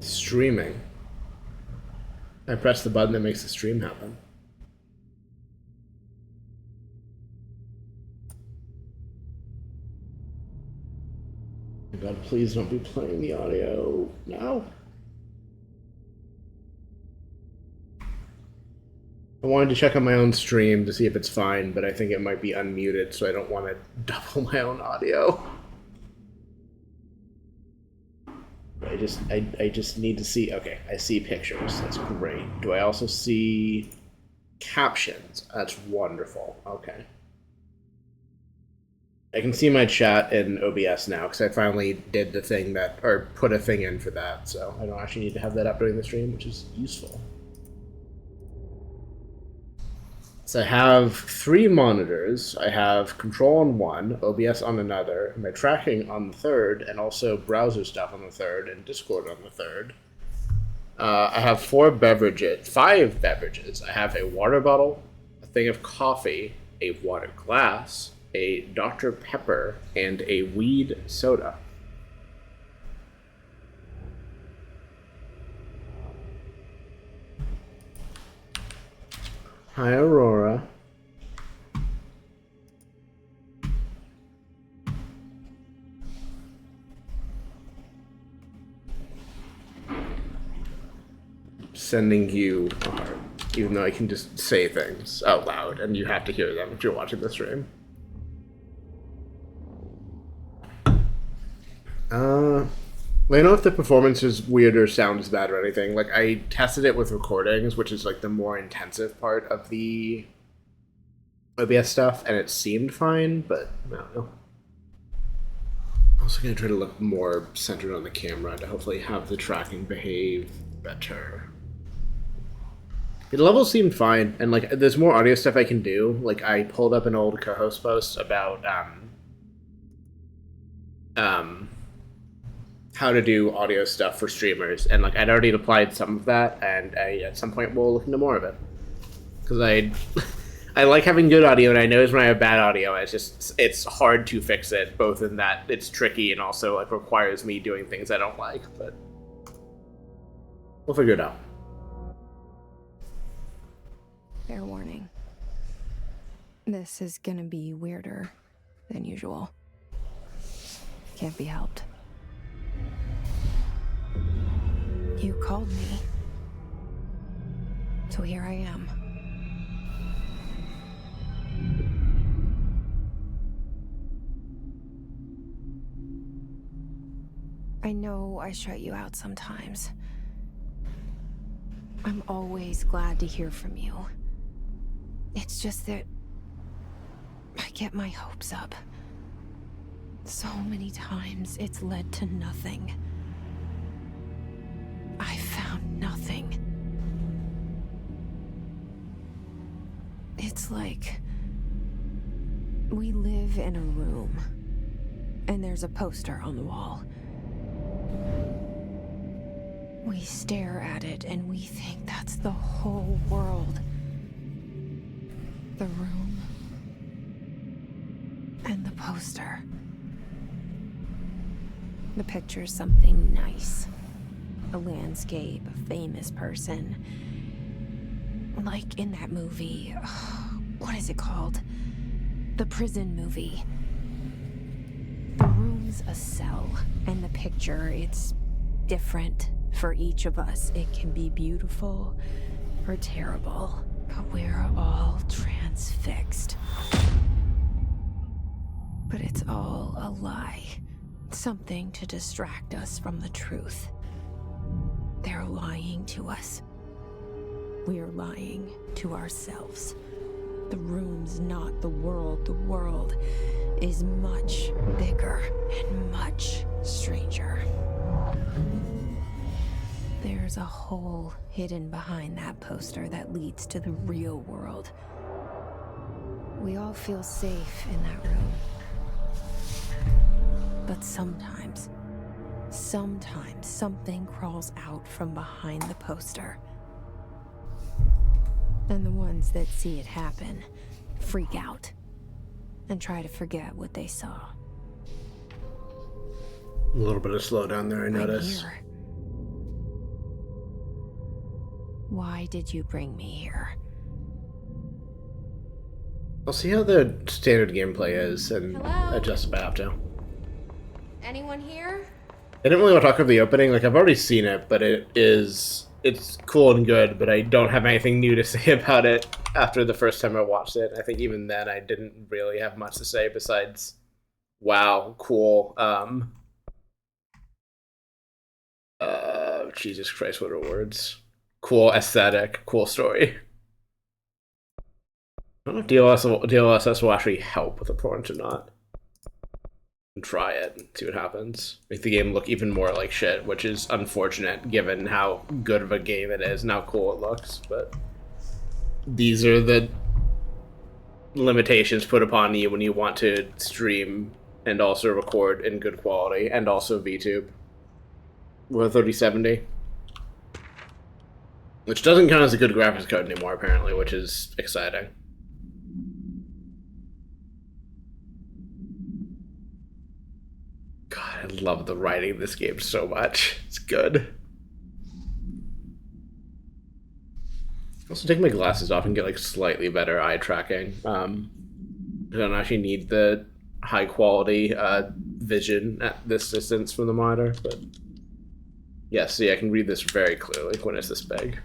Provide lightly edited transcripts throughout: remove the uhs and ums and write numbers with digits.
Streaming. I press the button that makes the stream happen. God, please don't be playing the audio now. I wanted to check on my own stream to see if it's fine, but I think it might be unmuted, so I don't want to double my own audio. I just need to see. Okay, I see pictures. That's great. Do I also see captions? That's wonderful. Okay. I can see my chat in OBS now because I finally did the thing that, or put a thing in for that, so I don't actually need to have that up during the stream, which is useful. So I have 3 monitors. I have control on one, OBS on another, my tracking on the third, and also browser stuff on the third, and Discord on the third. I have 5 beverages. I have a water bottle, a thing of coffee, a water glass, a Dr. Pepper, and a weed soda. Hi, Aurora. Sending you a heart, even though I can just say things out loud, and you have to hear them if you're watching the stream. I don't know if the performance is weird or sounds bad or anything. Like, I tested it with recordings, which is like the more intensive part of the OBS stuff, and it seemed fine, but I don't know. I'm also gonna try to look more centered on the camera to hopefully have the tracking behave better. The levels seemed fine, and like there's more audio stuff I can do. Like, I pulled up an old co-host post about how to do audio stuff for streamers, and like I'd already applied some of that, and at some point we'll look into more of it, because I like having good audio, and I notice when I have bad audio, it's hard to fix it, both in that it's tricky and also like requires me doing things I don't like, but we'll figure it out. Fair warning. This is gonna be weirder than usual. Can't be helped. You called me. So here I am. I know I shut you out sometimes. I'm always glad to hear from you. It's just that I get my hopes up. So many times it's led to nothing. I found nothing. It's like we live in a room, and there's a poster on the wall. We stare at it and we think that's the whole world. The room and the poster. The picture's something nice. A landscape, a famous person. Like in that movie, what is it called? The prison movie. The room's a cell, and the picture, it's different for each of us. It can be beautiful or terrible, but we're all transfixed. But it's all a lie. Something to distract us from the truth. They're lying to us. We're lying to ourselves. The room's not the world. The world is much bigger and much stranger. There's a hole hidden behind that poster that leads to the real world. We all feel safe in that room. But sometimes something crawls out from behind the poster. And the ones that see it happen freak out and try to forget what they saw. A little bit of slowdown there, I noticed. I'm here. Why did you bring me here? I'll see how the standard gameplay is and Hello? adjust if I have to. Anyone here? I didn't really want to talk about the opening. Like, I've already seen it, but it's cool and good, but I don't have anything new to say about it after the first time I watched it. I think even then I didn't really have much to say besides, wow, cool. Jesus Christ, what are words? Cool aesthetic, cool story. I don't know if DLSS will actually help with the performance or not. And try it and see what happens. Make the game look even more like shit, which is unfortunate given how good of a game it is and how cool it looks, but these are the limitations put upon you when you want to stream and also record in good quality and also VTube with a 3070. Which doesn't count as a good graphics card anymore, apparently, which is exciting. God, I love the writing of this game so much. It's good. Also take my glasses off and get like slightly better eye tracking. I don't actually need the high quality vision at this distance from the monitor, but yeah, see, I can read this very clearly when it's this big.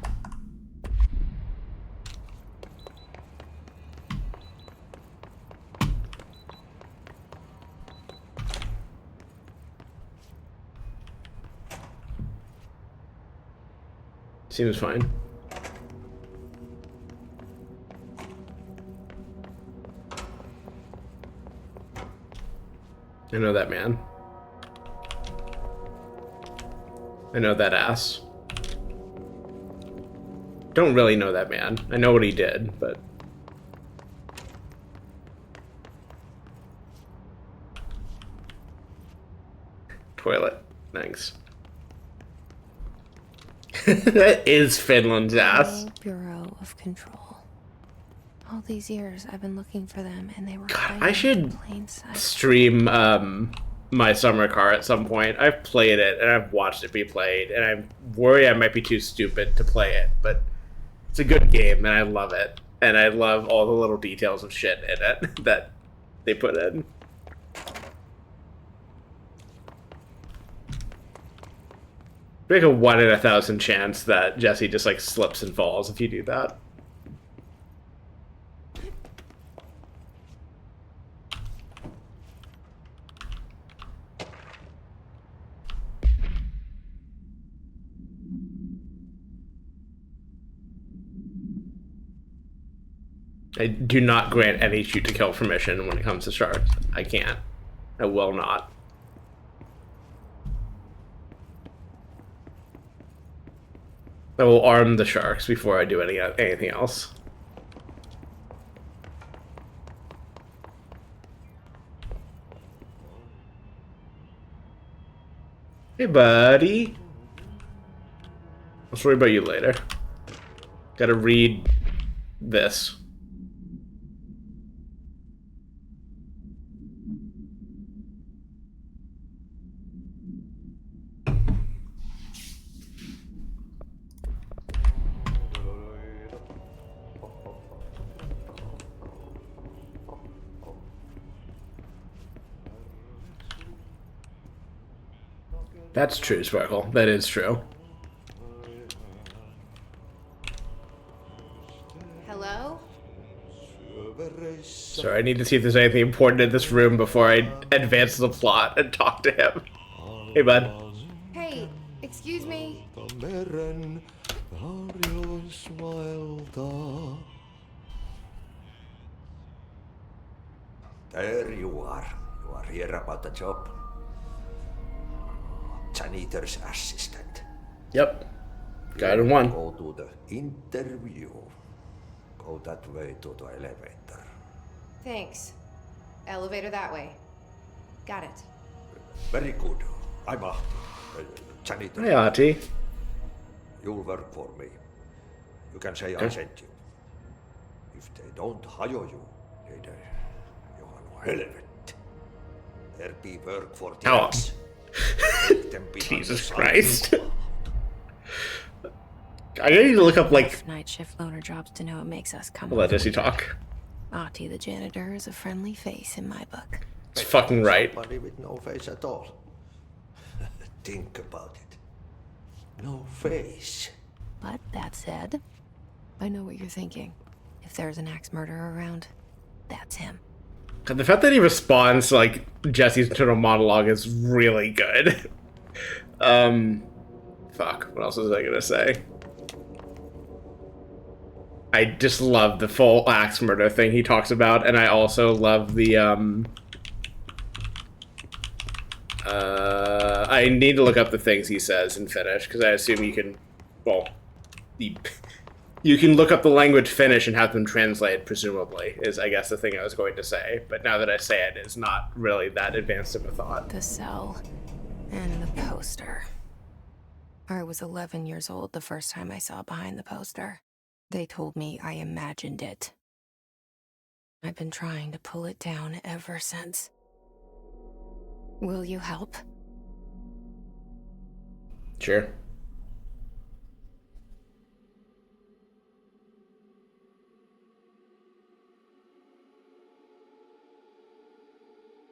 Seems fine. I know that man. I know that ass. Don't really know that man. I know what he did, but... Toilet. Thanks. That is Finland's ass. Bureau of Control. All these years I've been looking for them, and they were God, I should in plain sight. stream my summer car at some point. I've played it and I've watched it be played, and I'm worried I might be too stupid to play it, but it's a good game and I love it, and I love all the little details of shit in it that they put in. Like a 1 in 1,000 chance that Jesse just like slips and falls if you do that. I do not grant any shoot to kill permission when it comes to sharks. I can't. I will not. I will arm the sharks before I do anything else. Hey, buddy. I'll worry about you later. Gotta read this. That's true, Sparkle. That is true. Hello? Sorry, I need to see if there's anything important in this room before I advance the plot and talk to him. Hey, bud. Hey, excuse me. There you are. You are here about the job. Janitor's assistant. Yep. Got it in one. Go to the interview. Go that way to the elevator. Thanks. Elevator that way. Got it. Very good. I'm Ahti, janitor. Hey, Artie. You'll work for me. You can say I sent you. If they don't hire you, they you are no helvet. There be work for the Oh. Jesus Christ. I need to look up, like... Night shift loner jobs to know it makes us come Let over. Jesse talk. Ahti the janitor is a friendly face in my book. It's fucking right. Somebody with no face at all. Think about it. No face. But that said, I know what you're thinking. If there's an axe murderer around, that's him. The fact that he responds to, like, Jesse's internal monologue is really good. Fuck, what else was I gonna say? I just love the full axe murder thing he talks about, and I also love the, I need to look up the things he says in Finnish, because I assume you can, well, you can look up the language Finnish and have them translate, presumably, is, I guess, the thing I was going to say. But now that I say it, it's not really that advanced of a thought. The cell and the poster. I was 11 years old the first time I saw behind the poster. They told me I imagined it. I've been trying to pull it down ever since. Will you help? Sure.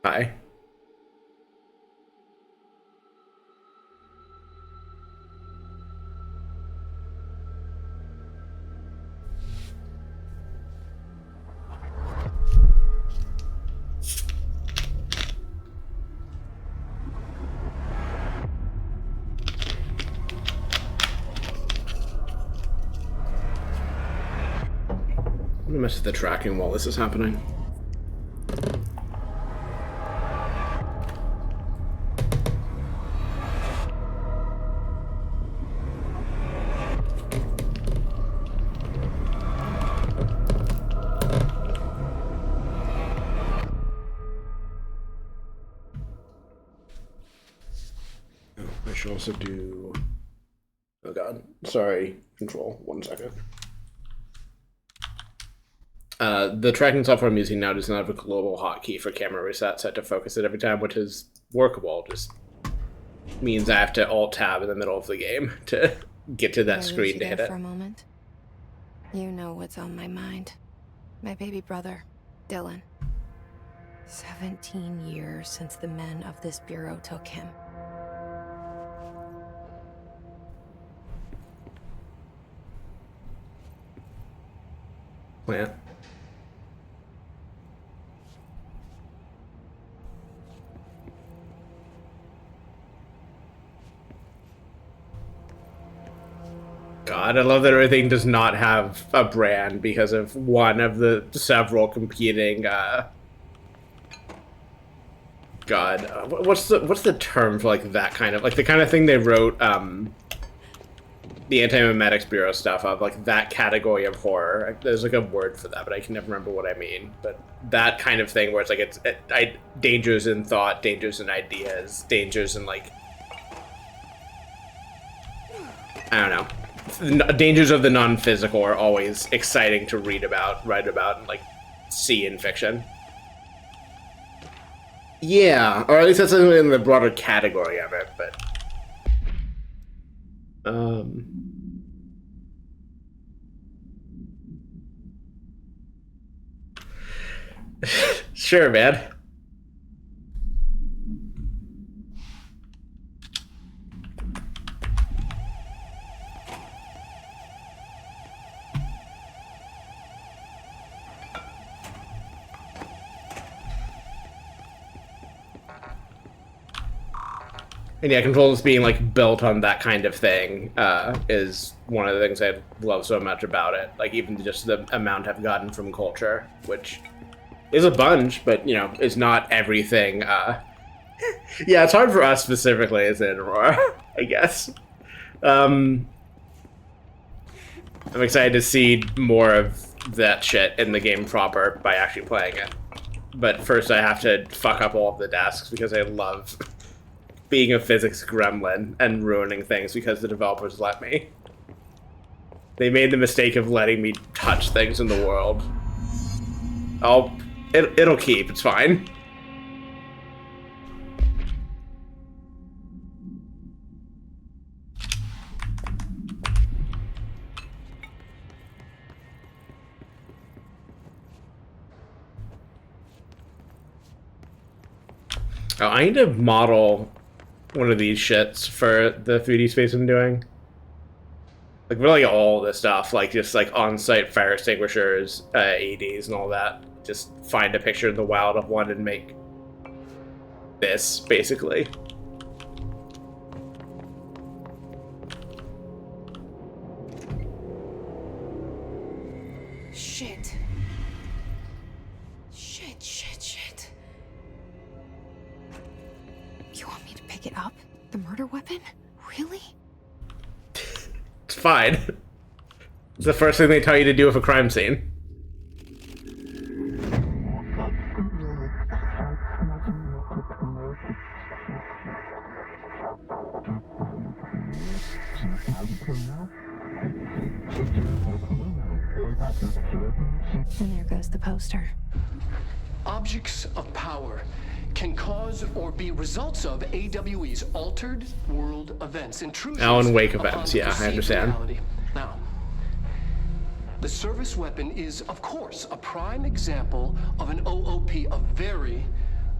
Hi. I'm gonna mess with the tracking while this is happening. I should also do... Oh god. Sorry. Control. 1 second. The tracking software I'm using now does not have a global hotkey for camera reset set to focus it every time, which is workable. Just means I have to Alt-Tab in the middle of the game to get to that screen to hit it. For a moment. You know what's on my mind. My baby brother, Dylan. 17 years since the men of this bureau took him. Plant. God, I love that everything does not have a brand because of one of the several competing, what's the term for, like, that kind of, like, the kind of thing they wrote, the Anti-Memetics Bureau stuff of, like, that category of horror. There's, like, a word for that, but I can never remember what I mean. But that kind of thing where it's, like, dangers in thought, dangers in ideas, dangers in, like, I don't know. Dangers of the non-physical are always exciting to read about, write about, and, like, see in fiction. Yeah, or at least that's something in the broader category of it, but... Sure, man. And yeah, Control being, like, built on that kind of thing is one of the things I love so much about it. Like, even just the amount I've gotten from culture, which is a bunch, but, you know, it's not everything. Yeah, it's hard for us specifically as an Aurora, I guess. I'm excited to see more of that shit in the game proper by actually playing it. But first I have to fuck up all of the desks because I love being a physics gremlin and ruining things because the developers let me. They made the mistake of letting me touch things in the world. It'll keep, it's fine. Oh, I need to model one of these shits for the 3D space I'm doing. Like, really all this stuff, like, just, like, on-site fire extinguishers, AEDs, and all that. Just find a picture in the wild of one and make this, basically. Shit. Shit. You want me to pick it up? The murder weapon? Really? It's fine. It's the first thing they tell you to do with a crime scene. And there goes the poster. Objects of power can cause or be results of AWE's altered world events, intrusions. Alan Wake events, yeah, I understand. Reality. Now, the service weapon is, of course, a prime example of an OOP, a very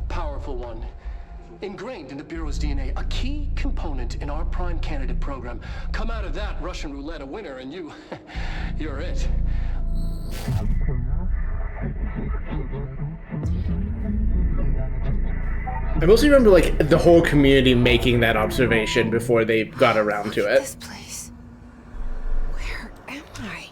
powerful one. Ingrained in the Bureau's DNA, a key component in our prime candidate program. Come out of that Russian roulette a winner, and you're it. I mostly remember, like, the whole community making that observation before they got around to it. This place. Where am I?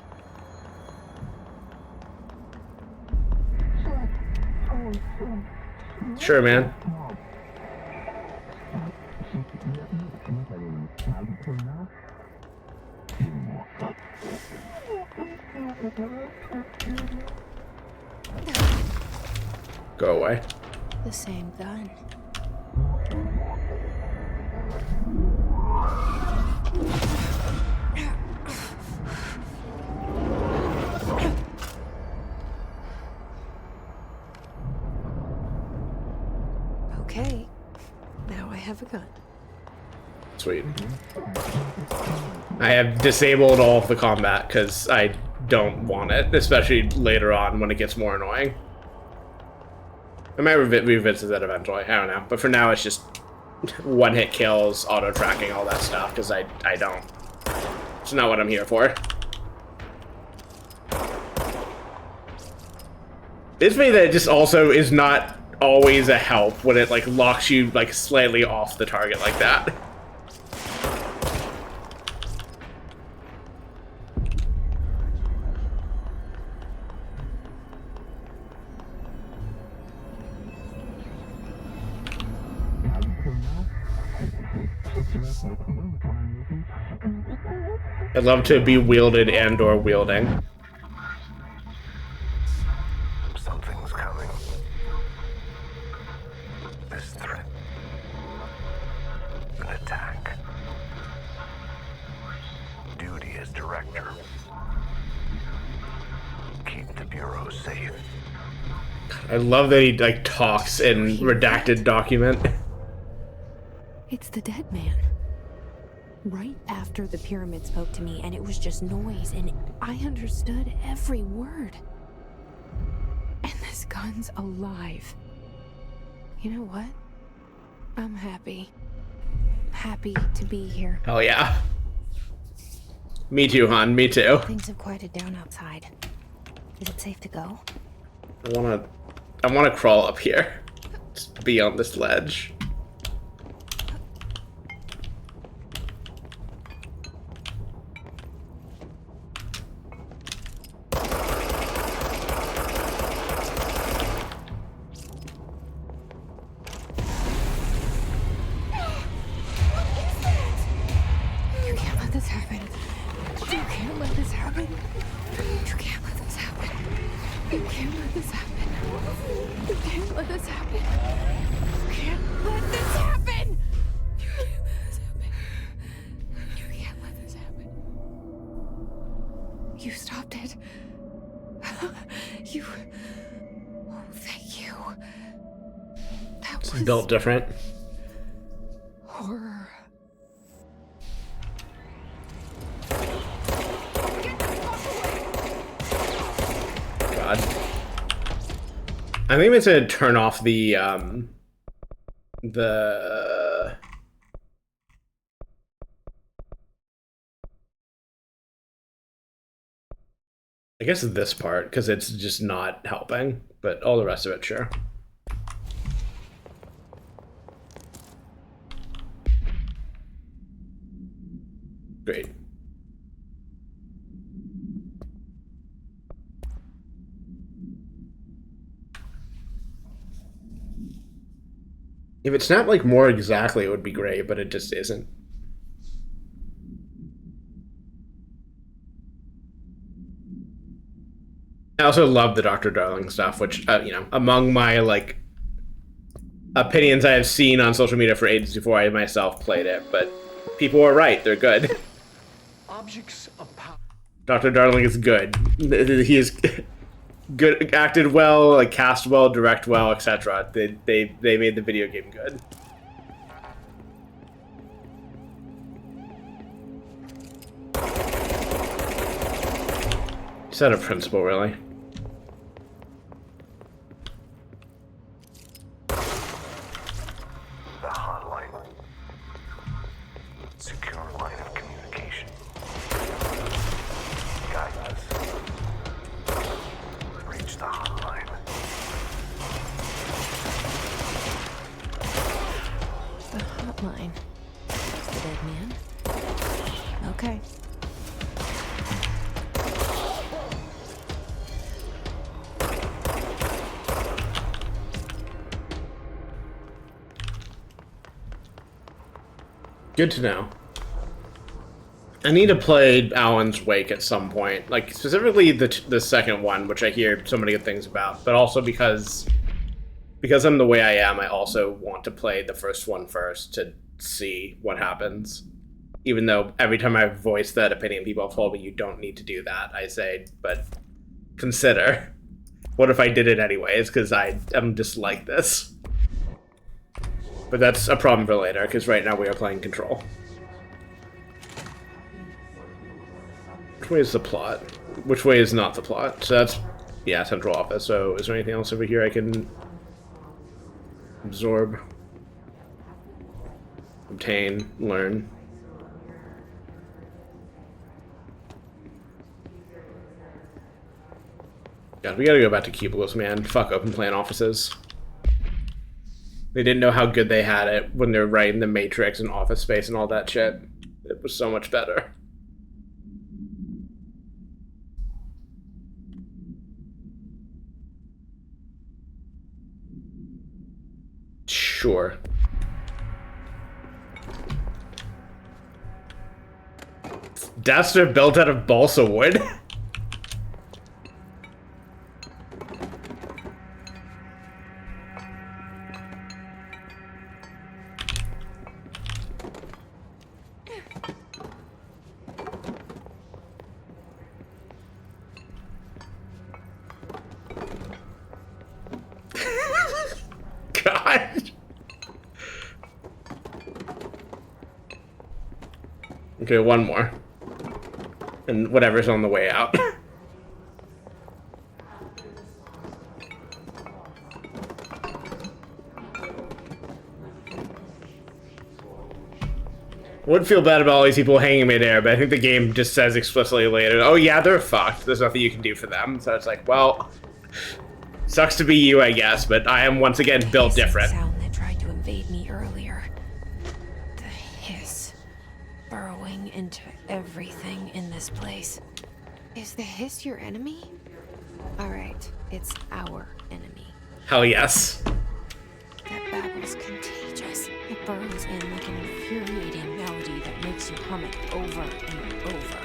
Sure, man. Go away. The same gun. Okay. Now I have a gun. Sweet. I have disabled all of the combat because I don't want it, especially later on when it gets more annoying. I might revisit that eventually, I don't know. But for now, it's just one-hit kills, auto-tracking, all that stuff, because I don't. It's not what I'm here for. It's funny that it just also is not always a help when it, like, locks you, like, slightly off the target like that. I'd love to be wielded and or wielding. Something's coming. This threat. An attack. Duty as director. Keep the Bureau safe. I love that he, like, talks in redacted document. It's the dead man. Right after the pyramid spoke to me, and it was just noise, and I understood every word. And this gun's alive. You know what? I'm happy. Happy to be here. Hell yeah. Me too, hon. Me too. Things have quieted down outside. Is it safe to go? I wanna crawl up here. Just be on this ledge. Built different. Horror. God. I think I'm going to turn off the the I guess this part, because it's just not helping, but all the rest of it, sure. Great. If it snapped like more exactly, it would be great, but it just isn't. I also love the Dr. Darling stuff, which, you know, among my, like, opinions I have seen on social media for ages before I myself played it, but people are right, they're good. Objects of power. Dr. Darling is good. He is good, acted well, like, cast well, direct well, etc. They made the video game good. Set a principle, really. The hotline. Secure line of communication. Guidance. Reach the hotline. The hotline. The dead man. Okay. Good to know. I need to play Alan's Wake at some point, like specifically the second one, which I hear so many good things about, but also because I'm the way I am, I also want to play the first one first to see what happens. Even though every time I've voiced that opinion, people have told me you don't need to do that. I say, but consider, what if I did it anyways? Because I'm just like this. But that's a problem for later, because right now we are playing Control. Which way is the plot? Which way is not the plot? So that's, yeah, central office. So is there anything else over here I can absorb, obtain, learn? God, we gotta go back to cubicles, man. Fuck open plan offices. They didn't know how good they had it when they were writing the Matrix and Office Space and all that shit. It was so much better. Sure. Dasher built out of balsa wood? God. Okay, one more. And whatever's on the way out. Would feel bad about all these people hanging me there, but I think the game just says explicitly later, oh yeah, they're fucked. There's nothing you can do for them. So it's like, well, sucks to be you, I guess, but I am once again built different. Sound that tried to invade me earlier. The hiss burrowing into everything in this place. Is the hiss your enemy? All right, it's our enemy. Hell yes. That babble's contagious. It burrows in like an infuriating melody that makes you hum it over and over.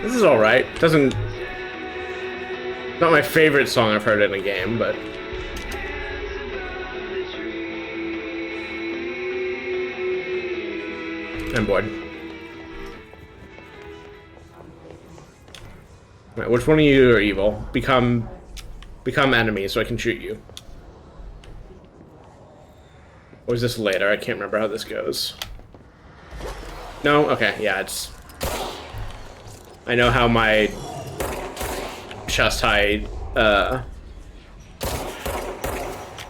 This is alright. Doesn't... Not my favorite song I've heard in a game, but... I'm bored. Right, which one of you are evil? Become enemies so I can shoot you. Or is this later? I can't remember how this goes. No? Okay, yeah, it's... I know how my chest high,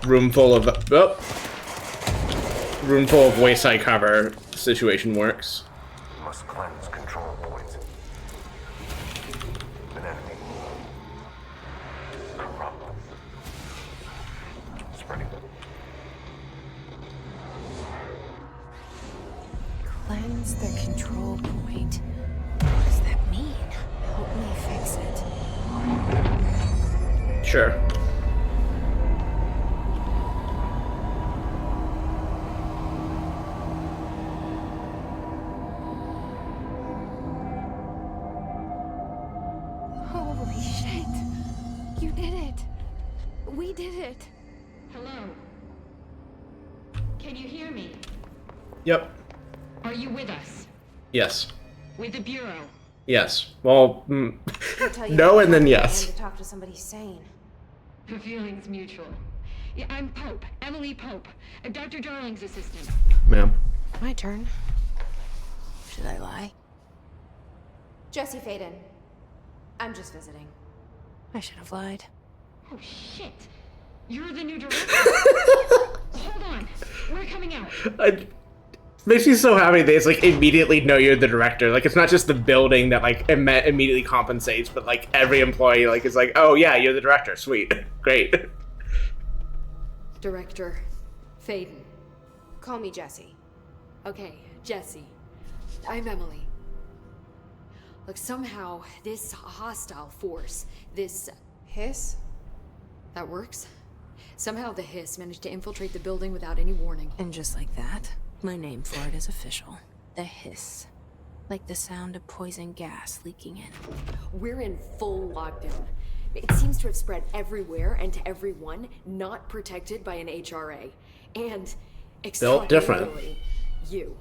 room full of waist high cover situation works. You must cleanse control points. An enemy. Corrupt. Spreading. Cleanse the control point. What does that mean? Help me fix it. Sure. Holy shit. You did it. We did it. Hello? Can you hear me? Yep. Are you with us? Yes. With the Bureau? Yes. Well, I'll tell you no what, and then I yes. had to talk to somebody sane. The feeling's mutual. Yeah, I'm Pope. Emily Pope. Dr. Darling's assistant. Ma'am. My turn. Should I lie? Jesse Faden. I'm just visiting. I should have lied. Oh, shit. You're the new director. Hold on. We're coming out. Makes me so happy they just, like, immediately know you're the director. Like, it's not just the building that, like, immediately compensates, but, like, every employee, like, is like, oh, yeah, you're the director. Sweet. Great. Director Faden. Call me Jesse. Okay, Jesse. I'm Emily. Look, somehow this hostile force, this Hiss? that works. Somehow the hiss managed to infiltrate the building without any warning. And just like that, my name for it is official. The hiss. Like the sound of poison gas leaking in. We're in full lockdown. It seems to have spread everywhere and to everyone not protected by an HRA. And Built different. extraordinarily, you.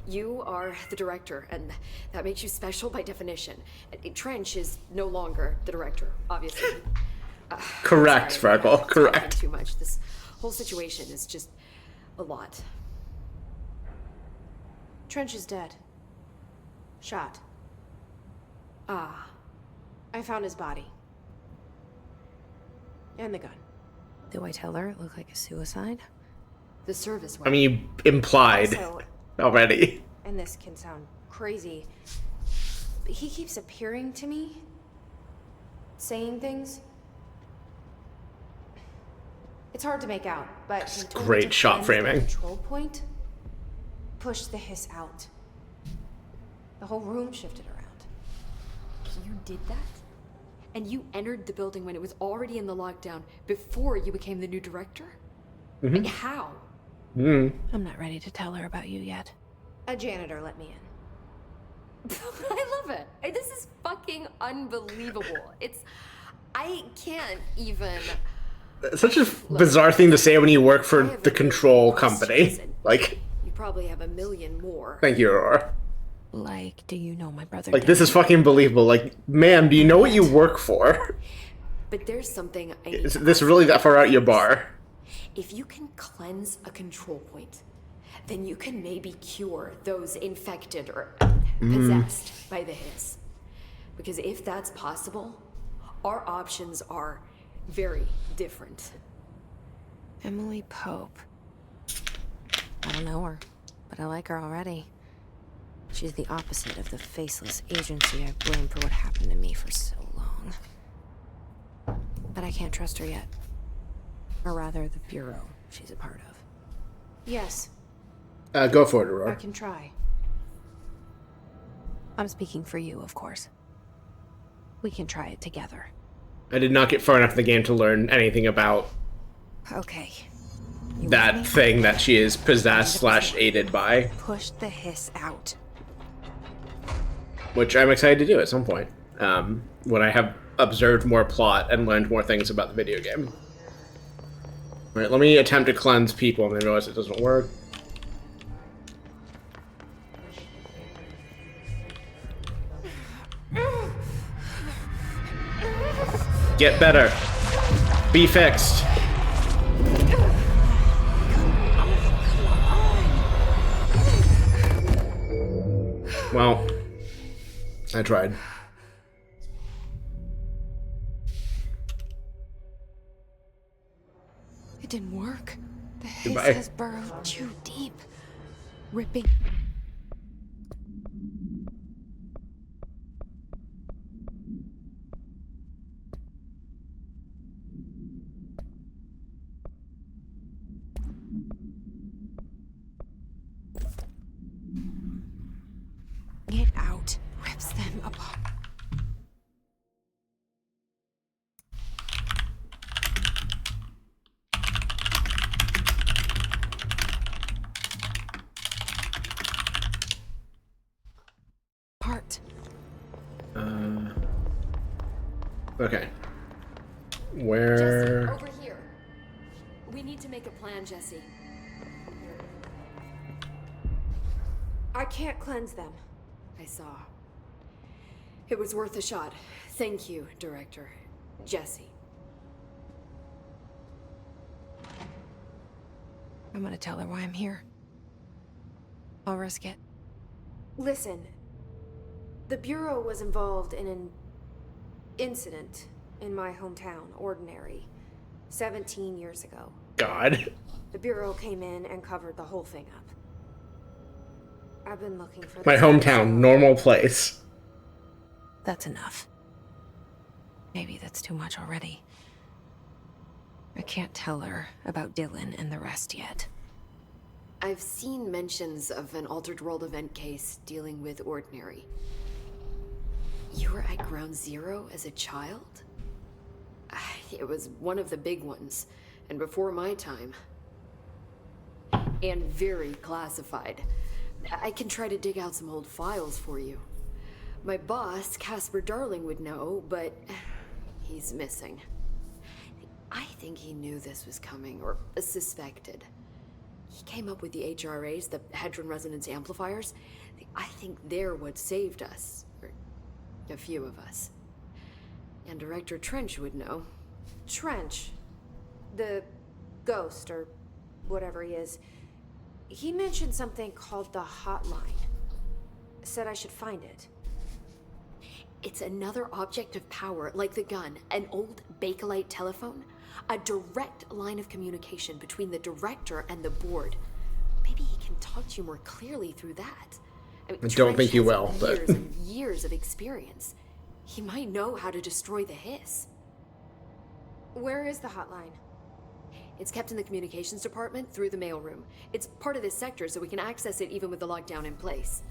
You are the director, and that makes you special by definition. Trench is no longer the director, obviously. Correct, Sorry, Freckle. I'm Correct. talking too much. This whole situation is just a lot. Trench is dead. Shot. Ah, I found his body. And the gun. Do I tell her it looked like a suicide? the service I weapon. mean, you implied So, already. and this can sound crazy, but he keeps appearing to me, saying things. It's hard to make out, but he told me Great to shot cleanse the framing. Control point. Push the hiss out. The whole room shifted around. You did that? And you entered the building when it was already in the lockdown before you became the new director? Like, how? Mm. I'm not ready to tell her about you yet. A janitor let me in. I love it. This is fucking unbelievable. I can't even. Such a bizarre thing to say when you work for I have the a control question, company. Jason. Like, You probably have a million more. thank you, Aurora. Like, do you know my brother? Like, this is fucking believable. Like, ma'am, do you know what you work for? But there's something I need Is to this ask really you. that far out your bar? If you can cleanse a control point, then you can maybe cure those infected or possessed by the hiss. Because if that's possible, our options are very different. Emily Pope. I don't know her, but I like her already. She's the opposite of the faceless agency I've blamed for what happened to me for so long. But I can't trust her yet. Or rather, the Bureau she's a part of. Yes, Go for it, I Aurora. can try. I'm speaking for you, of course. We can try it together. I did not get far enough in the game to learn anything about Okay. You with that me? thing that she is possessed / aided by, Push the hiss out. which I'm excited to do at some point, when I have observed more plot and learned more things about the video game. Alright, let me attempt to cleanse people and then realize it doesn't work. Get better. Be fixed. Well, I tried. It didn't work. The hiss Goodbye. has burrowed too deep, ripping. It out, rips them apart. Okay. Jesse, Where? over here. We need to make a plan, Jesse. I can't cleanse them. I saw. It was worth a shot. Thank you, Director. Jesse. I'm gonna tell her why I'm here. I'll risk it. Listen, the Bureau was involved in an incident in my hometown, Ordinary, 17 years ago. God. The Bureau came in and covered the whole thing up. I've been looking for My this hometown, normal place. That's enough. Maybe that's too much already. I can't tell her about Dylan and the rest yet. I've seen mentions of an Altered World event case dealing with Ordinary. You were at Ground Zero as a child? It was one of the big ones, and before my time. And very classified. I can try to dig out some old files for you. My boss, Casper Darling, would know, but he's missing. I think he knew this was coming, or suspected. He came up with the HRAs, the Hadron Resonance Amplifiers. I think they're what saved us. Or a few of us. And Director Trench would know. Trench, the ghost, or whatever he is, he mentioned something called the hotline. Said I should find it. It's another object of power, like the gun, an old Bakelite telephone. A direct line of communication between the director and the board. Maybe he can talk to you more clearly through that. I I don't think he will, but... Years and years of experience. He might know how to destroy the hiss. Where is the hotline? It's kept in the communications department through the mailroom. It's part of this sector, so we can access it even with the lockdown in place.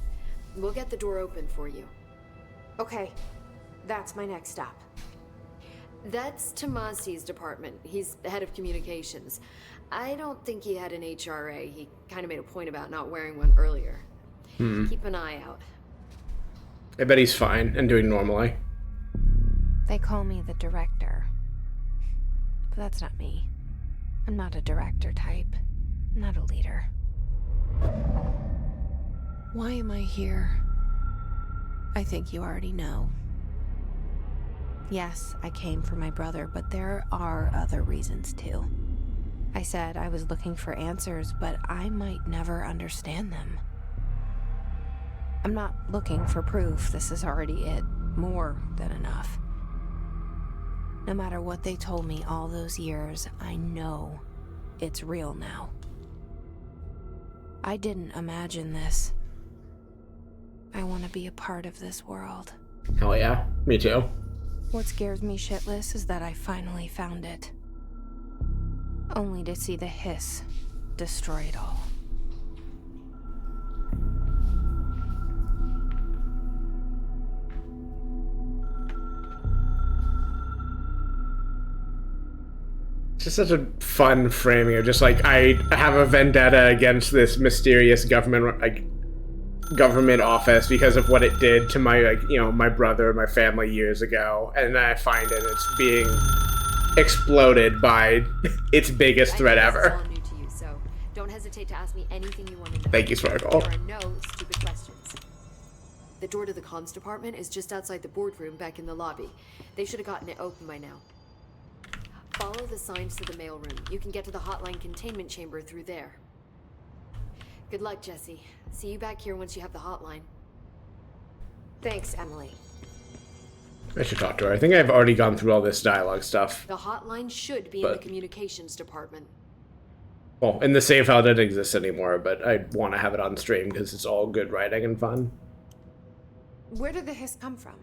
We'll get the door open for you. Okay, that's my next stop. That's Tomasi's department. He's the head of communications. I don't think he had an HRA. He kind of made a point about not wearing one earlier. Keep an eye out. I bet he's fine and doing normally. They call me the director. But that's not me. I'm not a director type. I'm not a leader. Why am I here? I think you already know. Yes, I came for my brother, but there are other reasons too. I said I was looking for answers, but I might never understand them. I'm not looking for proof. This is already it. More than enough. No matter what they told me all those years, I know it's real now. I didn't imagine this. I want to be a part of this world. Hell yeah, me too. What scares me shitless is that I finally found it. Only to see the hiss destroy it all. It's just such a fun framing of just like, I have a vendetta against this mysterious government office because of what it did to my, like, you know, my brother, my family years ago, and then I find it, it's being exploded by its biggest threat ever. This is all new to you, so don't hesitate to ask me anything you want to know. Thank you, Sparkle. There are no stupid questions. The door to the comms department is just outside the boardroom back in the lobby. They should have gotten it open by now. Follow the signs to the mailroom. You can get to the hotline containment chamber through there. Good luck, Jesse. See you back here once you have the hotline. Thanks, Emily. I should talk to her. I think I've already gone through all this dialogue stuff. The hotline should be in the communications department. Well, in the save file it doesn't exist anymore, but I want to have it on stream because it's all good writing and fun. Where did the hiss come from?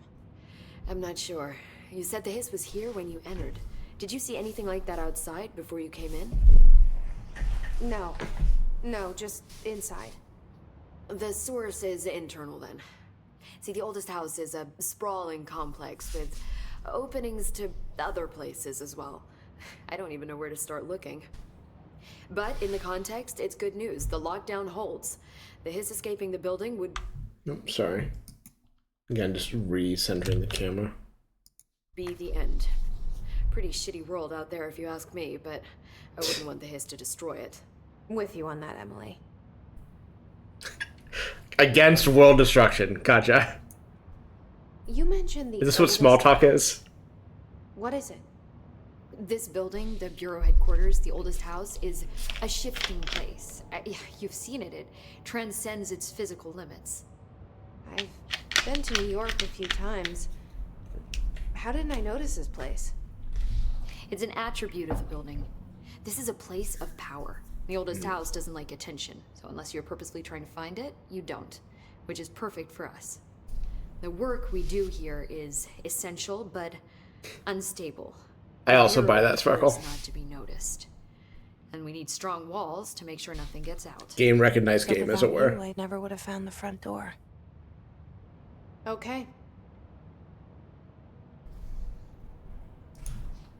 I'm not sure. You said the hiss was here when you entered. Did you see anything like that outside before you came in? No. No, just inside. The source is internal then. See, the oldest house is a sprawling complex with openings to other places as well. I don't even know where to start looking. But in the context, it's good news. The lockdown holds. The hiss escaping the building would... Nope, sorry. Again, just re-centering the camera. Be the end. Pretty shitty world out there if you ask me, but I wouldn't want the hiss to destroy it. With you on that, Emily. Against world destruction. Gotcha. You mentioned the... Is this what small talk is? What is it? This building, the bureau headquarters, the oldest house, is a shifting place. You've seen it. It transcends its physical limits. I've been to New York a few times. How didn't I notice this place? It's an attribute of the building. This is a place of power. The oldest house doesn't like attention, so unless you're purposely trying to find it, you don't, which is perfect for us. The work we do here is essential, but unstable. I also buy that sparkle. Not to be noticed. And we need strong walls to make sure nothing gets out. Game recognized game, as it were. You, I never would have found the front door. Okay.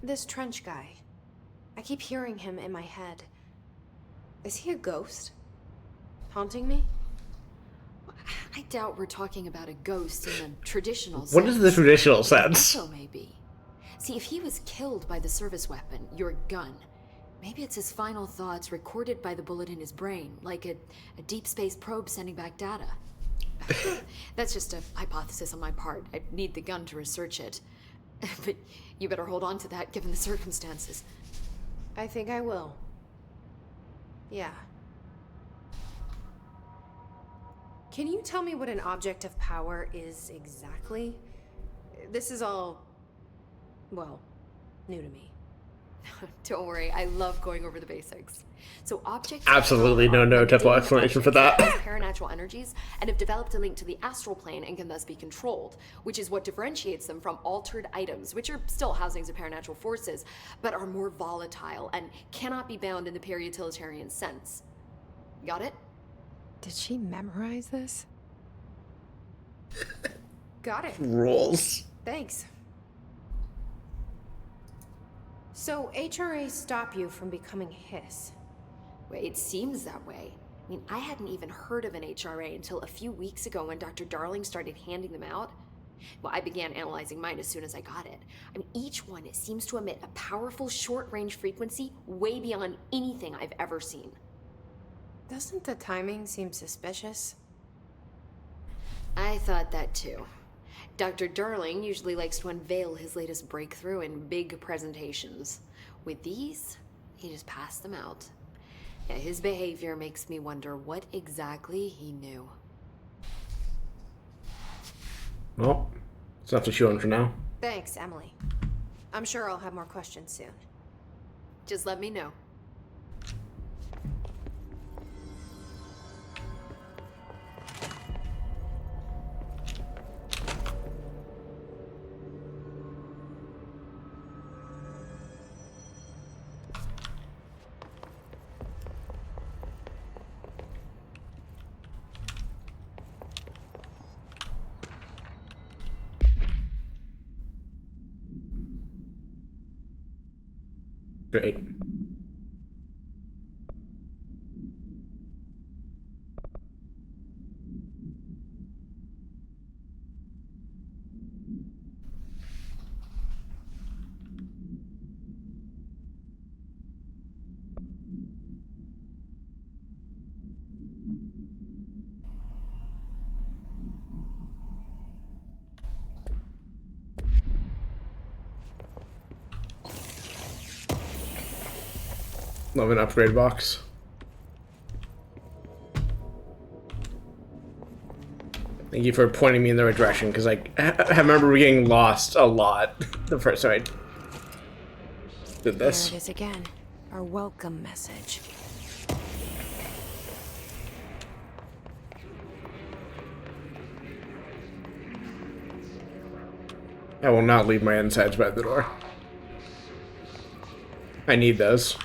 This Trench guy. I keep hearing him in my head. Is he a ghost? Haunting me? I doubt we're talking about a ghost in the traditional sense. What is the traditional sense? Also maybe. See, if he was killed by the service weapon, your gun, maybe it's his final thoughts recorded by the bullet in his brain, like a deep space probe sending back data. That's just a hypothesis on my part. I'd need the gun to research it. But you better hold on to that given the circumstances. I think I will. Yeah. Can you tell me what an object of power is exactly? This is all, well, new to me. Don't worry, I love going over the basics. So objects... Absolutely no typical explanation for that. Paranatural energies and have developed a link to the astral plane and can thus be controlled, which is what differentiates them from altered items, which are still housings of paranatural forces, but are more volatile and cannot be bound in the pure utilitarian sense. Got it? Did she memorize this? Got it. Rules. Thanks. So HRAs stop you from becoming Hiss. Well, it seems that way. I mean, I hadn't even heard of an HRA until a few weeks ago when Dr. Darling started handing them out. Well, I began analyzing mine as soon as I got it. I mean, each one seems to emit a powerful short-range frequency way beyond anything I've ever seen. Doesn't the timing seem suspicious? I thought that too. Dr. Darling usually likes to unveil his latest breakthrough in big presentations. With these, he just passed them out. Yeah, his behavior makes me wonder what exactly he knew. Well, it's enough to chew on for now. Thanks, Emily. I'm sure I'll have more questions soon. Just let me know. Great. Love an upgrade box. Thank you for pointing me in the right direction, because I remember getting lost a lot the first time I did this. There it is again. Our welcome message. I will not leave my insides by the door. I need those.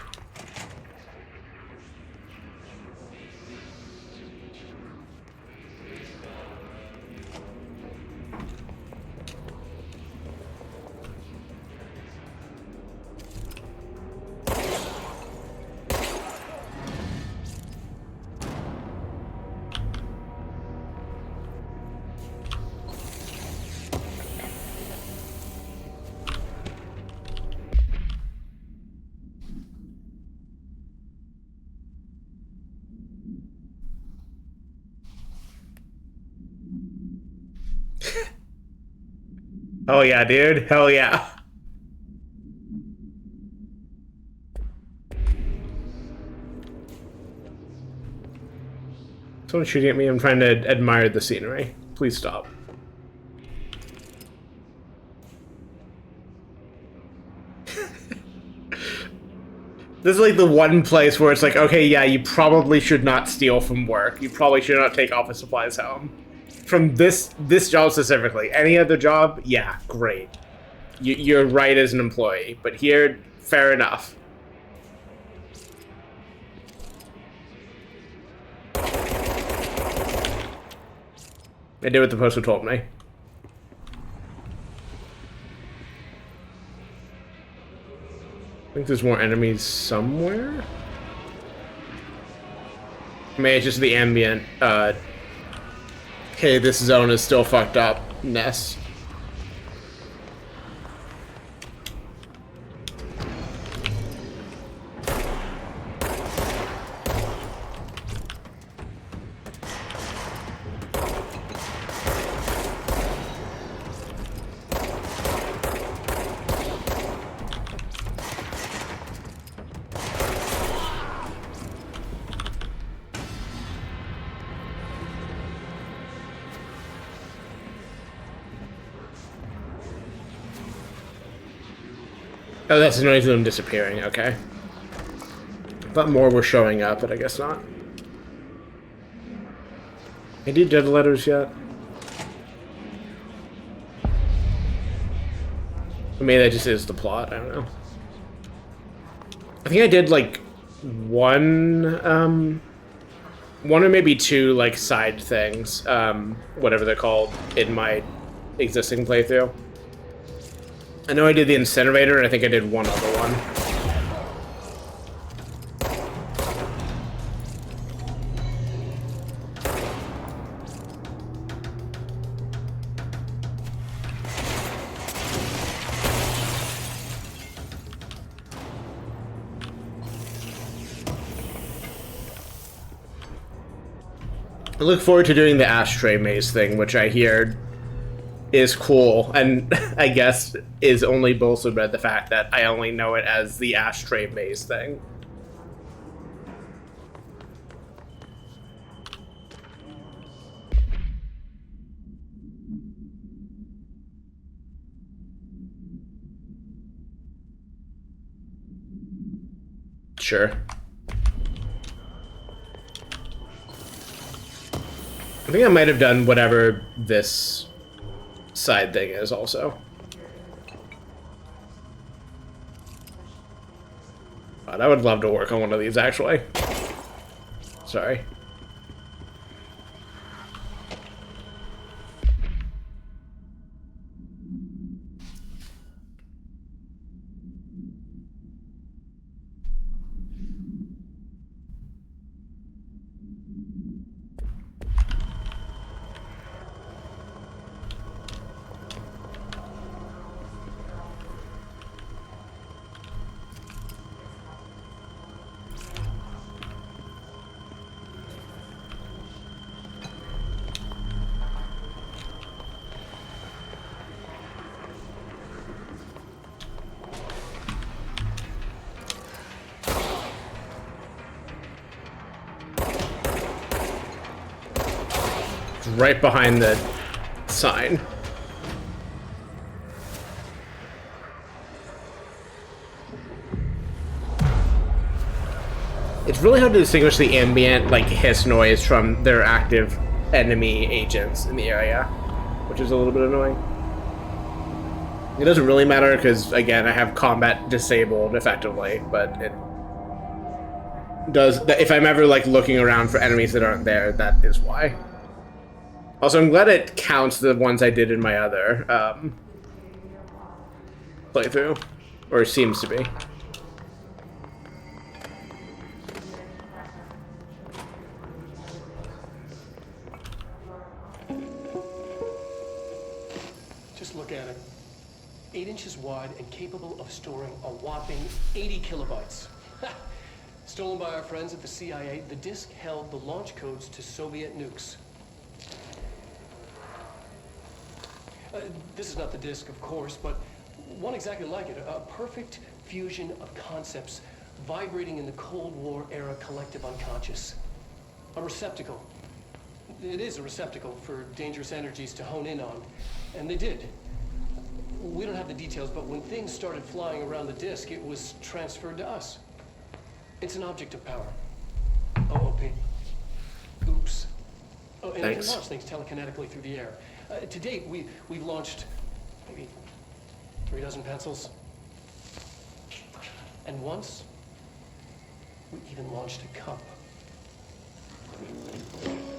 Oh yeah, dude. Hell yeah. Someone shooting at me. I'm trying to admire the scenery. Please stop. This is like the one place where it's like, okay, yeah, you probably should not steal from work. You probably should not take office supplies home. From this job specifically. Any other job, yeah, great. You're right as an employee. But here, fair enough. I did what the poster told me. I think there's more enemies somewhere. Maybe it's just the ambient, hey, this zone is still fucked up ness. Oh, that's the noise of them disappearing, okay. I thought more were showing up, but I guess not. Any dead letters yet? Maybe that just is the plot, I don't know. I think I did like one or maybe two like side things, whatever they're called, in my existing playthrough. I know I did the incinerator, and I think I did one other one. I look forward to doing the ashtray maze thing, which I hear is cool, and I guess is only bolstered by the fact that I only know it as the ashtray maze thing. Sure. I think I might have done whatever this side thing is also. God, I would love to work on one of these, actually. Sorry. right behind the sign. It's really hard to distinguish the ambient, like, hiss noise from their active enemy agents in the area, which is a little bit annoying. It doesn't really matter because, again, I have combat disabled effectively, but it does. If I'm ever, like, looking around for enemies that aren't there, that is why. Also, I'm glad it counts the ones I did in my other playthrough, or seems to be. Just look at it. 8 inches wide and capable of storing a whopping 80 kilobytes. Stolen by our friends at the CIA, the disk held the launch codes to Soviet nukes. This is not the disk, of course, but one exactly like it. A perfect fusion of concepts vibrating in the Cold War era collective unconscious. A receptacle. It is a receptacle for dangerous energies to hone in on. And they did. We don't have the details, but when things started flying around the disk, it was transferred to us. It's an object of power. OOP. Oops. Oh, and it can launch things telekinetically through the air. To date, we've launched maybe 3 dozen pencils. And once, we even launched a cup.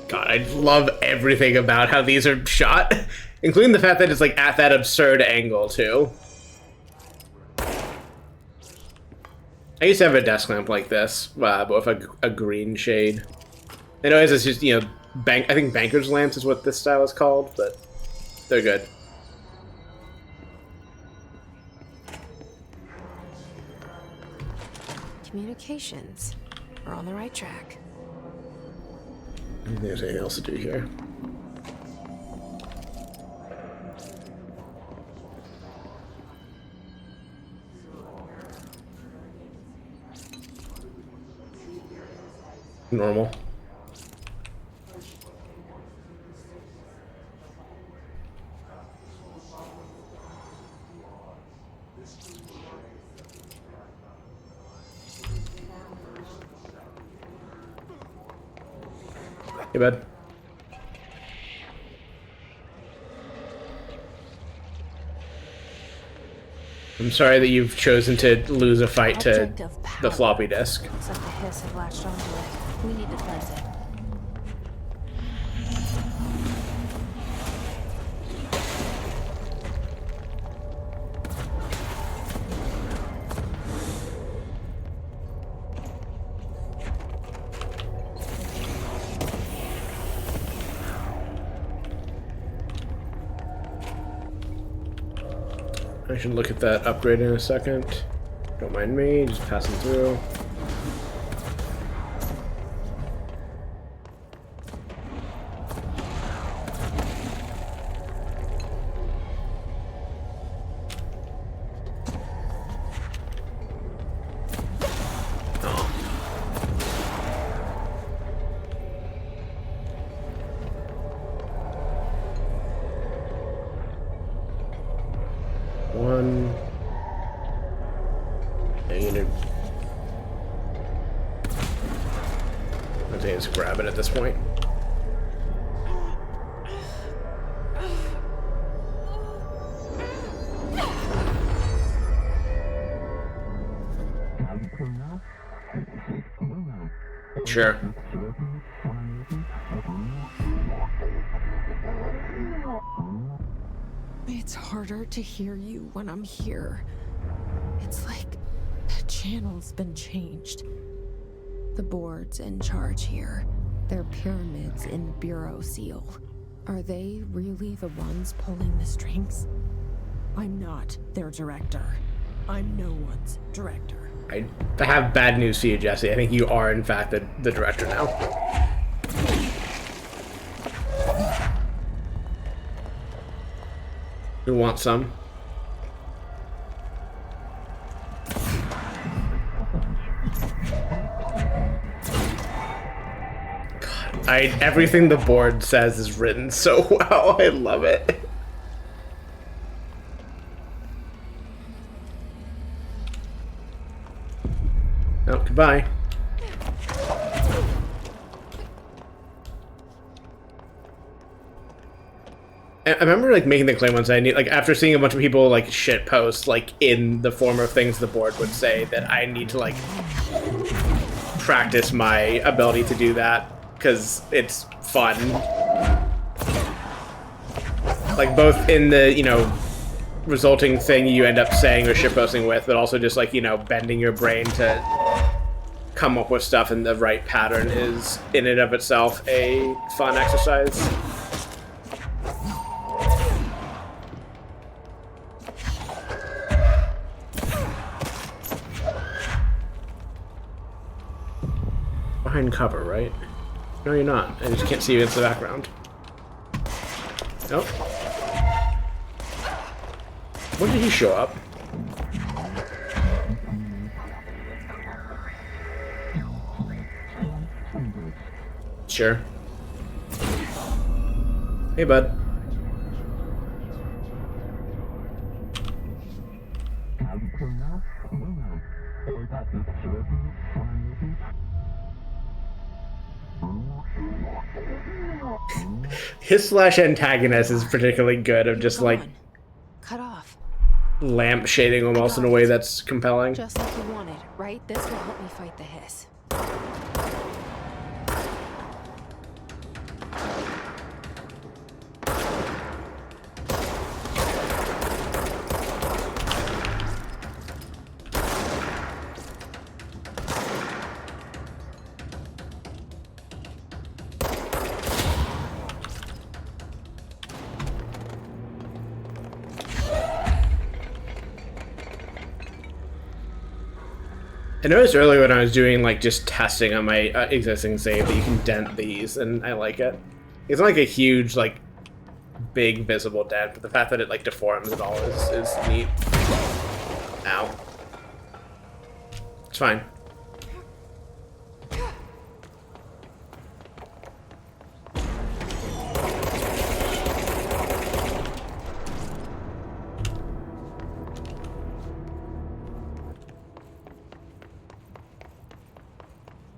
God, I love everything about how these are shot, including the fact that it's like at that absurd angle too. I used to have a desk lamp like this, but with a green shade. I know it's just, you know, I think banker's lamps is what this style is called, but they're good. Communications. We're on the right track. I don't think there's anything else to do here. Normal. Hey, bud. I'm sorry that you've chosen to lose a fight to the floppy disk. Looks like the hiss have latched onto it. We need to cleanse it. I should look at that upgrade in a second. Don't mind me, just passing through. Grab it at this point. Sure. It's harder to hear you when I'm here. It's like the channel's been changed. The board's in charge here. They're pyramids in the Bureau seal. Are they really the ones pulling the strings? I'm not their director. I'm no one's director. I have bad news for you, Jesse. I think you are, in fact, the director now. You want some? Everything the board says is written so well. I love it. Oh, goodbye. I remember like making the claim once. I need, like, after seeing a bunch of people like shit post like in the form of things the board would say, that I need to like practice my ability to do that because it's fun. Like both in the, you know, resulting thing you end up saying or shitposting with, but also just like, you know, bending your brain to come up with stuff in the right pattern is in and of itself a fun exercise. Behind cover, right? No, you're not. I just can't see you against the background. Nope. When did he show up? Sure. Hey, bud. His slash antagonist is particularly good of just like cut off, lamp shading almost in a way that's compelling. just like you wanted, right? This will help me fight the hiss. I noticed earlier when I was doing like just testing on my existing save that you can dent these, and I like it. It's not like a huge like big visible dent, but the fact that it like deforms and all is neat. Ow. It's fine.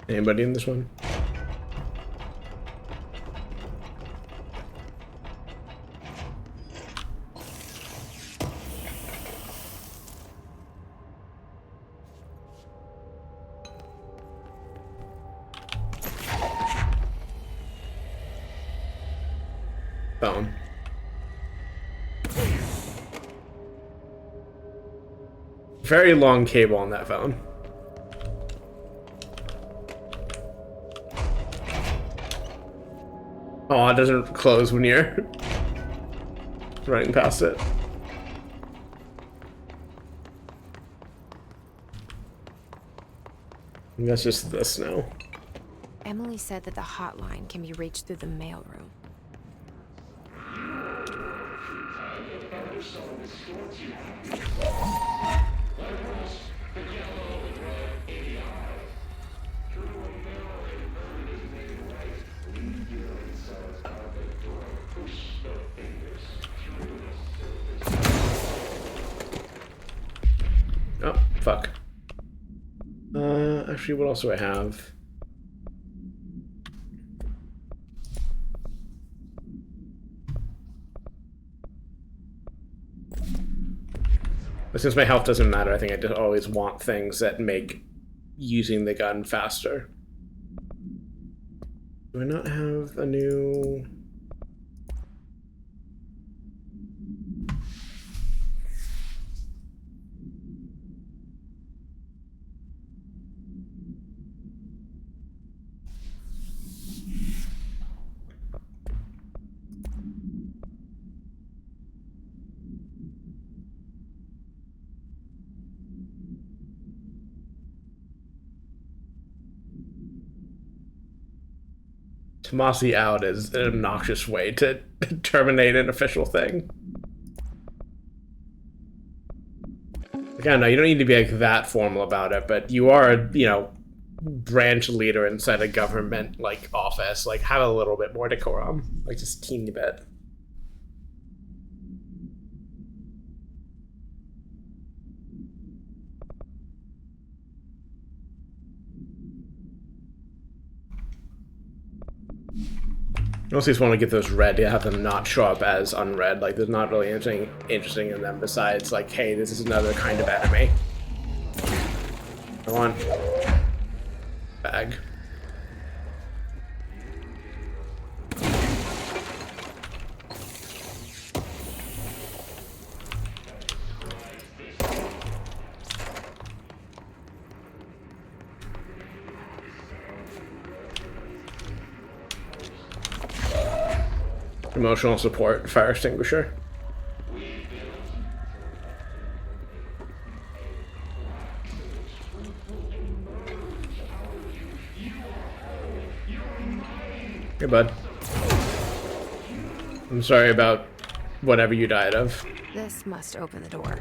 Anybody in this one? Phone. Very long cable on that phone. Oh, it doesn't close when you're running past it. And that's just this now. Emily said that the hotline can be reached through the mailroom. Oh, fuck. Actually, what else do I have? But since my health doesn't matter, I think I just always want things that make using the gun faster. Do I not have a new... Tomasi out is an obnoxious way to terminate an official thing. Again, no, you don't need to be like that formal about it, but you are, you know, branch leader inside a government like office. Like, have a little bit more decorum, like just a teeny bit. I also just want to get those red to have them not show up as unread. Like, there's not really anything interesting in them besides, like, hey, this is another kind of enemy. Come on. Bag. Emotional support, fire extinguisher. Hey, bud. I'm sorry about whatever you died of. This must open the door.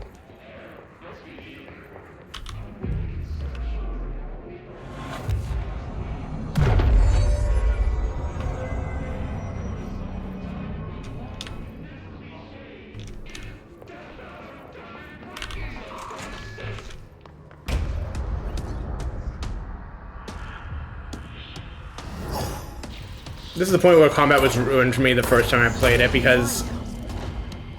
This is the point where combat was ruined for me the first time I played it, because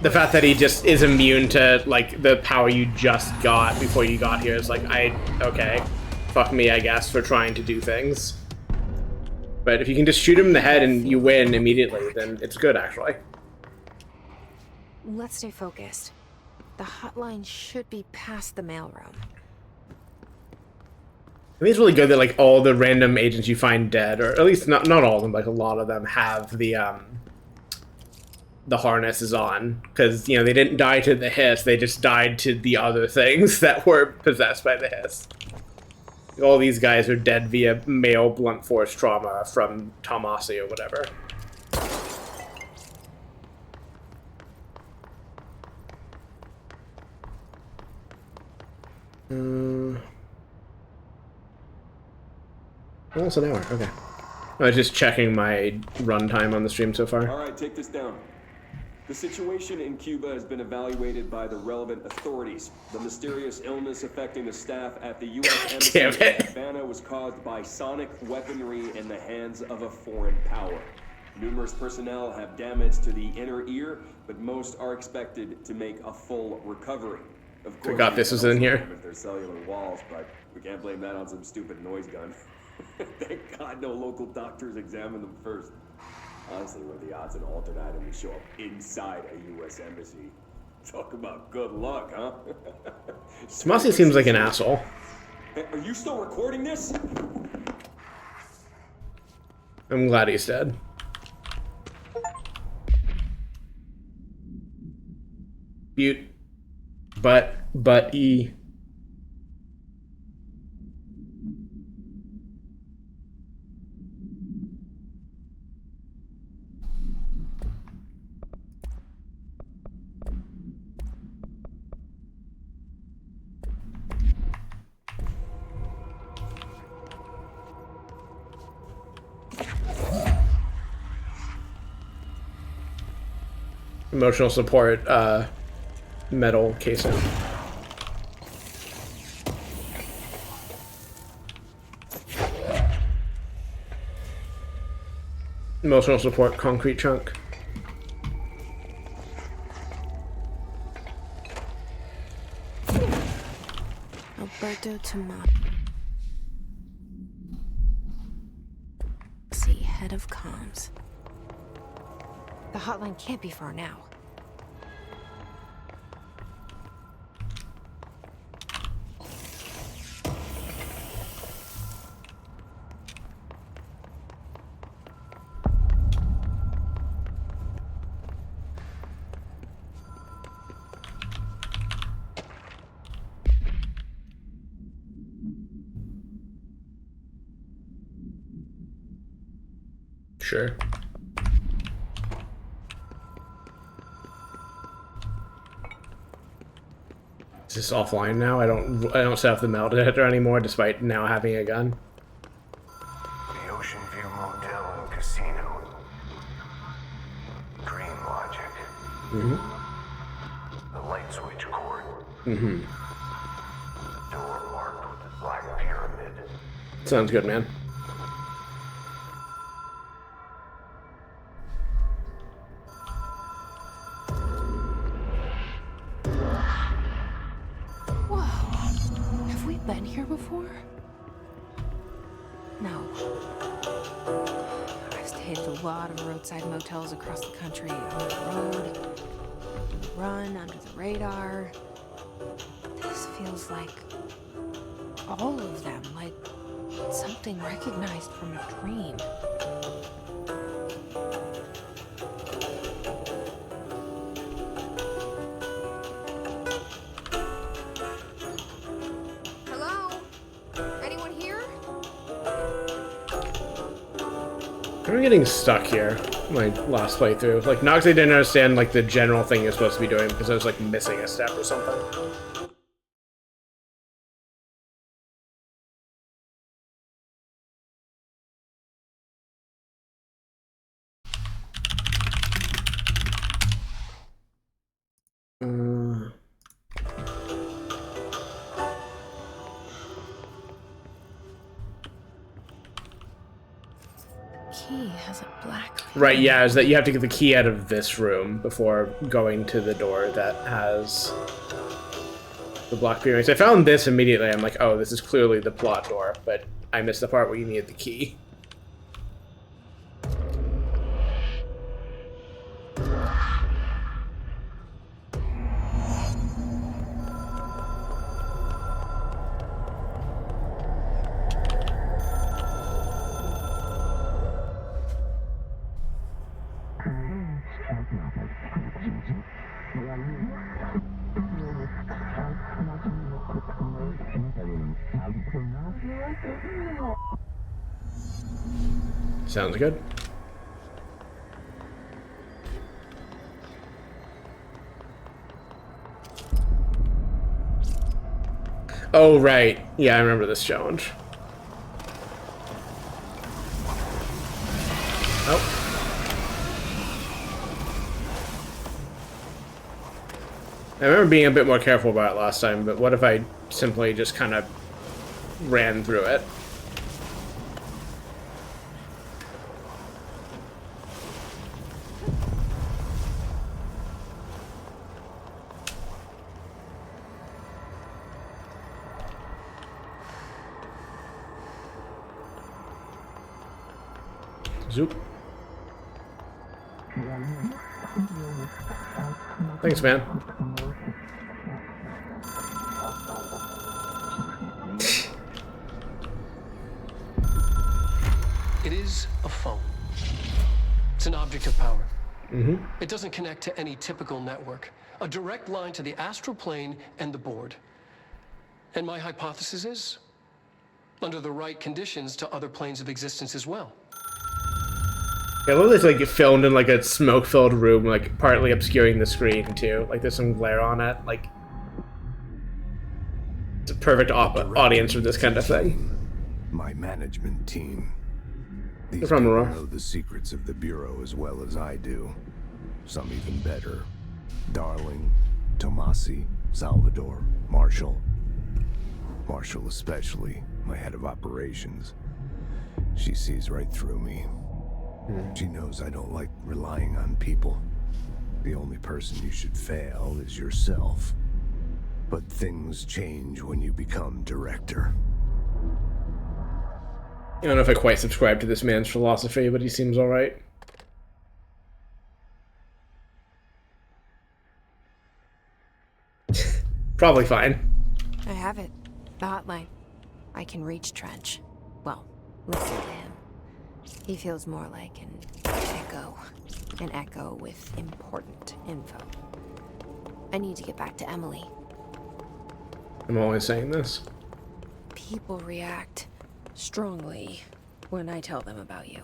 the fact that he just is immune to, like, the power you just got before you got here is like, okay, fuck me, I guess, for trying to do things. But if you can just shoot him in the head and you win immediately, then it's good, actually. Let's stay focused. The hotline should be past the mailroom. I think it's really good that, like, all the random agents you find dead, or at least not all of them, like a lot of them have the harnesses on, because, you know, they didn't die to the hiss, they just died to the other things that were possessed by the hiss. All these guys are dead via male blunt force trauma from Tomasi or whatever. Almost an hour, okay. I was just checking my runtime on the stream so far. Alright, take this down. The situation in Cuba has been evaluated by the relevant authorities. The mysterious illness affecting the staff at the U.S. Embassy in Havana was caused by sonic weaponry in the hands of a foreign power. Numerous personnel have damage to the inner ear, but most are expected to make a full recovery. Of course, forgot this was in here. With their cellular walls, but we can't blame that on some stupid noise gun. Thank God no local doctors examined them first. Honestly, what are the odds an altered item will show up inside a U.S. embassy? Talk about good luck, huh? Tomasi seems like an asshole. Hey, are you still recording this? I'm glad he's dead. Butte. But E. Emotional support, metal casing. Emotional support, concrete chunk. Alberto Tomasi, head of comms. The hotline can't be far now. Sure. Is this offline now? I don't set up the metal detector anymore, despite now having a gun. The light switch cord. Mm-hmm. Door marked with the black pyramid. Sounds good, man. Whoa. Have we been here before? No. I've stayed at a lot of roadside motels across the country, on the road, on the run, under the radar. This feels like all of them, like something recognized from a dream. Hello? Anyone here? I'm getting stuck here. My last playthrough. Like, Noxie didn't understand, like, the general thing you're supposed to be doing because I was, like, missing a step or something. Key has a black pin. Right, yeah, is that you have to get the key out of this room before going to the door that has the black pyramid. So I found this immediately. I'm like, oh, this is clearly the plot door, but I missed the part where you needed the key. Sounds good. Oh, right. Yeah, I remember this challenge. Oh. I remember being a bit more careful about it last time, but what if I simply just kind of ran through it? Zoop. Thanks, man. It is a phone. It's an object of power. Mm-hmm. It doesn't connect to any typical network. A direct line to the astral plane and the board. And my hypothesis is, under the right conditions, to other planes of existence as well. I love this, like, filmed in, like, a smoke-filled room, like, partly obscuring the screen, too. Like, there's some glare on it. Like, it's a perfect audience for this kind of thing. My management team. These No problem, people Aurora. know the secrets of the Bureau as well as I do. Some even better. Darling, Tomasi, Salvador, Marshall. Marshall especially, my head of operations. She sees right through me. She knows I don't like relying on people. The only person you should fail is yourself. But things change when you become director. I don't know if I quite subscribe to this man's philosophy, but he seems alright. Probably fine. I have it. The hotline. I can reach Trench. Well, listen to him. He feels more like an echo. An echo with important info. I need to get back to Emily. I'm always saying this. People react strongly when I tell them about you.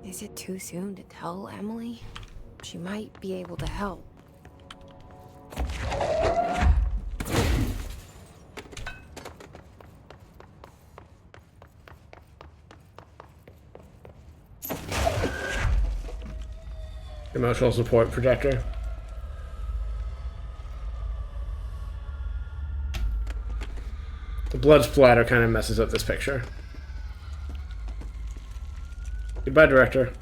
Is it too soon to tell Emily? She might be able to help. Emotional support projector. The blood splatter kind of messes up this picture. Goodbye, director.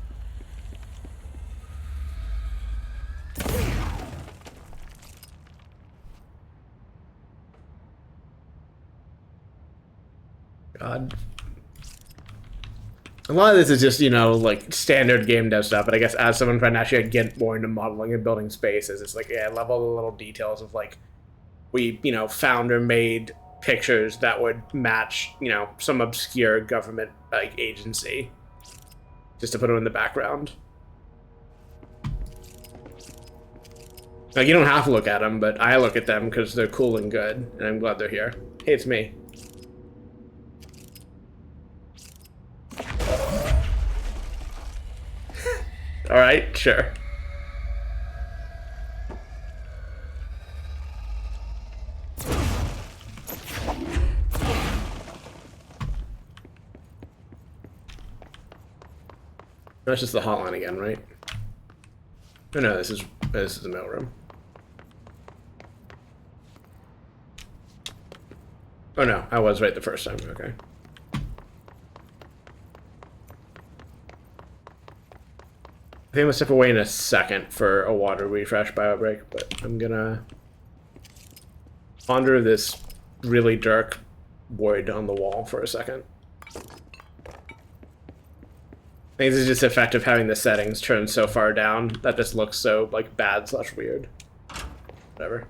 God. A lot of this is just, you know, like standard game dev stuff, but I guess as someone trying to actually get more into modeling and building spaces, it's like, yeah, I love all the little details of like, we, you know, found or made pictures that would match, you know, some obscure government like agency, just to put them in the background. Like, you don't have to look at them, but I look at them because they're cool and good, and I'm glad they're here. Hey, it's me. All right, sure. That's just the hotline again, right? Oh no, this is the mailroom. Oh no, I was right the first time. Okay. I think I'm gonna step away in a second for a water refresh bio break, but I'm gonna ponder this really dark void on the wall for a second. I think this is just the effect of having the settings turned so far down that this looks so like bad / weird. Whatever.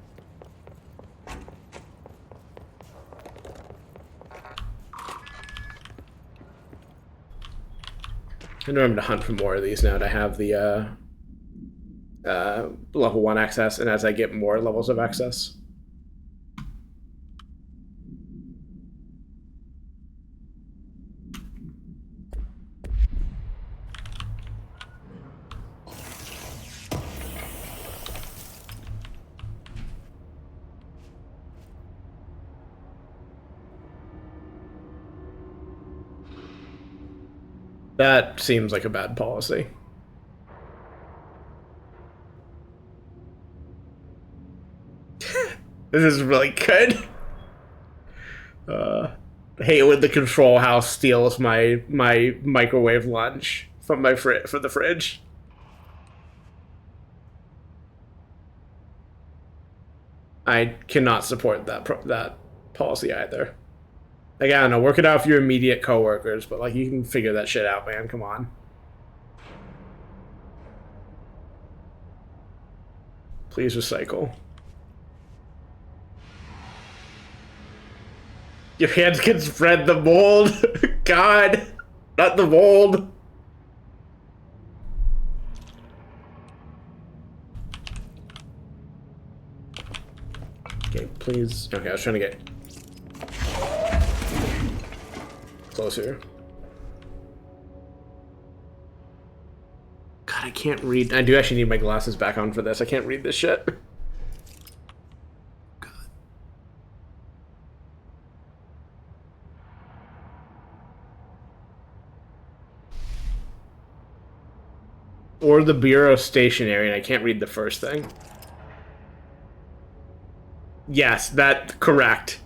I know I'm to hunt for more of these now to have the level 1 access, and as I get more levels of access. That seems like a bad policy. This is really good. I hate when the control house steals my microwave lunch from my from the fridge. I cannot support that policy either. Like, I don't know, work it out with your immediate coworkers, but like, you can figure that shit out, man. Come on. Please recycle. Your hands can spread the mold. God, not the mold. Okay, please. Okay, I was trying to get closer. God, I can't read. I do actually need my glasses back on for this. I can't read this shit. God. Or the Bureau stationary, and I can't read the first thing. Yes, that correct.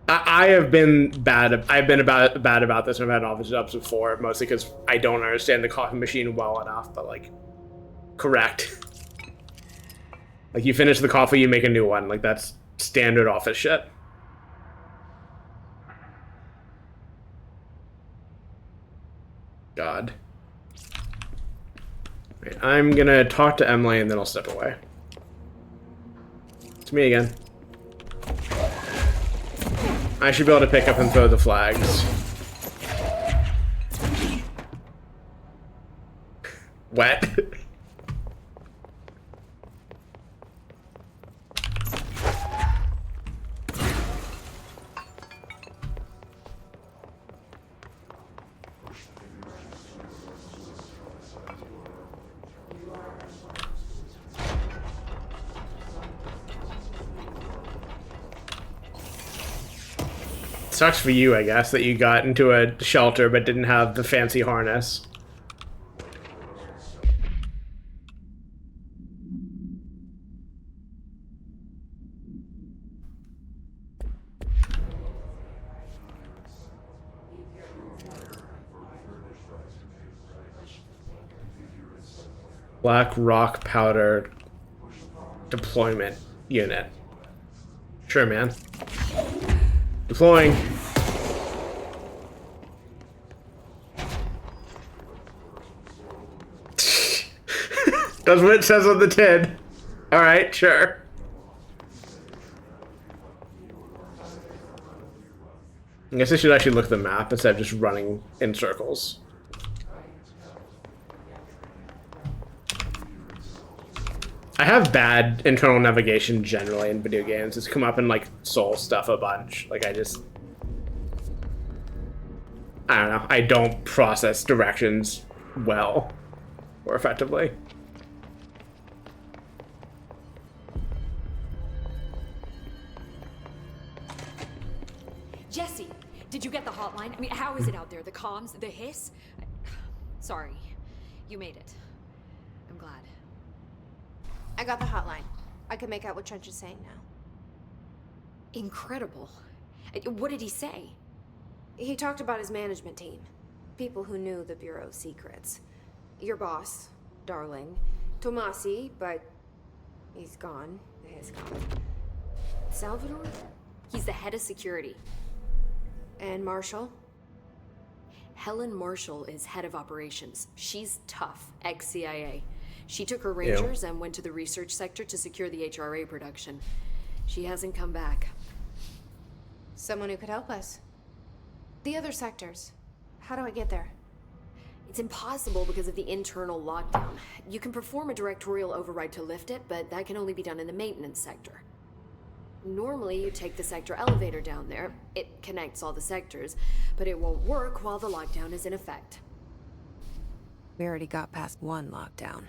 I have been bad. I've been bad about this. I've had office jobs before, mostly because I don't understand the coffee machine well enough. But like, correct. Like, you finish the coffee, you make a new one. Like, that's standard office shit. God. Right, I'm gonna talk to Emily and then I'll step away. It's me again. I should be able to pick up and throw the flags. Wet. Sucks for you, I guess, that you got into a shelter but didn't have the fancy harness. Black rock powder deployment unit. Sure, man. Deploying. That's what it says on the tin. Alright, sure. I guess I should actually look at the map instead of just running in circles. I have bad internal navigation generally in video games. It's come up in like Soul stuff a bunch. Like I don't know. I don't process directions well or effectively. Jesse, did you get the hotline? I mean, how is it out there? The comms, the hiss? Sorry, you made it. I'm glad. I got the hotline. I can make out what Trench is saying now. Incredible. What did he say? He talked about his management team. People who knew the Bureau's secrets. Your boss, Darling. Tomasi, but he's gone. He's gone. Salvador? He's the head of security. And Marshall? Helen Marshall is head of operations. She's tough, ex-CIA. She took her Rangers and went to the research sector to secure the HRA production. She hasn't come back. Someone who could help us. The other sectors. How do I get there? It's impossible because of the internal lockdown. You can perform a directorial override to lift it, but that can only be done in the maintenance sector. Normally, you take the sector elevator down there. It connects all the sectors, but it won't work while the lockdown is in effect. We already got past one lockdown.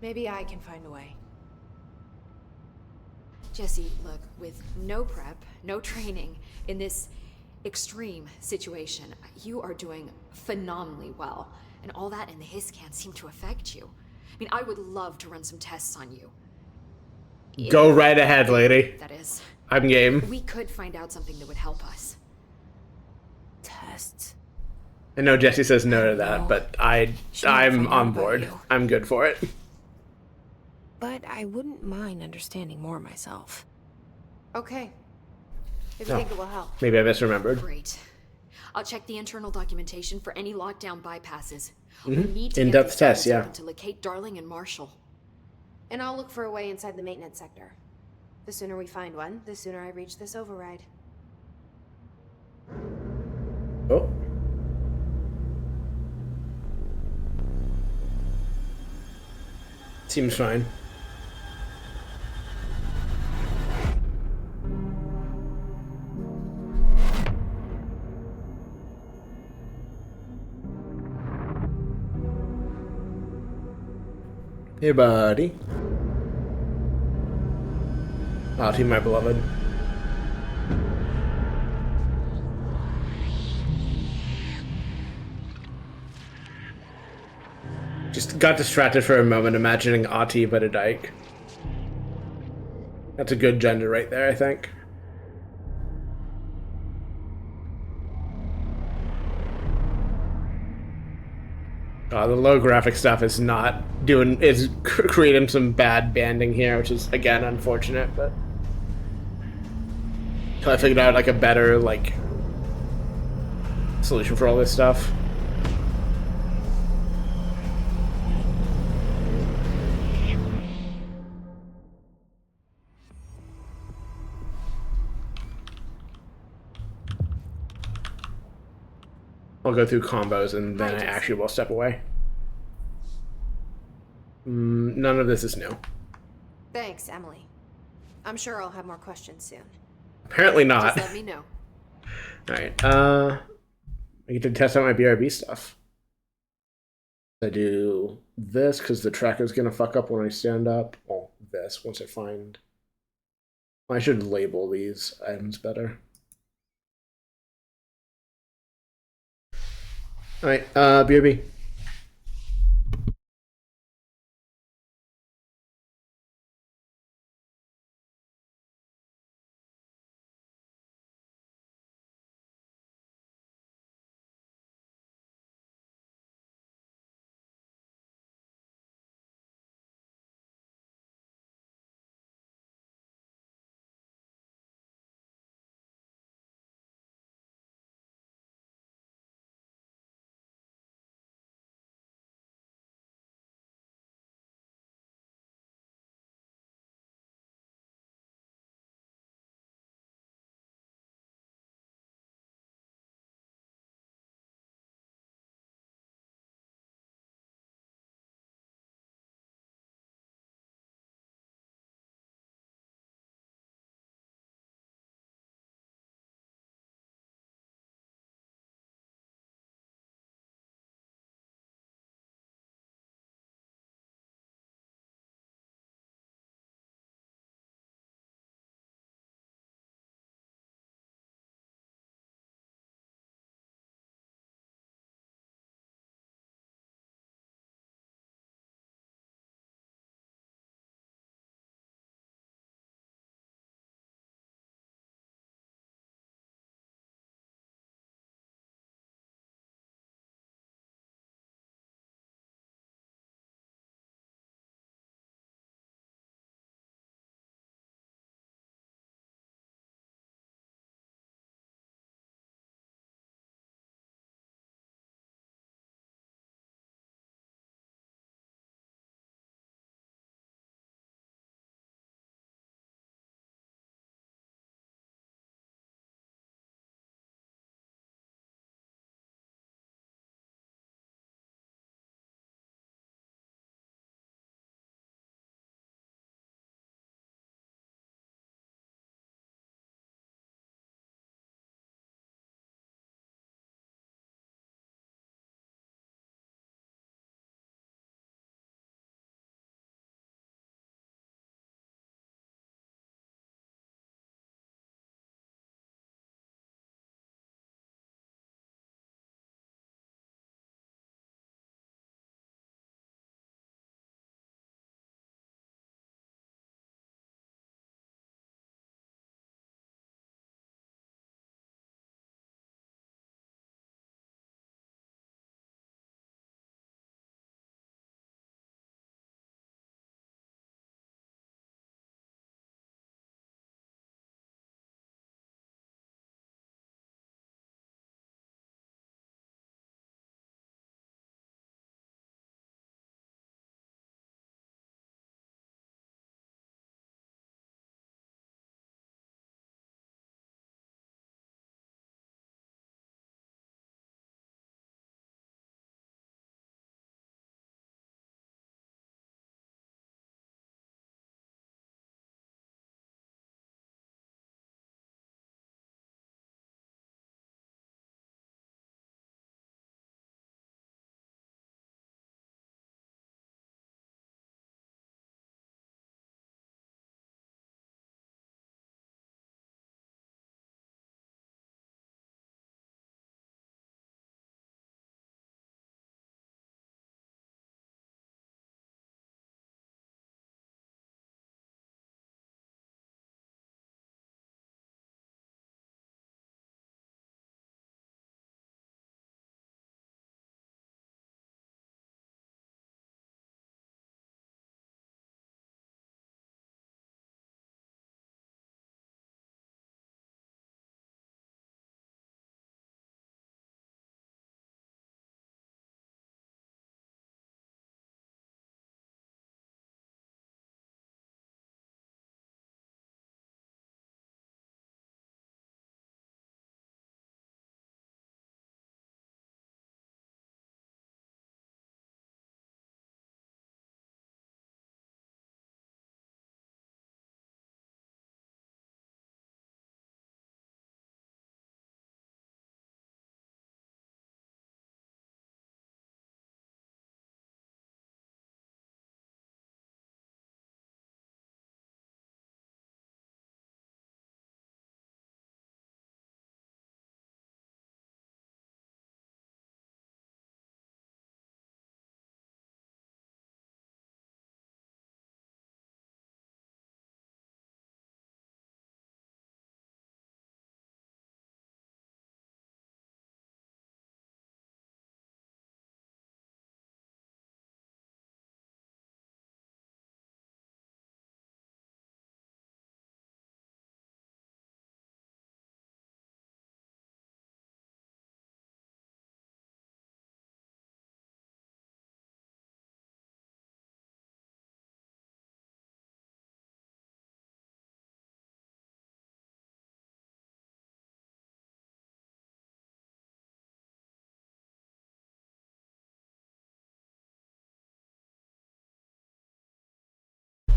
Maybe I can find a way. Jesse, look, with no prep, no training, in this extreme situation, you are doing phenomenally well. And all that and the hiss can't seem to affect you. I mean, I would love to run some tests on you. Go right ahead, lady. That is. I'm game. We could find out something that would help us. Tests. I know Jesse says no to that, but I'm on board. I'm good for it. But I wouldn't mind understanding more myself. Okay. If you think it will help. Maybe I misremembered. Great. I'll check the internal documentation for any lockdown bypasses. We need to In-depth tests, yeah. to locate Darling and Marshall. And I'll look for a way inside the maintenance sector. The sooner we find one, the sooner I reach this override. Oh. Seems fine. Hey, buddy. Auntie, my beloved. Just got distracted for a moment imagining Auntie but a dyke. That's a good gender right there, I think. The low graphic stuff is creating some bad banding here, which is again unfortunate, but I figured out like a better solution for all this stuff. I'll go through combos and then I actually will step away. None of this is new. Thanks, Emily. I'm sure I'll have more questions soon. Apparently not. Just let me know. Alright, I get to test out my BRB stuff. I do this because the tracker's gonna fuck up when I stand up. Well, this once I find. I should label these items better. Alright, BRB.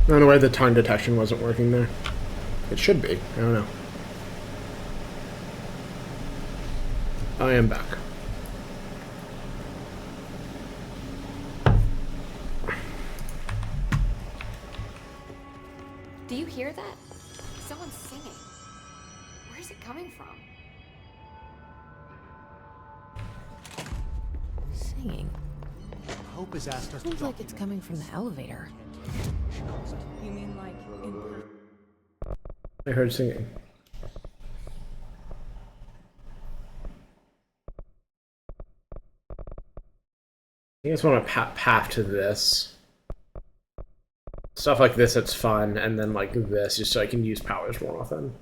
I don't know why the tongue detection wasn't working there. It should be. I don't know. I am back. Do you hear that? Someone's singing. Where's it coming from? Singing. Hope has asked us to Sounds like it's coming from the elevator. You mean like in... I heard singing. I just want to path to this. Stuff like this that's fun, and then like this, just so I can use powers more often.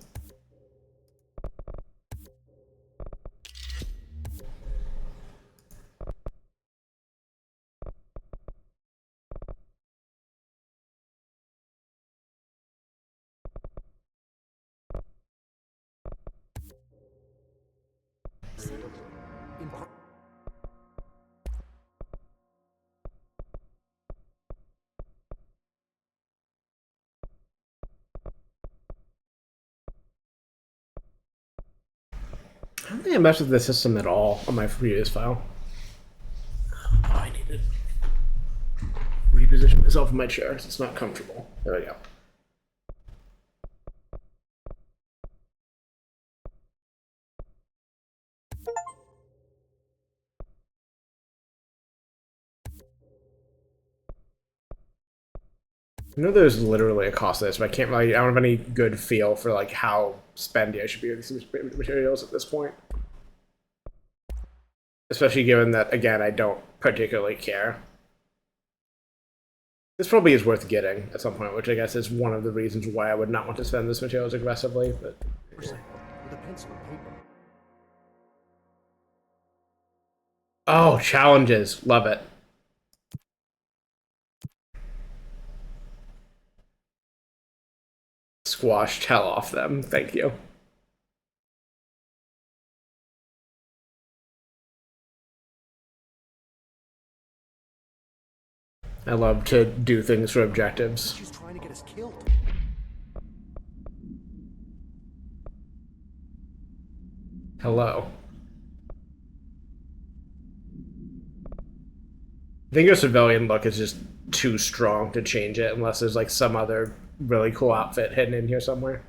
I don't think I messed with the system at all on my previous file. Oh, I need to reposition myself in my chair. It's not comfortable. There we go. I know there's literally a cost to this, but I can't really, I don't have any good feel for like how spendy I should be with these materials at this point. Especially given that, again, I don't particularly care. This probably is worth getting at some point, which I guess is one of the reasons why I would not want to spend this materials aggressively, but... With a pencil and paper. Oh, challenges. Love it. Squashed hell off them. Thank you. I love to do things for objectives. She's trying to get us killed. Hello. I think your civilian look is just too strong to change it unless there's like some other really cool outfit hidden in here somewhere.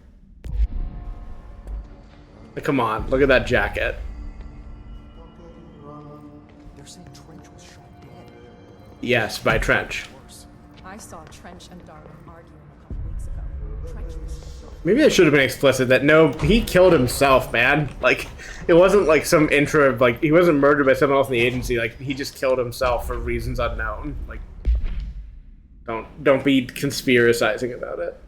Like, come on, look at that jacket. They're saying Trench was shot dead. Yes, by Trench. I saw Trench and Darwin arguing a couple weeks ago. Trench was... Maybe I should have been explicit that no, he killed himself, man. Like, it wasn't like some intro of, like, he wasn't murdered by someone else in the agency. Like, he just killed himself for reasons unknown. Like, don't be conspiracizing about it.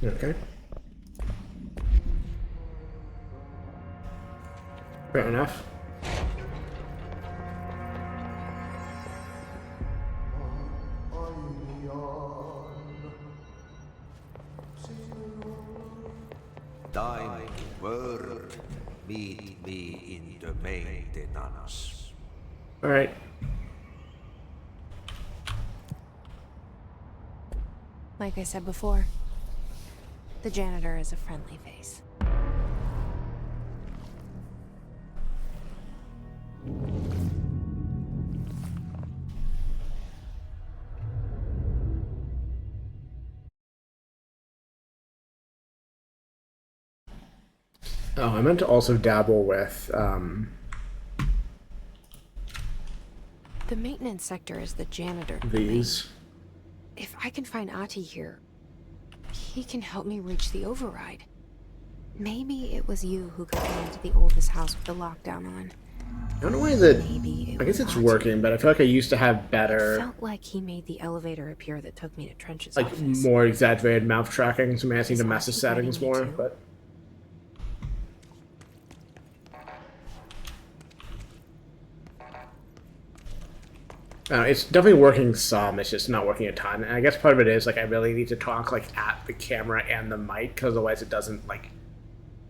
Okay. Fair enough. Time word. Meet me in the maintenance. All right. Like I said before, the janitor is a friendly face. Oh, I meant to also dabble with, The maintenance sector is the janitor. these. If I can find Ahti here, he can help me reach the override. Maybe it was you who got me into the oldest house with the lockdown on. I don't know why the... Maybe I guess it's Ahti. working, but I feel like I used to have It better, felt like he made the elevator appear that took me to Trench's like, office. more exaggerated mouth tracking, so maybe I just need to Is mess the Ahti settings guiding me more, too? but... It's definitely working some. It's just not working a ton. And I guess part of it is like I really need to talk like at the camera and the mic, because otherwise it doesn't like.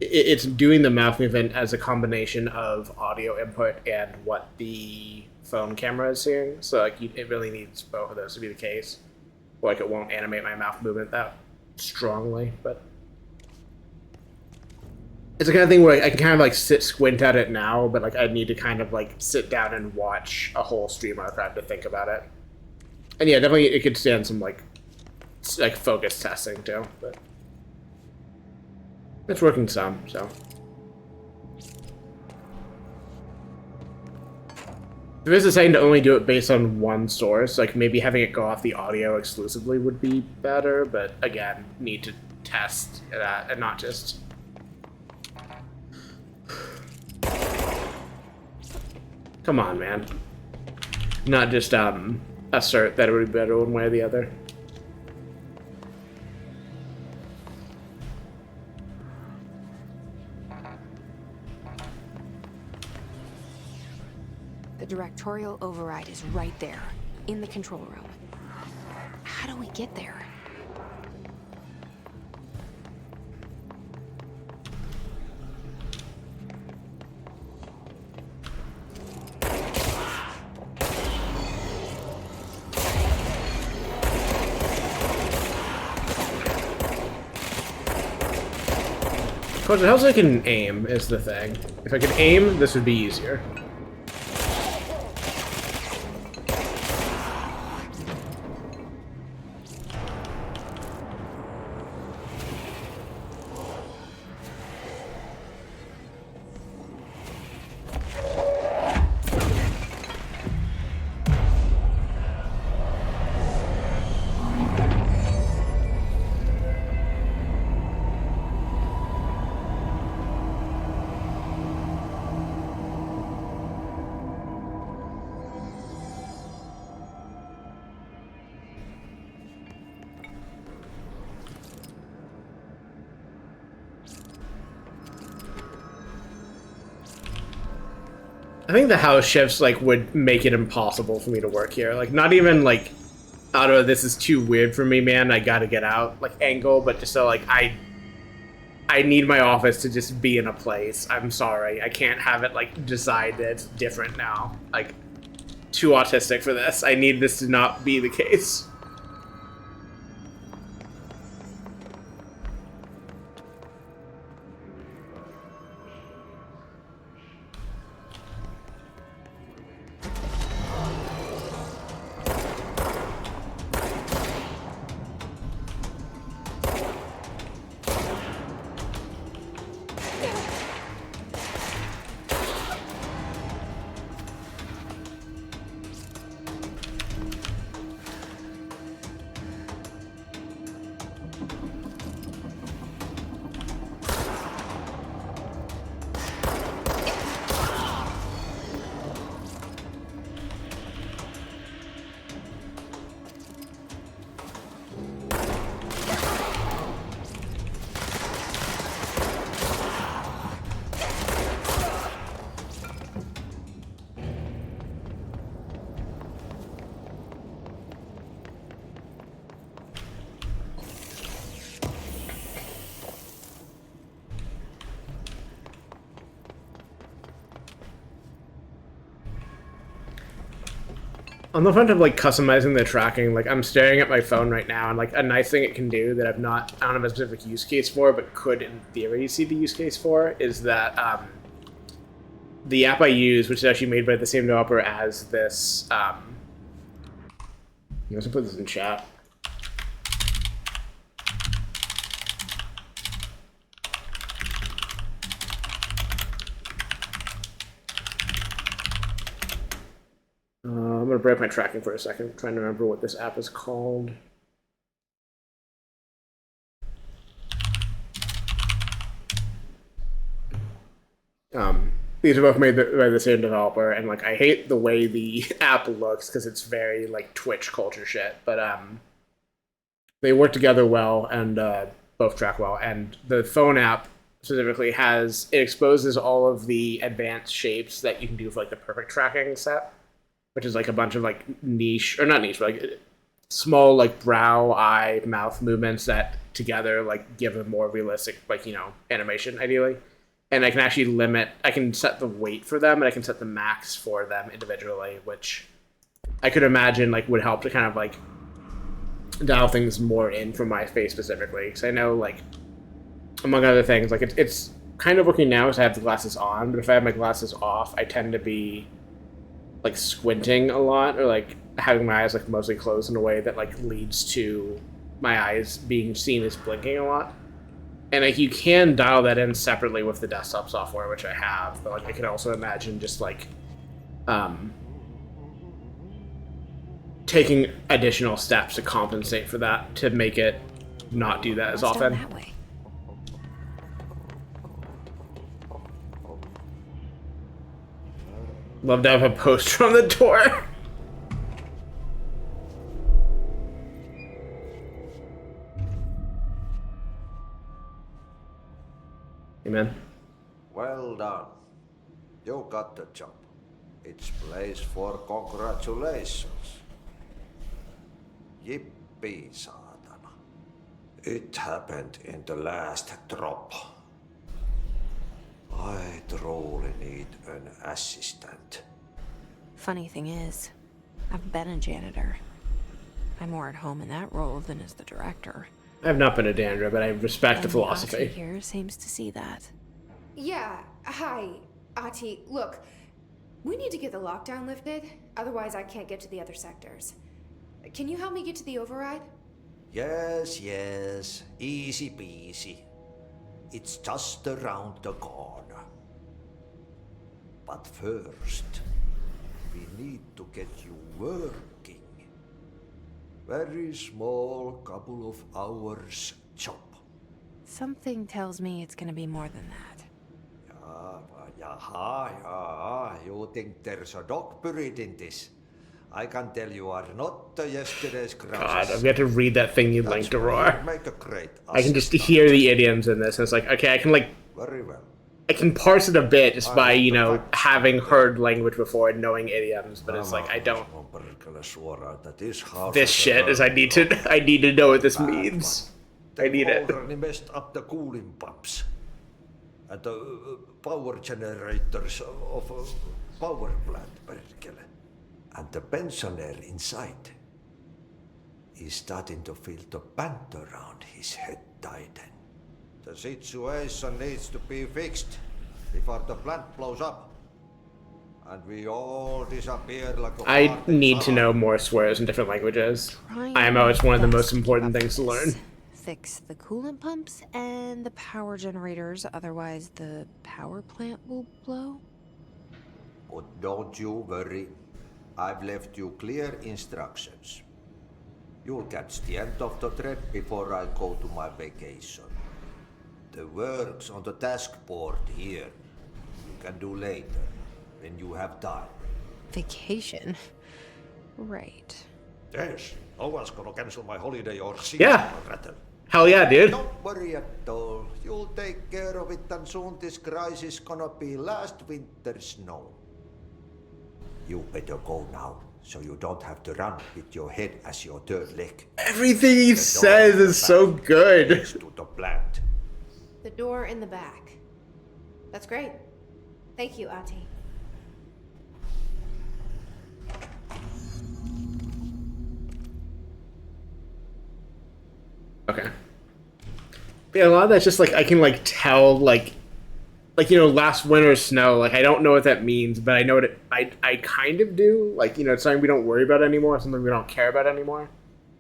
It's doing the mouth movement as a combination of audio input and what the phone camera is seeing. So like it really needs both of those to be the case. Or like it won't animate my mouth movement that strongly, but. It's the kind of thing where I can kind of like squint at it now, but like I need to kind of like sit down and watch a whole stream archive to think about it. And yeah, definitely it could stand some like focus testing too, but it's working some, so. There is a setting to only do it based on one source, like maybe having it go off the audio exclusively would be better, but again, need to test that and not just. Come on, man. Not just assert that it would be better one way or the other. The directorial override is right there, in the control room. How do we get there? Of course, it helps I can aim, is the thing. If I could aim, this would be easier. I think the house shifts like would make it impossible for me to work here. Like not even like, I don't know, this is too weird for me, man. I gotta get out like angle, but just so like I need my office to just be in a place. I'm sorry, I can't have it like decide that it's different now. Like too autistic for this. I need this to not be the case. On the front of like customizing the tracking, like I'm staring at my phone right now, and like a nice thing it can do that I don't have a specific use case for, but could in theory see the use case for, is that the app I use, which is actually made by the same developer as this, I'm gonna put this in chat. I'm going to break my tracking for a second. I'm trying to remember what this app is called. These are both made by the same developer, and like I hate the way the app looks because it's very like Twitch culture shit. But they work together well and both track well. And the phone app specifically it exposes all of the advanced shapes that you can do for like the perfect tracking set. which is like a bunch of like niche, or not niche, but like small like brow, eye, mouth movements that together like give a more realistic like, you know, animation ideally. And I can actually I can set the weight for them, and I can set the max for them individually, which I could imagine like would help to kind of like dial things more in for my face specifically. Because I know, like, among other things, like it's kind of working now because I have the glasses on, but if I have my glasses off, I tend to be like squinting a lot, or like having my eyes like mostly closed in a way that like leads to my eyes being seen as blinking a lot. And like you can dial that in separately with the desktop software, which I have, but like I can also imagine just like taking additional steps to compensate for that, to make it not do that as often. That way. Love to have a poster on the door. Amen. Well done. You got the job. It's place for congratulations. Yippee, saatana. It happened in the last drop. I truly need an assistant. Funny thing is, I've been a janitor. I'm more at home in that role than as the director. I've not been a janitor, but I respect the philosophy. Ati here seems to see that. Yeah, hi, Ati. Look, we need to get the lockdown lifted, otherwise I can't get to the other sectors. Can you help me get to the override? Yes, easy peasy. It's just around the corner. But first, we need to get you working. Very small, couple of hours job. Something tells me it's gonna be more than that. You think there's a dog buried in this? I can tell you are not yesterday's God, crashes. I've got to read that thing you linked, Aurora. Make a great I can just hear the idioms in this, and it's like, okay, I can like... Very well. I can parse it a bit just by, you know, having heard language before and knowing idioms, but it's like, I don't... This shit is I need to know what this means. I need it. They messed up the cooling pumps and the power generators of a power plant, perkele. And the pensioner inside is starting to feel the band around his head tighten. The situation needs to be fixed before the plant blows up. And we all disappear like a... I need to know more swears in different languages. IMO is one of the most important things to learn. Fix the coolant pumps and the power generators, otherwise the power plant will blow. But don't you worry. I've left you clear instructions. You'll catch the end of the thread before I go to my vacation. The work's on the task board here. You can do later, when you have time. Vacation? Right. Yes, no one's gonna cancel my holiday or see Yeah. my rattle. Hell yeah, dude. Don't worry at all. You'll take care of it, and soon this crisis gonna be last winter's snow. You better go now, so you don't have to run with your head as your third leg. Everything he says is so good. To the plant. The door in the back. That's great. Thank you, Ati. Okay. But yeah, a lot of that's just like I can like tell like you know, last winter's snow, like I don't know what that means, but I know what I kind of do. Like, you know, it's something we don't worry about anymore, something we don't care about anymore.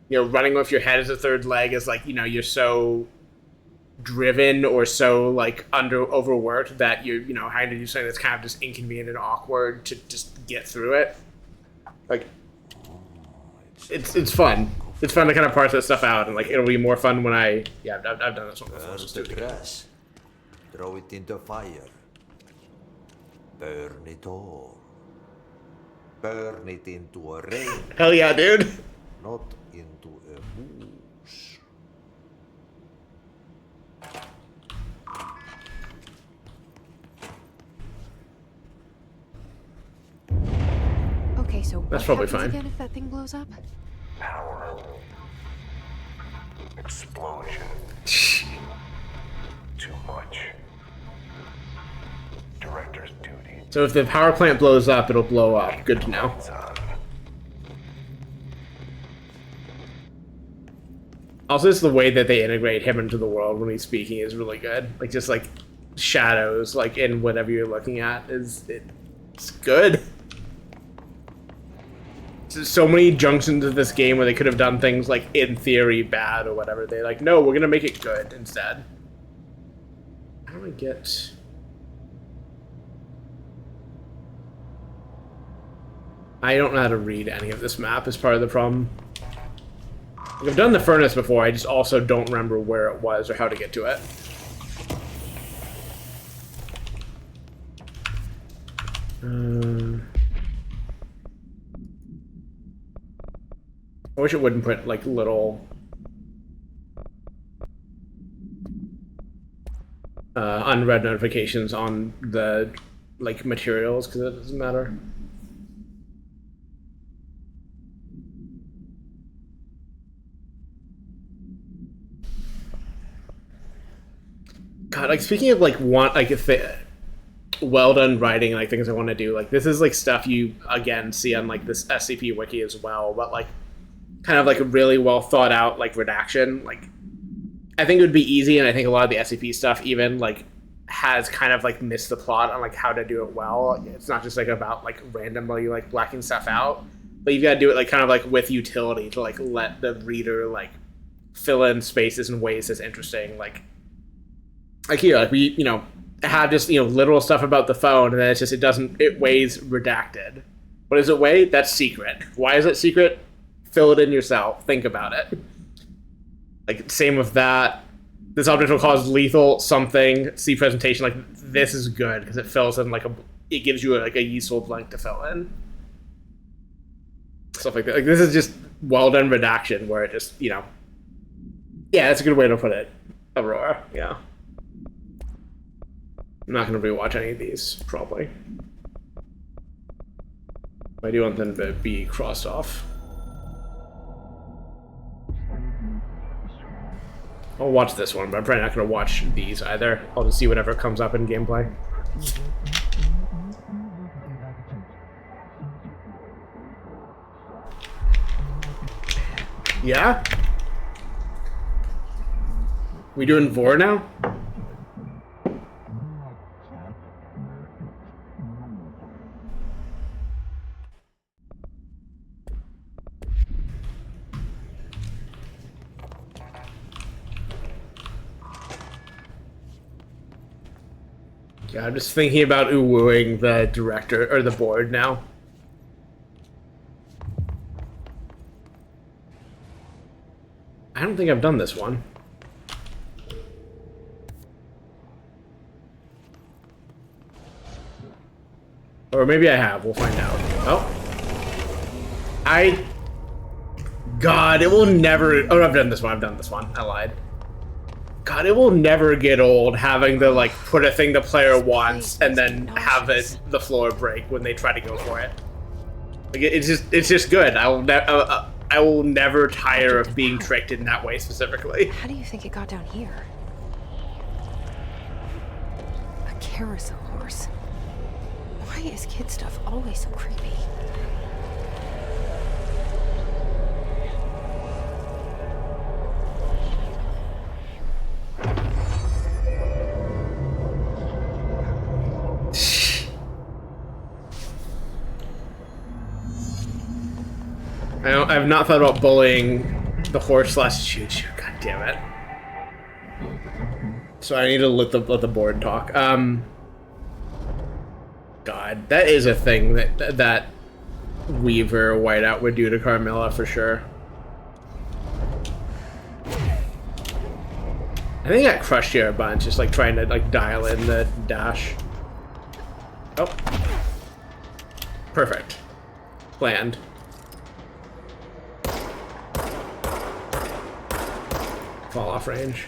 You know, running with your head as a third leg is like, you know, you're so driven or so like overworked that you know, having to do something that's kind of just inconvenient and awkward to just get through it. Like it's fun. It's fun to kind of parse that stuff out, and like it'll be more fun when I've done this one before. Burn the grass. Throw it in the fire. Burn it all. Burn it into a rain. Hell yeah, dude. Not into a moose. Okay, Okay, so That's what probably happens fine. again if that thing blows up? Power. Explosion. Too much. Director's duty. So if the power plant blows up, it'll blow up. Good to know. Also, it's the way that they integrate him into the world when he's speaking is really good. Like, just like shadows, like in whatever you're looking at, it's good. There's so many junctions of this game where they could have done things like in theory bad or whatever. They're like, no, we're gonna make it good instead. How do I get? I don't know how to read any of this map as part of the problem. Like, I've done the furnace before, I just also don't remember where it was or how to get to it. I wish it wouldn't put, like, little... unread notifications on the, like, materials, because it doesn't matter. God, like, speaking of, like, well done writing, like, things I want to do, like, this is, like, stuff you, again, see on, like, this SCP wiki as well, but, like, kind of, like, a really well thought out, like, redaction, like, I think it would be easy, and I think a lot of the SCP stuff even, like, has kind of, like, missed the plot on, like, how to do it well. It's not just, like, about, like, randomly, like, blacking stuff out, but you've got to do it, like, kind of, like, with utility to, like, let the reader, like, fill in spaces in ways that's interesting, like here, like, we, you know, have just, you know, literal stuff about the phone, and then it's just, it weighs redacted. What does it weigh? That's secret. Why is it secret? Fill it in yourself. Think about it. Like, same with that. This object will cause lethal something. See presentation. Like, this is good, because it fills in, like, it gives you, like, a useful blank to fill in. Stuff like that. Like, this is just well done redaction, where it just, you know, yeah, that's a good way to put it. Aurora, yeah. I'm not going to rewatch any of these, probably. I do want them to be crossed off. I'll watch this one, but I'm probably not going to watch these either. I'll just see whatever comes up in gameplay. Yeah? We doing Vor now? Yeah, I'm just thinking about wooing the director or the board now. I don't think I've done this one. Or maybe I have. We'll find out. Oh. God, it will never... Oh, I've done this one. I've done this one. I lied. God, it will never get old having to, like, put a thing the player wants and then have the floor break when they try to go for it. Like, it's just good. I will never tire of being tricked in that way specifically. How do you think it got down here? A carousel horse. Why is kid stuff always so creepy? I've not thought about bullying the horse / choo-choo. God damn it. So I need to let the board talk. God, that is a thing that Weaver Whiteout would do to Carmilla for sure. I think I got crushed here a bunch, just like trying to like dial in the dash. Oh. Perfect. Planned. Fall off range.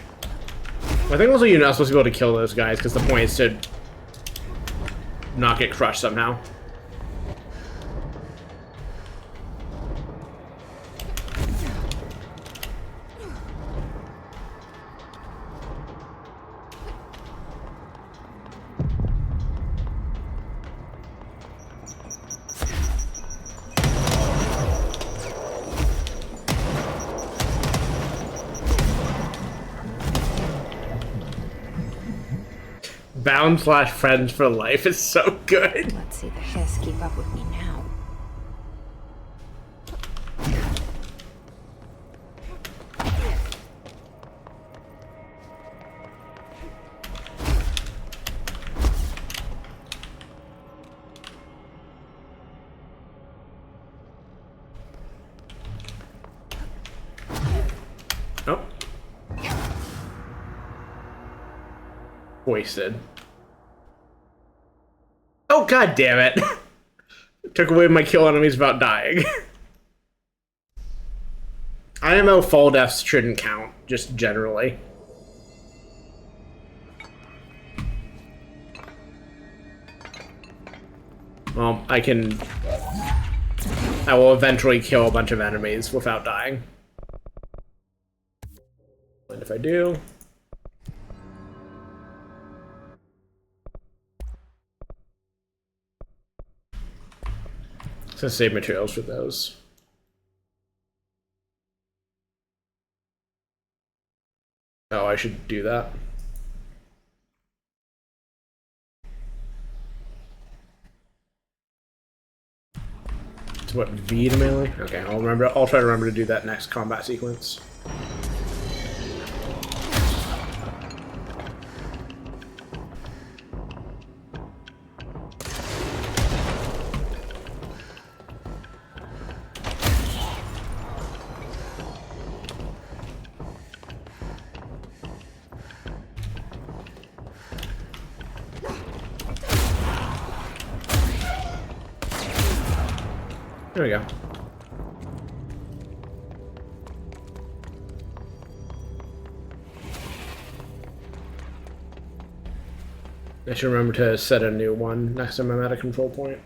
I think also you're not supposed to be able to kill those guys because the point is to not get crushed somehow. Bound/friends for life is so good. Let's see the Hiss keep up with me now. Oh. Wasted. Oh, god damn it. Took away my kill enemies without dying. IMO fall deaths shouldn't count, just generally. Well, I will eventually kill a bunch of enemies without dying. And if I do... So save materials for those. Oh, I should do that. So what, V to melee? Okay, I'll try to remember to do that next combat sequence. There we go. I should remember to set a new one next time I'm at a control point.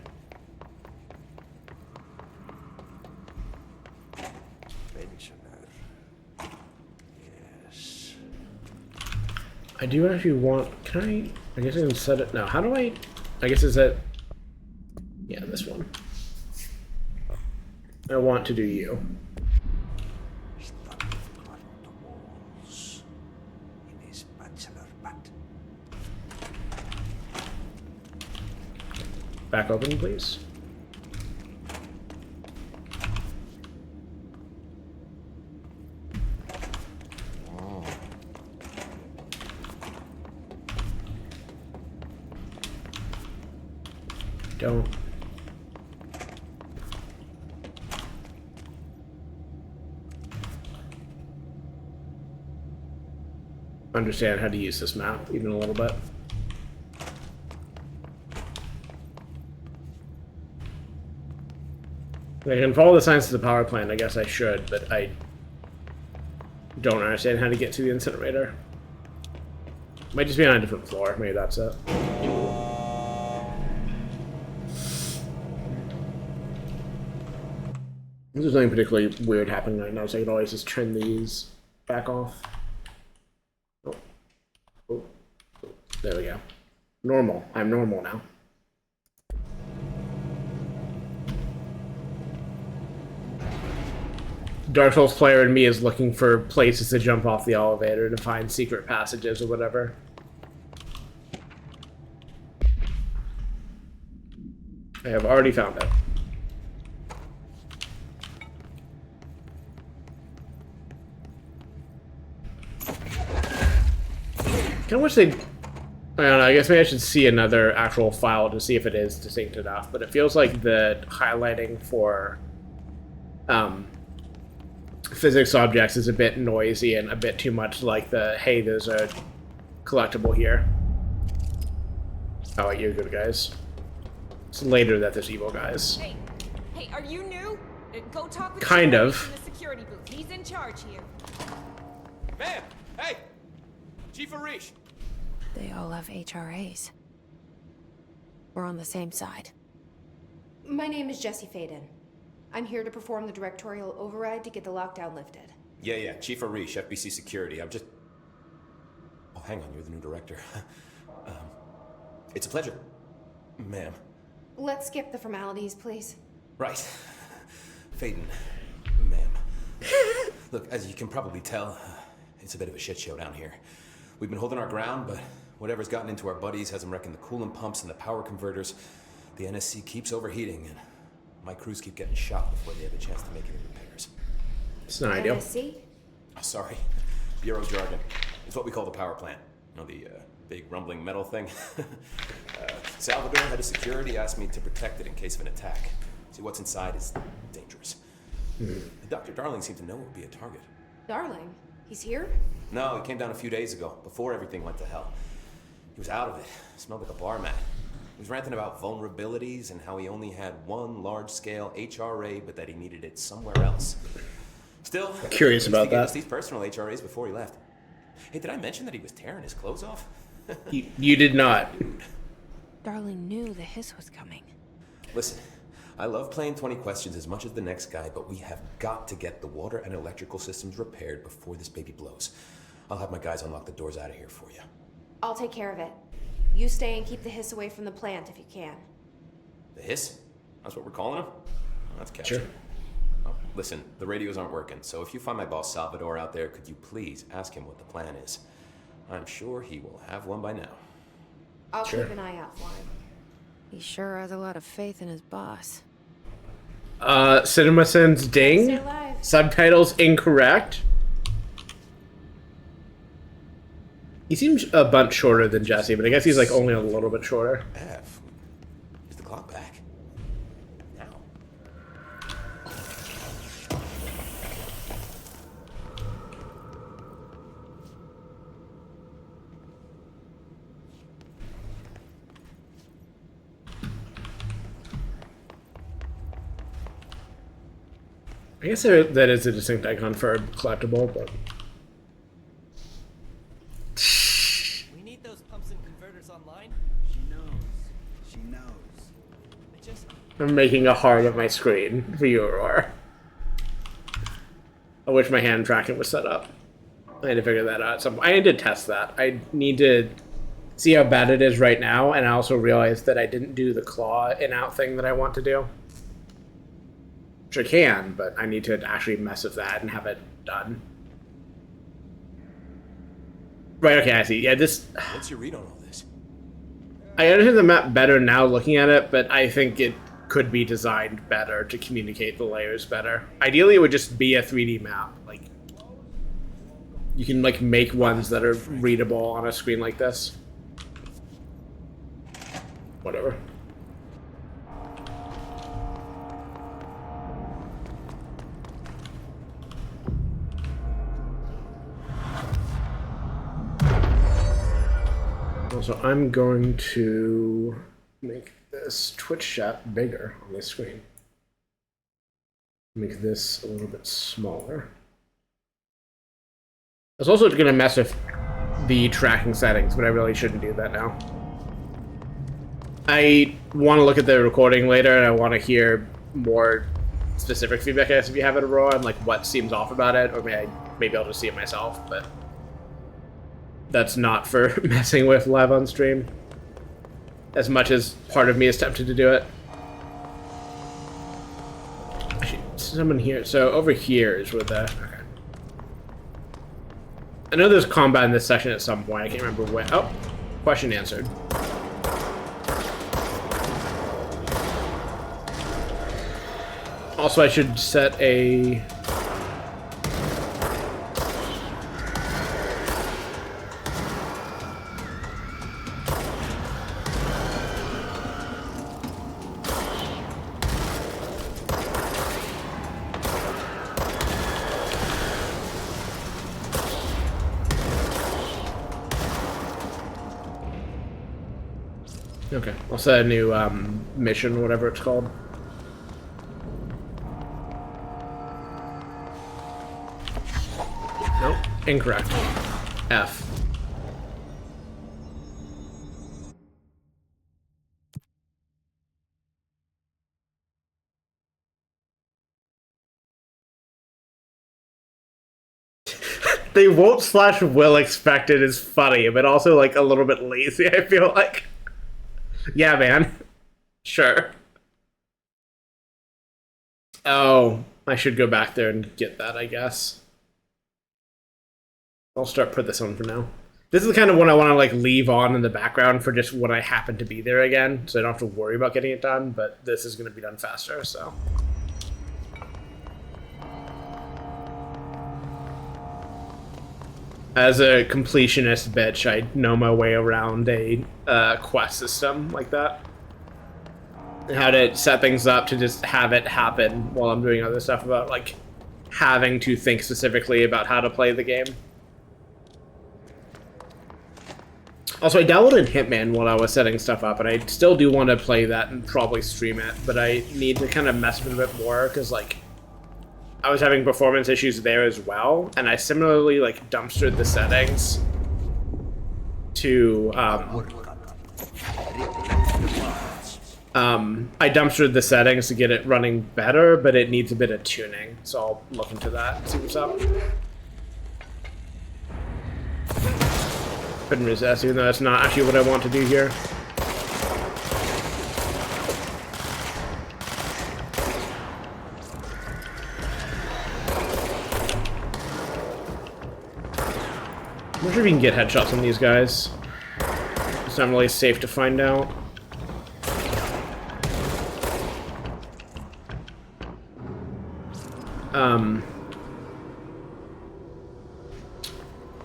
Yes. I do actually want... Can I guess I can set it... No, how do I... I guess is that... Yeah, this one. I want to do you. Back open, please. Don't. Understand how to use this map even a little bit. If I can follow the signs to the power plant, I guess I should, but I don't understand how to get to the incinerator. Might just be on a different floor, maybe that's it. There's nothing particularly weird happening right now, so I can always just turn these back off. Oh, there we go. Normal. I'm normal now. Dark Souls player in me is looking for places to jump off the elevator to find secret passages or whatever. I have already found it. I wish they'd... I don't know, I guess maybe I should see another actual file to see if it is distinct enough, but it feels like the highlighting for physics objects is a bit noisy and a bit too much like the, hey, there's a collectible here. Oh, you're good, guys. It's later that there's evil guys. Hey, are you new? Go talk with kind of. in the security booth. He's in charge here. Ma'am! Hey! Chief Arish! They all have HRAs. We're on the same side. My name is Jesse Faden. I'm here to perform the directorial override to get the lockdown lifted. Yeah, Chief Arish, FBC Security. I'm just... Oh, hang on, you're the new director. It's a pleasure, ma'am. Let's skip the formalities, please. Right. Faden, ma'am. Look, as you can probably tell, it's a bit of a shit show down here. We've been holding our ground, but Whatever's gotten into our buddies has them wrecking the coolant pumps and the power converters. The NSC keeps overheating, and my crews keep getting shot before they have a chance to make any repairs. It's not ideal. NSC? Oh, sorry. Bureau jargon. It's what we call the power plant. You know, the big rumbling metal thing? Salvador, head of security, asked me to protect it in case of an attack. See, what's inside is dangerous. Dr. Darling seemed to know it would be a target. Darling? He's here? No, he came down a few days ago, before everything went to hell. He was out of it. Smelled like a barman. He was ranting about vulnerabilities and how he only had one large-scale HRA, but that he needed it somewhere else. Still, curious about he gave that. us these personal HRAs before he left. Hey, did I mention that he was tearing his clothes off? You did not. Darling knew the hiss was coming. Listen, I love playing 20 questions as much as the next guy, but we have got to get the water and electrical systems repaired before this baby blows. I'll have my guys unlock the doors out of here for you. I'll take care of it. You stay and keep the hiss away from the plant if you can. The hiss? That's what we're calling him? Oh, that's catchy. Sure. Oh, listen, the radios aren't working, so if you find my boss Salvador out there, could you please ask him what the plan is? I'm sure he will have one by now. I'll keep an eye out for him. He sure has a lot of faith in his boss. CinemaSins ding. Stay alive. Subtitles incorrect. He seems a bunch shorter than Jesse, but I guess he's like only a little bit shorter. F. Is the clock back? Now. I guess that is a distinct icon for a collectible, but We need those pumps and converters online. She knows. She knows. I just... I'm making a heart of my screen for you, Aurora. I wish my hand tracking was set up. I had to figure that out. I need to test that. I need to see how bad it is right now, and I also realized that I didn't do the claw in-out thing that I want to do. Which I can, but I need to actually mess with that and have it done. Right, okay, I see. Yeah, this... What's your read on all this? I understand the map better now looking at it, but I think it could be designed better to communicate the layers better. Ideally, it would just be a 3D map. Like, you can, like, make ones that are readable on a screen like this. Whatever. Also, I'm going to make this Twitch chat bigger on this screen. Make this a little bit smaller. I was also going to mess with the tracking settings, but I really shouldn't do that now. I want to look at the recording later, and I want to hear more specific feedback, I guess, if you have it, Aurora, and like what seems off about it, or maybe I'll just see it myself, but that's not for messing with live on stream. As much as part of me is tempted to do it. Actually, someone here. So over here is where the... Okay. I know there's combat in this section at some point. I can't remember when. Oh, question answered. Also, I should set a... Okay, I'll set a new mission, whatever it's called. Nope, incorrect. F. They won't slash will expect it is funny, but also like a little bit lazy, I feel like. Yeah, man. Sure. Oh, I should go back there and get that, I guess. I'll put this on for now. This is the kind of one I want to like leave on in the background for just when I happen to be there again, so I don't have to worry about getting it done, but this is going to be done faster, so. As a completionist bitch, I know my way around a quest system like that. And how to set things up to just have it happen while I'm doing other stuff about, like, having to think specifically about how to play the game. Also, I downloaded Hitman while I was setting stuff up, and I still do want to play that and probably stream it, but I need to kind of mess with it a bit more, because, like, I was having performance issues there as well, and I similarly, like, dumpstered the settings to, I dumpstered the settings to get it running better, but it needs a bit of tuning, so I'll look into that and see what's up. Couldn't resist, even though that's not actually what I want to do here. I'm not sure if you can get headshots on these guys. It's not really safe to find out.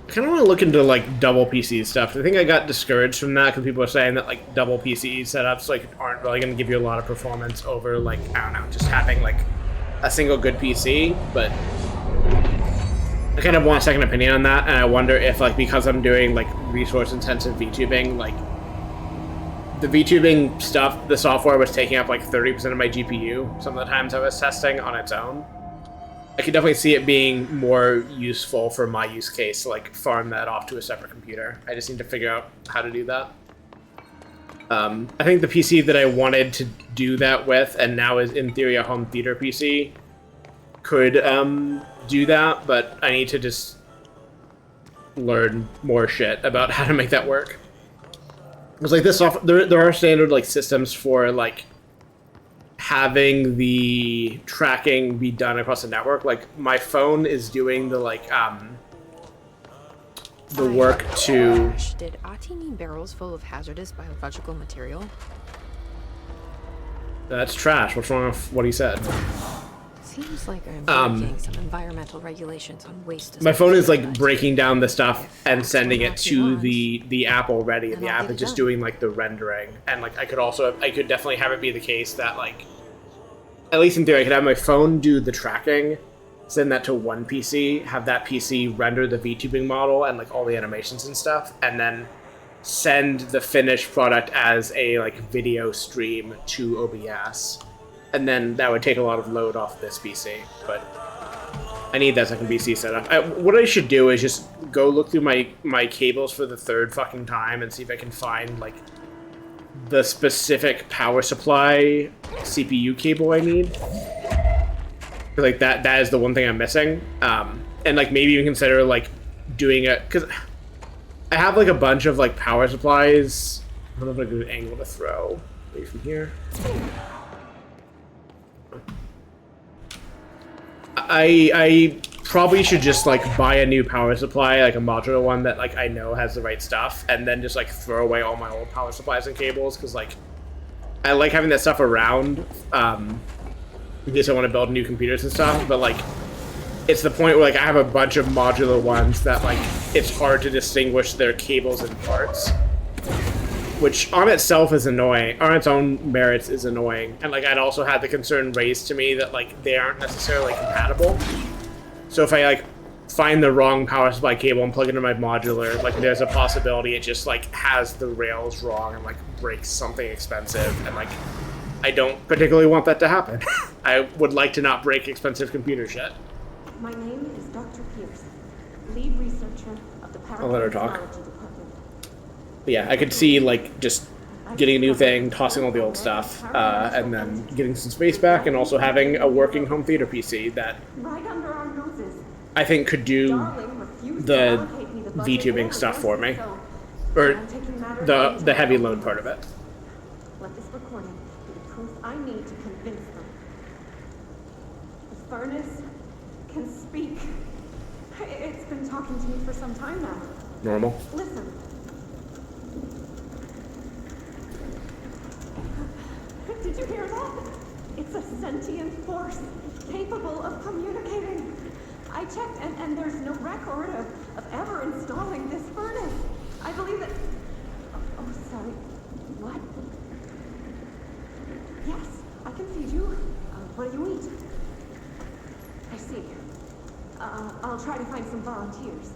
I kind of want to look into, like, double PC stuff. I think I got discouraged from that because people are saying that, like, double PC setups, like, aren't really going to give you a lot of performance over, like, I don't know, just having, like, a single good PC, but I kind of want a second opinion on that, and I wonder if, like, because I'm doing, like, resource-intensive VTubing, like, the VTubing stuff, the software was taking up, like, 30% of my GPU some of the times I was testing on its own. I could definitely see it being more useful for my use case to, like, farm that off to a separate computer. I just need to figure out how to do that. I think the PC that I wanted to do that with, and now is in theory a home theater PC, could do that, but I need to just learn more shit about how to make that work. Because, like, this software, there are standard, like, systems for, like, having the tracking be done across the network. Like, my phone is doing the, like, the work to... Did Ati mean barrels full of hazardous biological material? That's trash. What's wrong with what he said? Seems like I'm breaking some environmental regulations on waste. My phone is, like, breaking down the stuff and sending it to the app already, and the app is just doing, like, the rendering. And, like, I could definitely have it be the case that, like, at least in theory, I could have my phone do the tracking, send that to one PC, have that PC render the VTubing model and, like, all the animations and stuff, and then send the finished product as a, like, video stream to OBS. And then that would take a lot of load off this PC, but I need that second PC setup. What I should do is just go look through my cables for the third fucking time and see if I can find, like, the specific power supply CPU cable I need. Like, that is the one thing I'm missing. And, like, maybe even consider, like, doing it, because I have, like, a bunch of, like, power supplies. I don't know if I have a good angle to throw away from here. I probably should just, like, buy a new power supply, like a modular one that, like, I know has the right stuff, and then just, like, throw away all my old power supplies and cables, because, like, I like having that stuff around, in case I want to build new computers and stuff, but, like, it's the point where, like, I have a bunch of modular ones that, like, it's hard to distinguish their cables and parts, which on itself is annoying, on its own merits is annoying, and, like, I'd also had the concern raised to me that, like, they aren't necessarily compatible. So if I, like, find the wrong power supply cable and plug it into my modular, like, there's a possibility it just, like, has the rails wrong and, like, breaks something expensive, and, like, I don't particularly want that to happen. I would like to not break expensive computer shit. My name is Dr. Pierce, lead researcher of the I'll let her talk. Department. But yeah, I could see, like, just getting a new thing, tossing all the old stuff, and then getting some space back, and also having a working home theater PC that Right under our noses. I think could do the VTubing stuff for me. Or the heavy load part of it. Let this recording be the proof I need to convince them. The furnace can speak. It's been talking to me for some time now. Normal. Listen. Did you hear that? It's a sentient force capable of communicating. I checked, and there's no record of ever installing this furnace. I believe that... Oh, sorry. What? Yes, I can feed you. What do you eat? I see. I'll try to find some volunteers.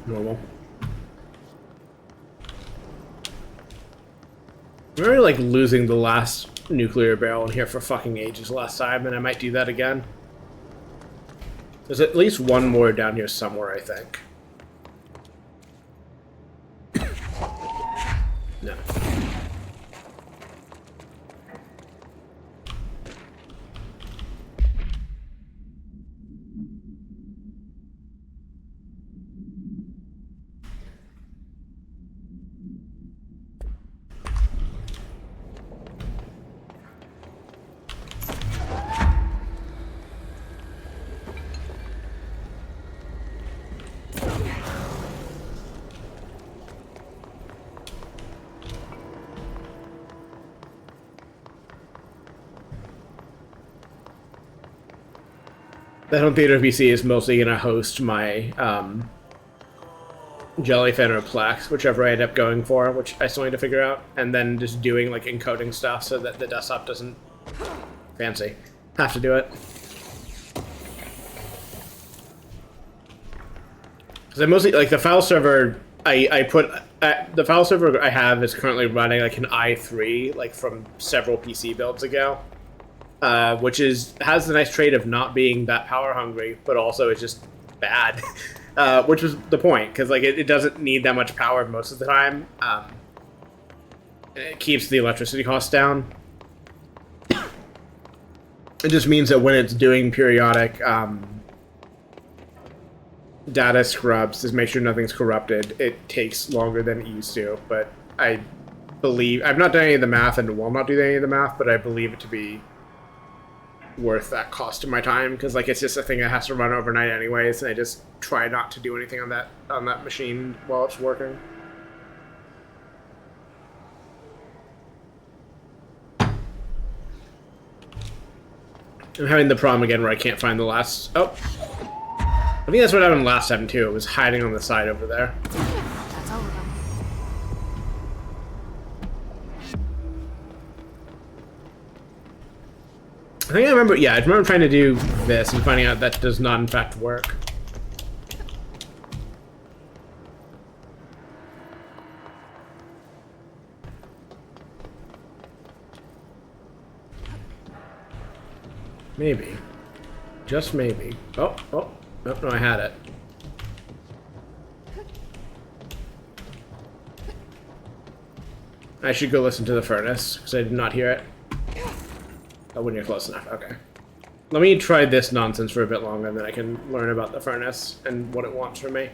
Normal. I remember like losing the last nuclear barrel in here for fucking ages last time, and I might do that again. There's at least one more down here somewhere, I think. No. That home theater PC is mostly going to host my Jellyfin or Plex, whichever I end up going for, which I still need to figure out, and then just doing like encoding stuff so that the desktop doesn't fancy have to do it. Because I mostly like the file server. I put the file server I have is currently running like an i3, like from several PC builds ago. Which has the nice trait of not being that power hungry, but also is just bad, which was the point, because like it doesn't need that much power most of the time. It keeps the electricity costs down. It just means that when it's doing periodic data scrubs to make sure nothing's corrupted, it takes longer than it used to. But I believe I've not done any of the math and will not do any of the math, but I believe it to be worth that cost of my time, because like it's just a thing that has to run overnight anyways, and I just try not to do anything on that machine while it's working. I'm having the problem again where I can't find the last... Oh! I think that's what happened last time too. It was hiding on the side over there. That's all of them. I think I remember, yeah, I remember trying to do this and finding out that does not in fact work. Maybe. Just maybe. Oh, no, I had it. I should go listen to the furnace, because I did not hear it. Oh, when you're close enough, okay. Let me try this nonsense for a bit longer, then I can learn about the furnace and what it wants from me.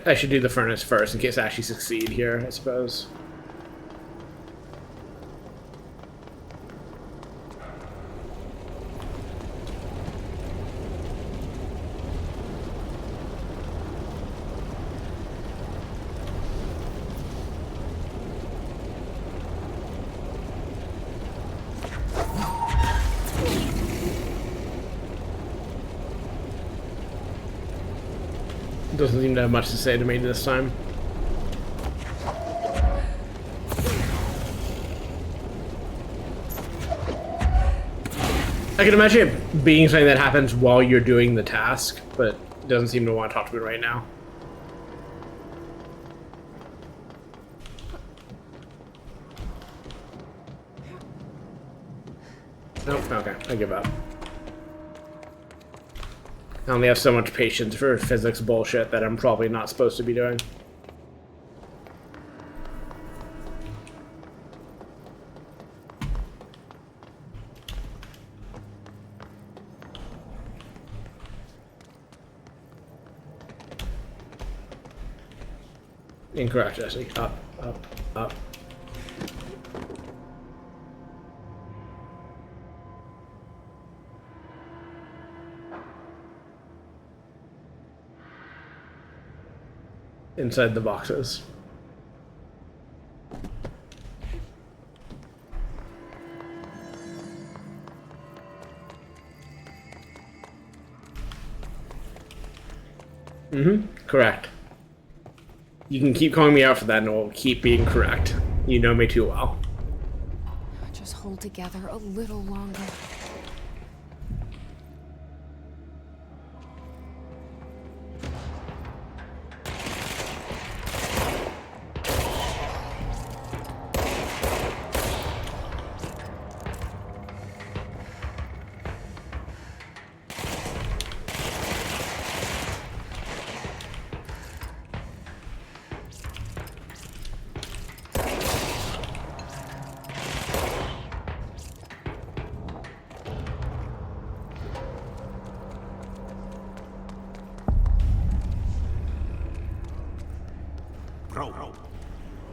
I should do the furnace first in case I actually succeed here, I suppose. Doesn't seem to have much to say to me this time. I can imagine it being something that happens while you're doing the task, but it doesn't seem to want to talk to me right now. Nope, okay, I give up. I only have so much patience for physics bullshit that I'm probably not supposed to be doing. Incorrect, Jesse. Up, up, up. Inside the boxes. Correct. You can keep calling me out for that and it will keep being correct. You know me too well. Just hold together a little longer.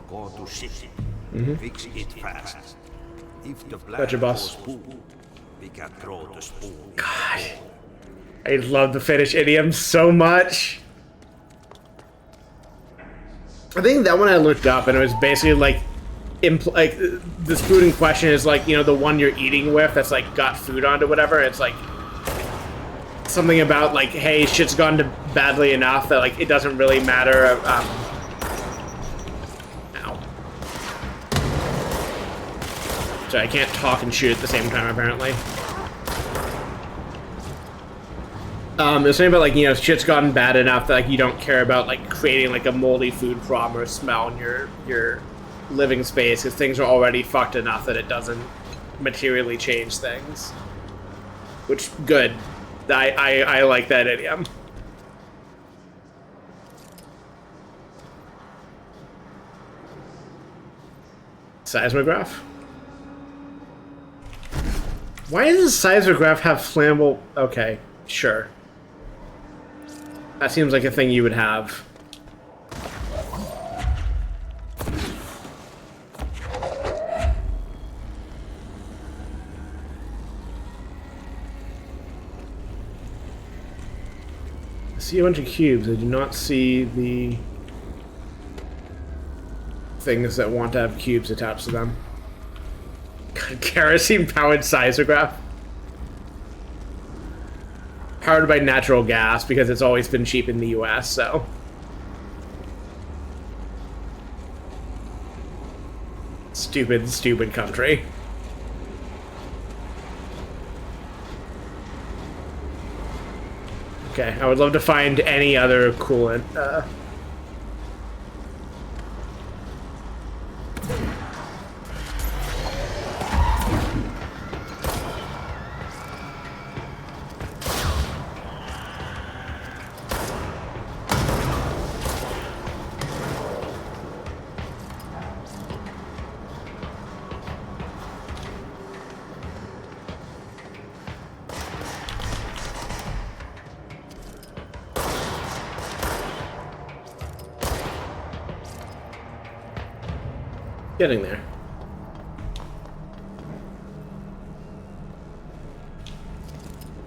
Go to city. Fix it fast. If the black Gotcha, boss. spoon, we can throw the spoon. God. I love the Finnish idiom so much. I think that one I looked up and it was basically like, like the spoon in question is like, you know, the one you're eating with that's like got food on it or whatever. It's like something about like, hey, shit's gone to badly enough that like it doesn't really matter. So I can't talk and shoot at the same time, apparently. There's something about, like, you know, shit's gotten bad enough that, like, you don't care about, like, creating, like, a moldy food problem or smell in your living space, because things are already fucked enough that it doesn't materially change things. Which, good. I like that idiom. Seismograph? Why does a seismograph have flammable... Okay, sure. That seems like a thing you would have. I see a bunch of cubes. I do not see the things that want to have cubes attached to them. Kerosene-powered seismograph. Powered by natural gas, because it's always been cheap in the US, so... Stupid, stupid country. Okay, I would love to find any other coolant, Getting there.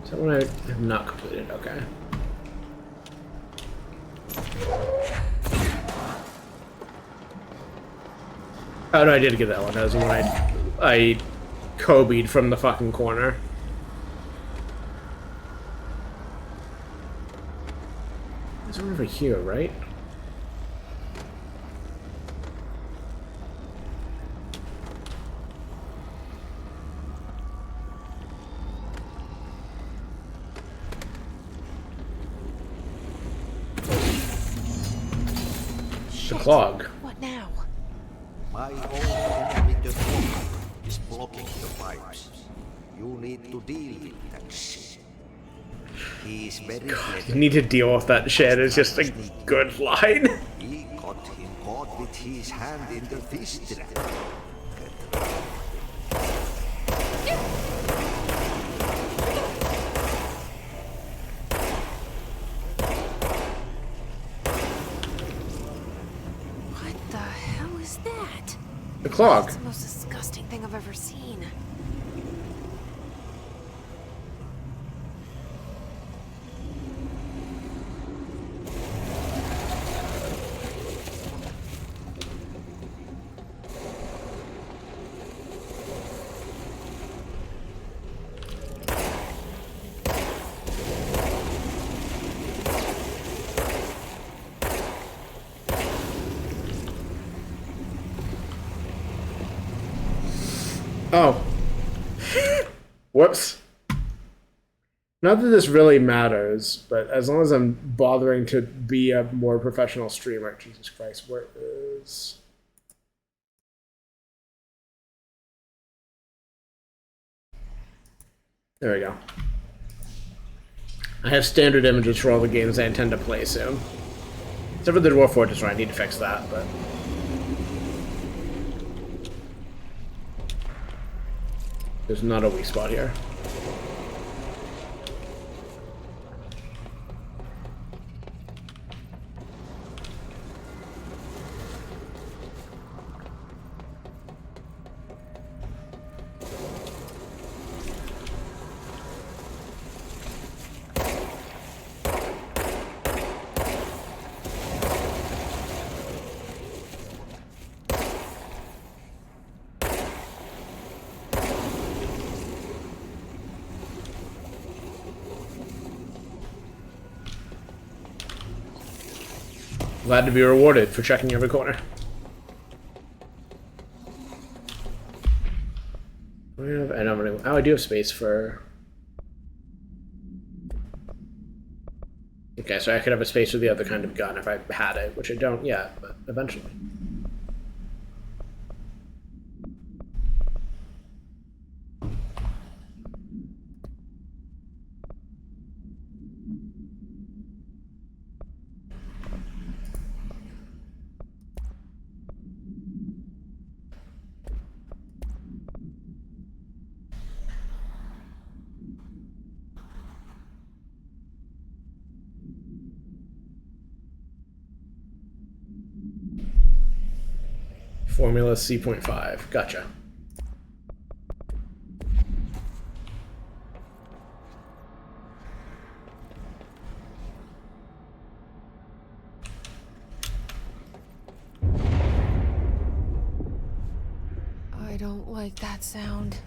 Is that one I have not completed? Okay. Oh no, I did get that one. That was the one I Kobe'd from the fucking corner. There's one over here, right? Clog. What now? My own enemy is blocking the pipes. You need to deal with that shit. He's very You need to deal with that shit. It's just a good line. He got him caught with his hand in the fist trap. the hell is that? The clog. That's the most disgusting thing I've ever seen. Oh. Whoops. Not that this really matters, but as long as I'm bothering to be a more professional streamer. Jesus Christ, where is... There we go. I have standard images for all the games I intend to play soon. Except for the Dwarf Fortress where I need to fix that, but... There's not a weak spot here. Glad to be rewarded for checking every corner. I do have space for... Okay, so I could have a space for the other kind of gun if I had it, which I don't yet, but eventually. Formula C.5. Gotcha. I don't like that sound.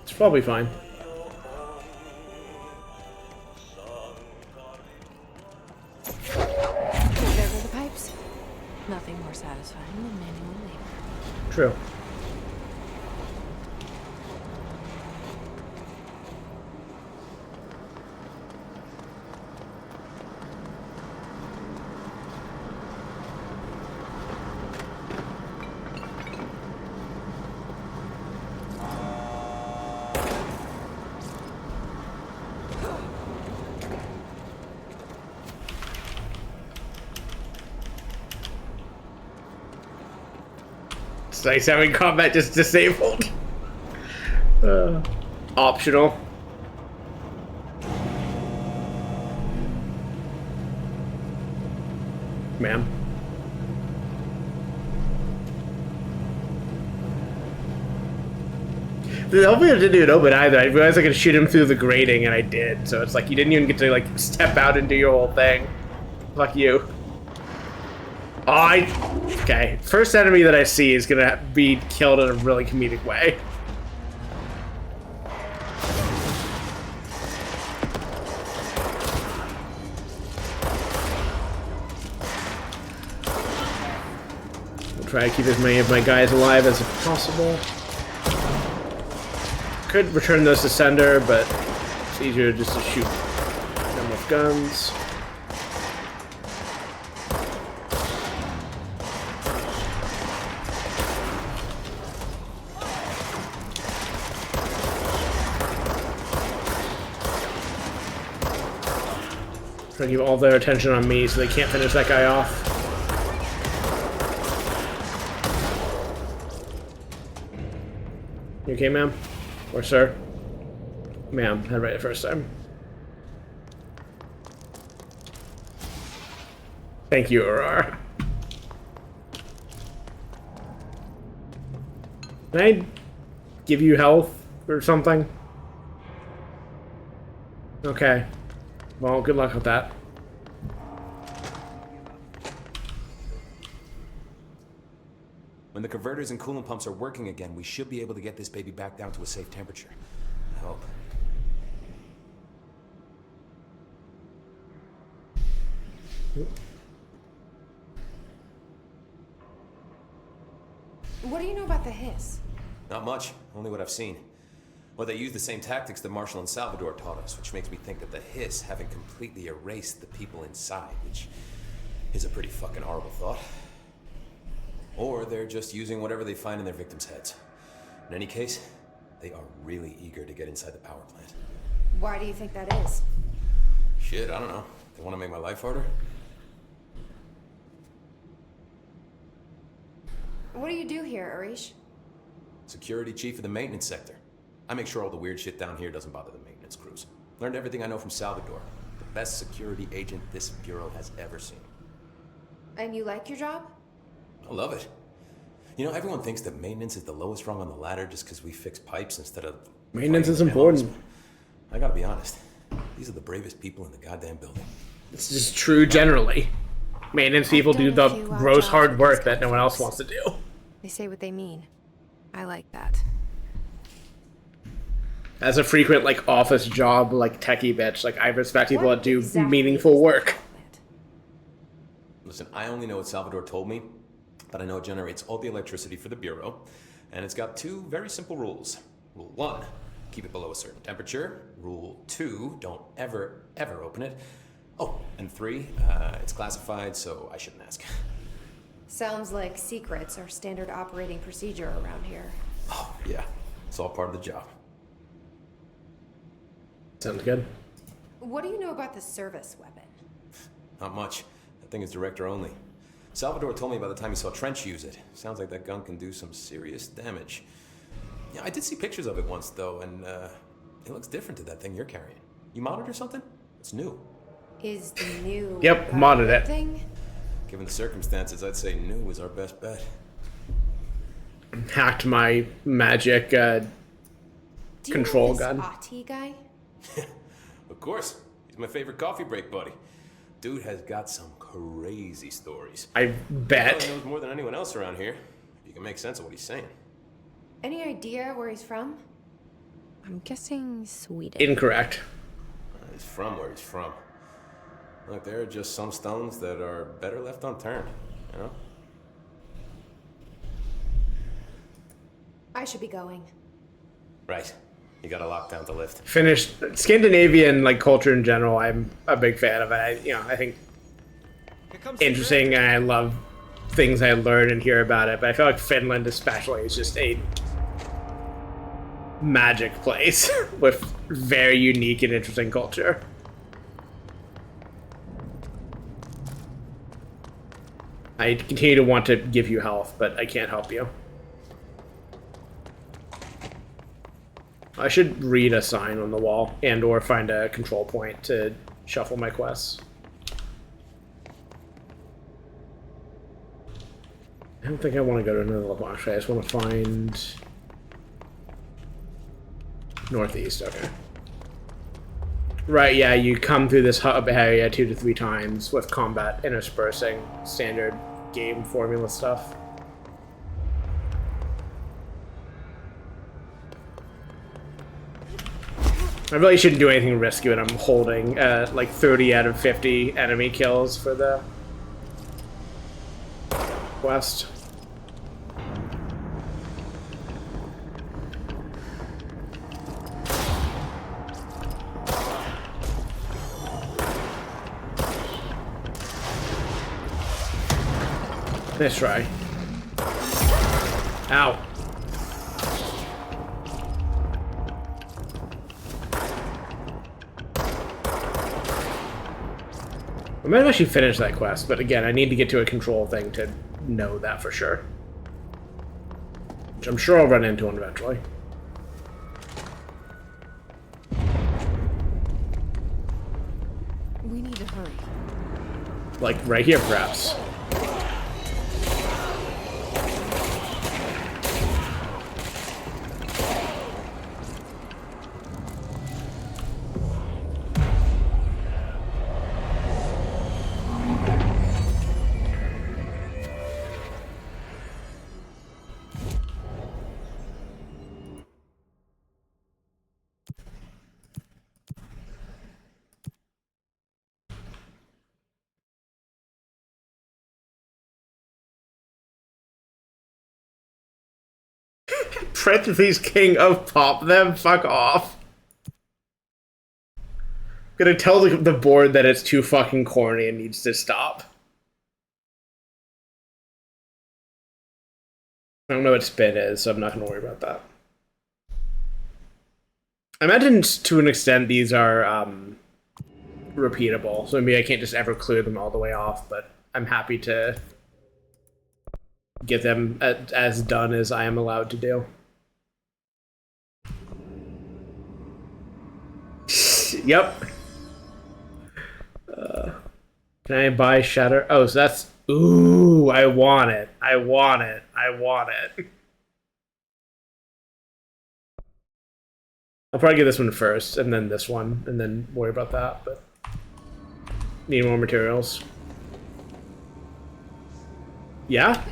It's probably fine. There go the pipes. Nothing more satisfying than manual labor. True. It's nice having combat just disabled. Optional. Ma'am. The elevator didn't even open either. I realized I could shoot him through the grating, and I did. So it's like you didn't even get to like step out and do your whole thing. Fuck you. Okay. First enemy that I see is gonna be killed in a really comedic way. I'll try to keep as many of my guys alive as possible. Could return those to sender, but it's easier just to shoot them with guns. Try to keep all their attention on me so they can't finish that guy off. You okay, ma'am? Or sir? Ma'am, had right the first time. Thank you, Aurora. Can I give you health or something? Okay. Well, good luck with that. When the converters and coolant pumps are working again, we should be able to get this baby back down to a safe temperature. I hope. What do you know about the hiss? Not much, only what I've seen. Well, they use the same tactics that Marshall and Salvador taught us, which makes me think that the hiss haven't completely erased the people inside, which is a pretty fucking horrible thought. Or they're just using whatever they find in their victims' heads. In any case, they are really eager to get inside the power plant. Why do you think that is? Shit, I don't know. They want to make my life harder? What do you do here, Arish? Security chief of the maintenance sector. I make sure all the weird shit down here doesn't bother the maintenance crews. Learned everything I know from Salvador. The best security agent this bureau has ever seen. And you like your job? I love it. You know, everyone thinks that maintenance is the lowest rung on the ladder just because we fix pipes instead of... Maintenance is important. I gotta be honest. These are the bravest people in the goddamn building. This is true generally. Maintenance people do the gross hard work that no one else wants to do. They say what they mean. I like that. As a frequent, like, office job, like, techie bitch, like, I respect people that do meaningful work. Listen, I only know what Salvador told me, but I know it generates all the electricity for the Bureau, and it's got two very simple rules. Rule 1, keep it below a certain temperature. Rule 2, don't ever, ever open it. Oh, and 3, it's classified, so I shouldn't ask. Sounds like secrets are standard operating procedure around here. Oh, yeah. It's all part of the job. Sounds good. What do you know about the service weapon? Not much. That thing is director only. Salvador told me by the time he saw Trench use it. Sounds like that gun can do some serious damage. Yeah, I did see pictures of it once, though, and it looks different to that thing you're carrying. You modded or something? It's new. Is the new... Yep, modded it. Thing? Given the circumstances, I'd say new is our best bet. Hacked my magic control gun. Do you know this Ati guy? Of course. He's my favorite coffee break buddy. Dude has got some crazy stories. I bet. He knows more than anyone else around here. If you can make sense of what he's saying. Any idea where he's from? I'm guessing Sweden. Incorrect. He's from where he's from. Look, there are just some stones that are better left unturned, you know? I should be going. Right. You got a lockdown to lift. Finished Scandinavian like culture in general. I'm a big fan of it. I think interesting, and I love things I learn and hear about it. But I feel like Finland, especially, is just a magic place with very unique and interesting culture. I continue to want to give you health, but I can't help you. I should read a sign on the wall and or find a control point to shuffle my quests. I don't think I want to go to another level, actually. I just want to find... northeast, okay. Right, yeah, you come through this hub area 2 to 3 times with combat interspersing standard game formula stuff. I really shouldn't do anything risky when I'm holding like 30 out of 50 enemy kills for the quest. Nice try. Ow. I might have actually finished that quest, but again, I need to get to a control thing to know that for sure. Which I'm sure I'll run into one eventually. We need to hurry. Like right here, perhaps. Parentheses king of pop them. Fuck off. I'm gonna tell the board that it's too fucking corny and needs to stop. I don't know what spin is, so I'm not gonna worry about that. I imagine to an extent these are repeatable, so maybe I can't just ever clear them all the way off, but I'm happy to get them as done as I am allowed to do. Yep. Can I buy Shatter? Oh, so that's... Ooh, I want it. I want it. I want it. I'll probably get this one first, and then this one, and then worry about that, but... Need more materials. Yeah?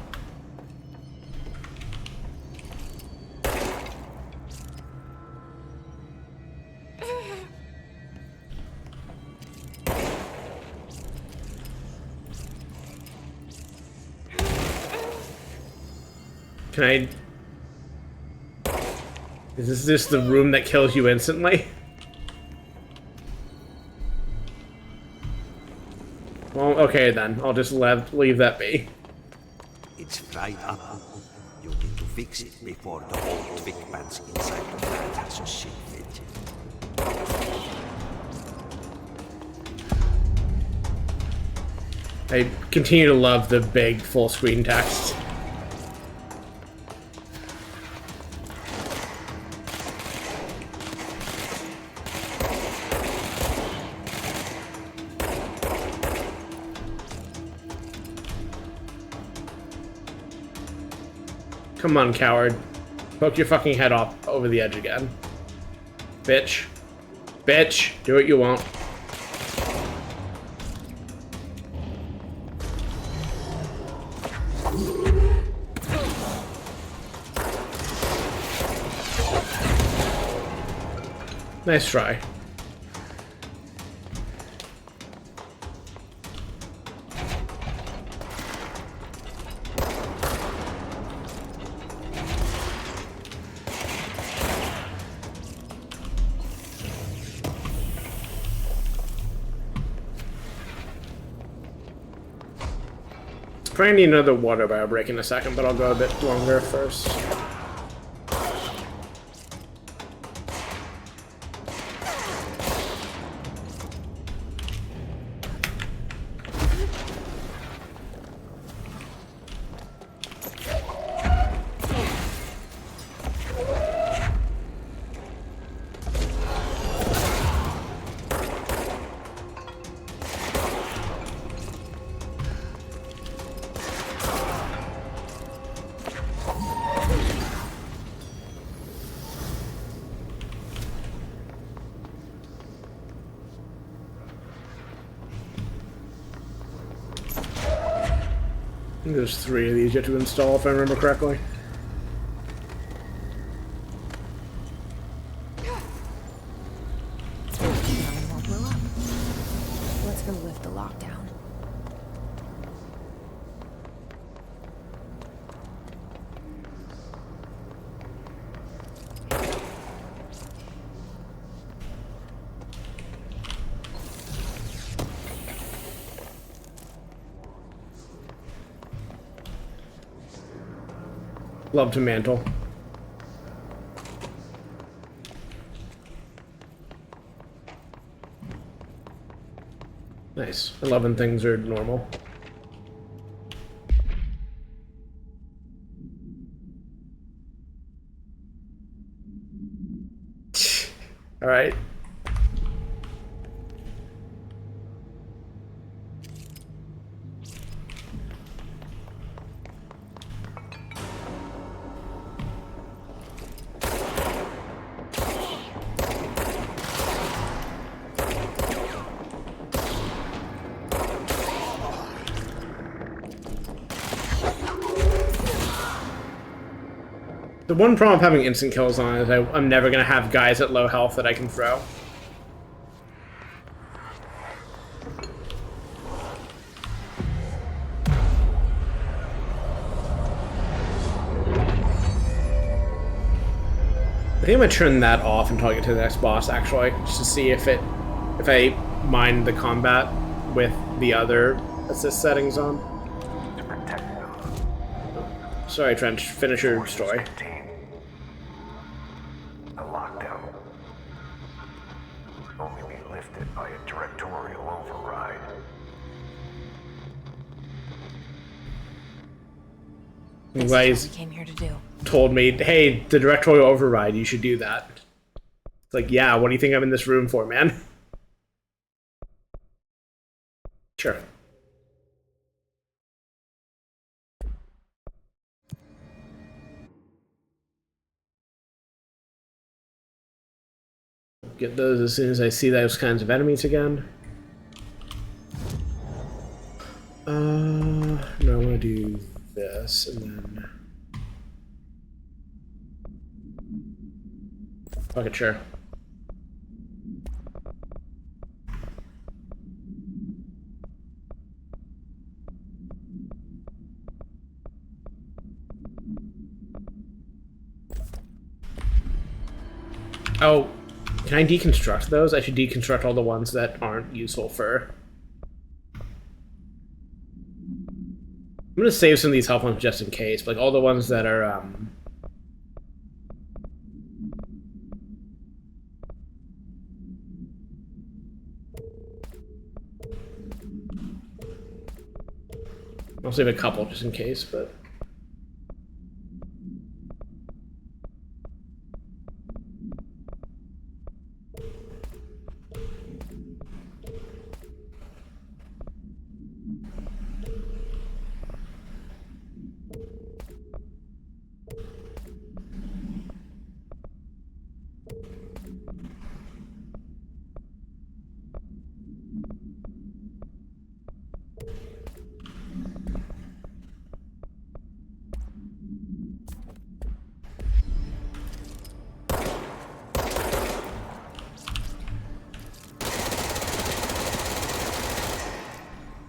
Can I... Is this just the room that kills you instantly? Well, okay then. I'll just leave that be. It's fried up. You need to fix it before the old twig pants inside the plant has a shit fit. I continue to love the big full screen text. Come on, coward. Poke your fucking head off over the edge again. Bitch. Bitch. Do what you want. Nice try. Probably need another water barrel break in a second, but I'll go a bit longer first. I think there's 3 of these you have to install, if I remember correctly. Let's go lift the lockdown. Love to mantle. Nice. 11 things are normal. All right. The one problem of having instant kills on is I'm never going to have guys at low health that I can throw. think I'm gonna turn that off until I get to the next boss, actually, just to see if I mind the combat with the other assist settings on. To protect them. Sorry, Trench. Finish your Forces story. contain a lockdown. Only be lifted by a directorial override. You This guys is what we came here to do. told me, hey, the directorial override, you should do that. It's like, yeah, what do you think I'm in this room for, man? Sure. Get those as soon as I see those kinds of enemies again. No, I want to do this, and then... Fuck it, sure. Oh, can I deconstruct those? I should deconstruct all the ones that aren't useful for... I'm gonna save some of these health ones just in case, but like all the ones that are, I'll save a couple just in case, but...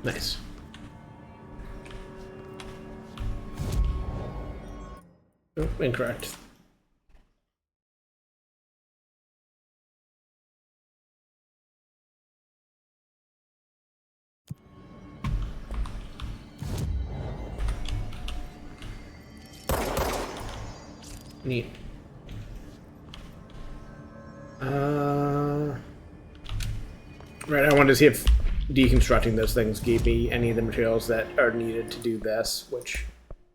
Nice. Oh, incorrect. Neat. Right, I wanted to see if deconstructing those things gave me any of the materials that are needed to do this, which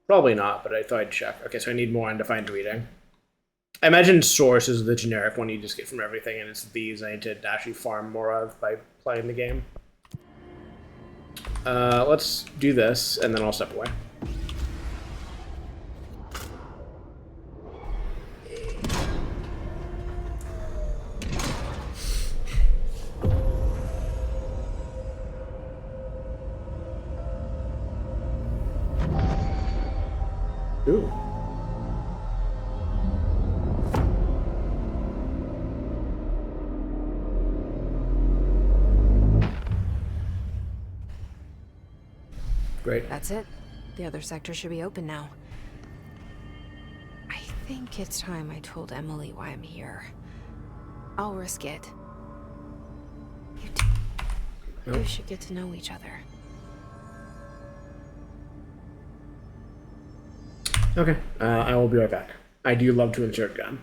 probably not, but I thought I'd check. Okay, so I need more undefined reading. I imagine source is the generic one you just get from everything, and it's these I need to actually farm more of by playing the game. Let's do this, and then I'll step away. Ooh. Great. That's it. The other sector should be open now. I think it's time I told Emily why I'm here. I'll risk it. You should get to know each other. Okay, I will be right back. I do love to insert gun.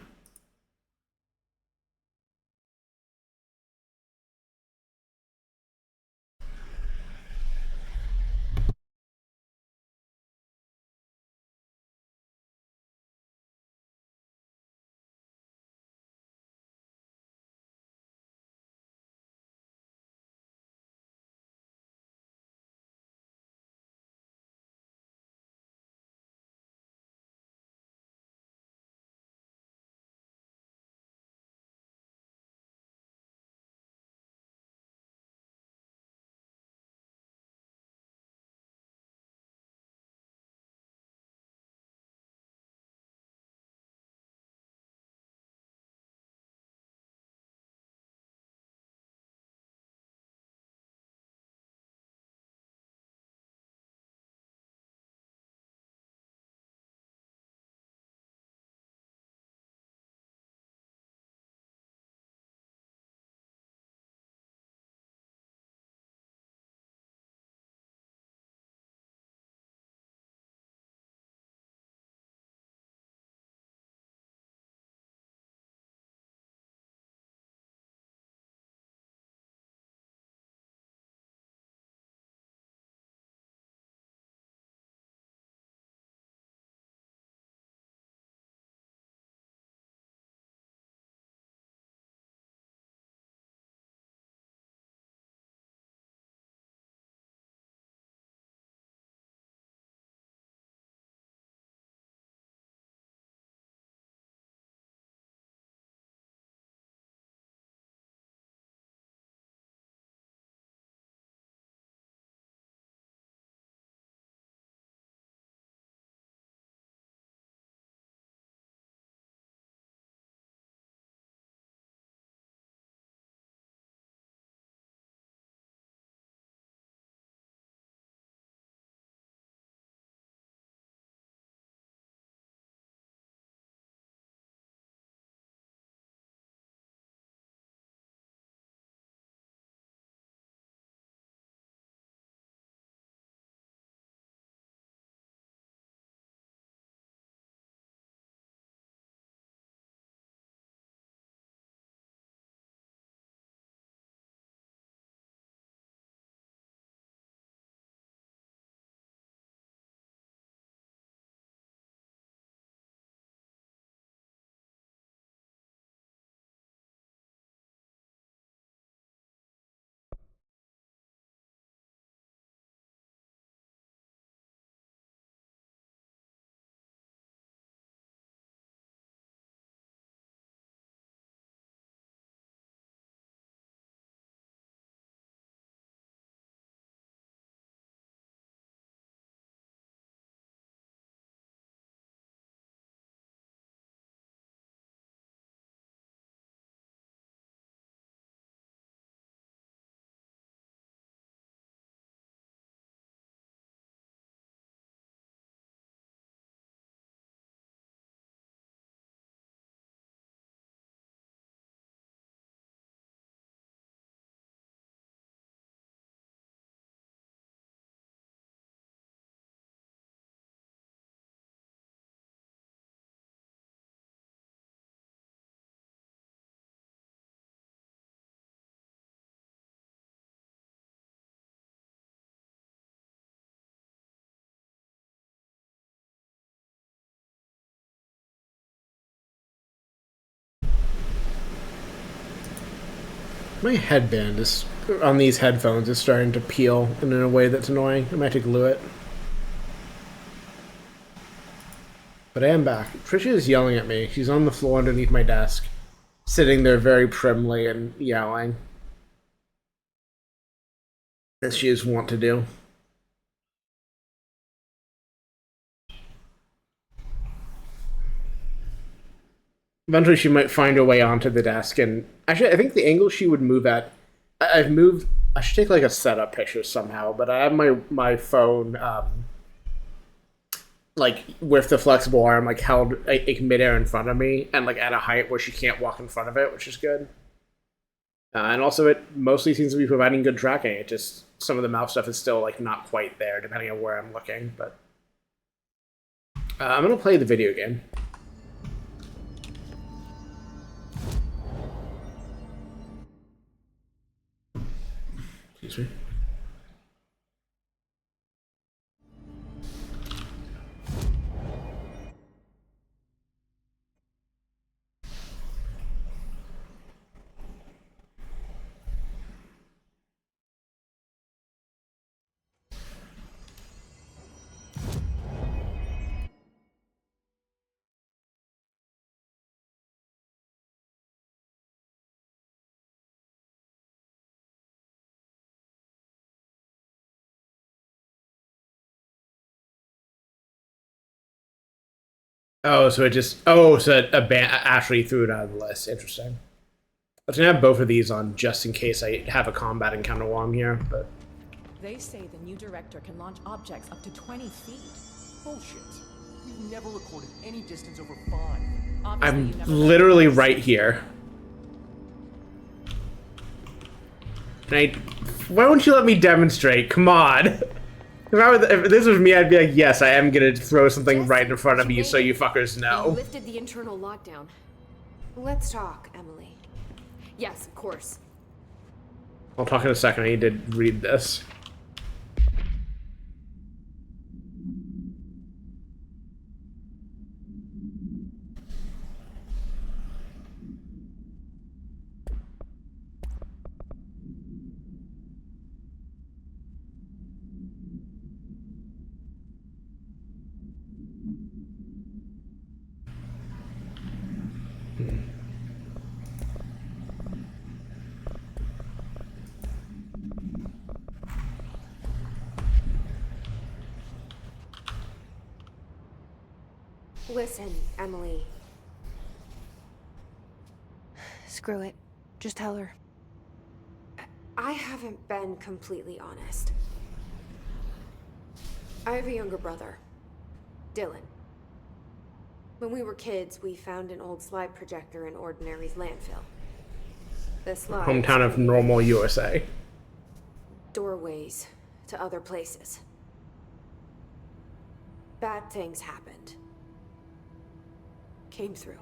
My headband is on these headphones is starting to peel in a way that's annoying. I might have to glue it. But I am back. Trisha is yelling at me. She's on the floor underneath my desk, sitting there very primly and yelling, as she is wont to do. Eventually she might find her way onto the desk, and actually I think the angle she would move at, I've moved, I should take like a setup picture somehow, but I have my phone like with the flexible arm like held like midair in front of me and like at a height where she can't walk in front of it, which is good. And also it mostly seems to be providing good tracking. It just, some of the mouse stuff is still like not quite there depending on where I'm looking, but I'm gonna play the video game. Excuse me. Oh, so it just... Oh, so Ashley threw it out of the list. Interesting. I was going to have both of these on just in case I have a combat encounter while I'm here, but... They say the new director can launch objects up to 20 feet. Bullshit. We've never recorded any distance over 5. I'm literally right here. Why won't you let me demonstrate? Come on. If this was me, I'd be like, yes, I am gonna throw something right in front of you so you fuckers know. You lifted the internal lockdown. Let's talk, Emily. Yes, of course. I'll talk in a second. I need to read this. Listen, Emily. Screw it. Just tell her. I haven't been completely honest. I have a younger brother, Dylan. When we were kids, we found an old slide projector in Ordinary's landfill. The slide... Hometown of normal USA. Doorways to other places. Bad things happened. Came through.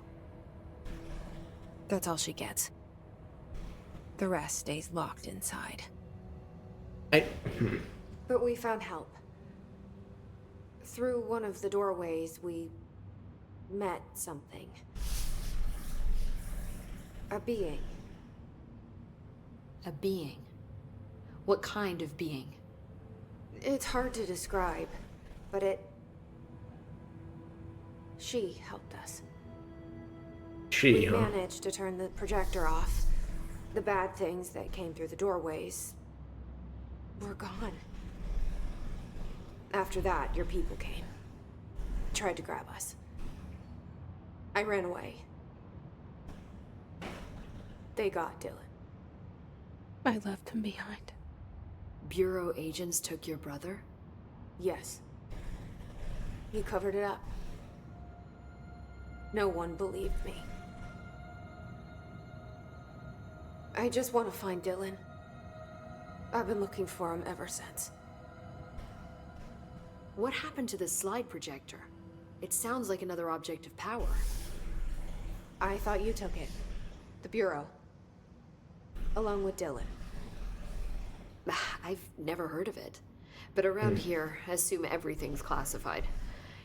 That's all she gets. The rest stays locked inside. But we found help. Through one of the doorways, we met something. A being. A being? What kind of being? It's hard to describe, but she helped us. We managed to turn the projector off. The bad things that came through the doorways were gone. After that, your people came. Tried to grab us. I ran away. They got Dylan. I left him behind. Bureau agents took your brother? Yes. He covered it up. No one believed me. I just want to find Dylan. I've been looking for him ever since. What happened to the slide projector? It sounds like another object of power. I thought you took it. The Bureau. Along with Dylan. I've never heard of it. But around here, assume everything's classified.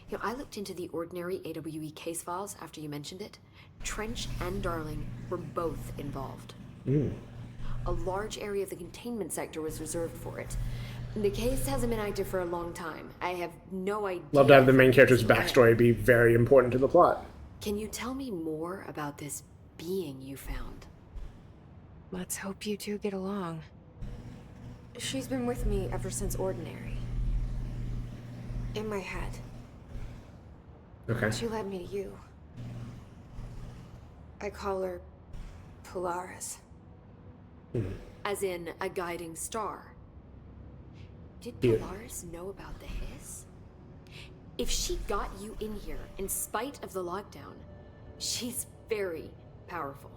You know, I looked into the Ordinary AWE case files after you mentioned it. Trench and Darling were both involved. A large area of the containment sector was reserved for it. The case hasn't been active for a long time. I have no idea. Love to have the main character's backstory be very important to the plot. Can you tell me more about this being you found? Let's hope you two get along. She's been with me ever since Ordinary. In my head. Okay. She led me to you. I call her Polaris. As in a guiding star. Did Cute. Polaris know about the hiss? If she got you in here in spite of the lockdown, she's very powerful.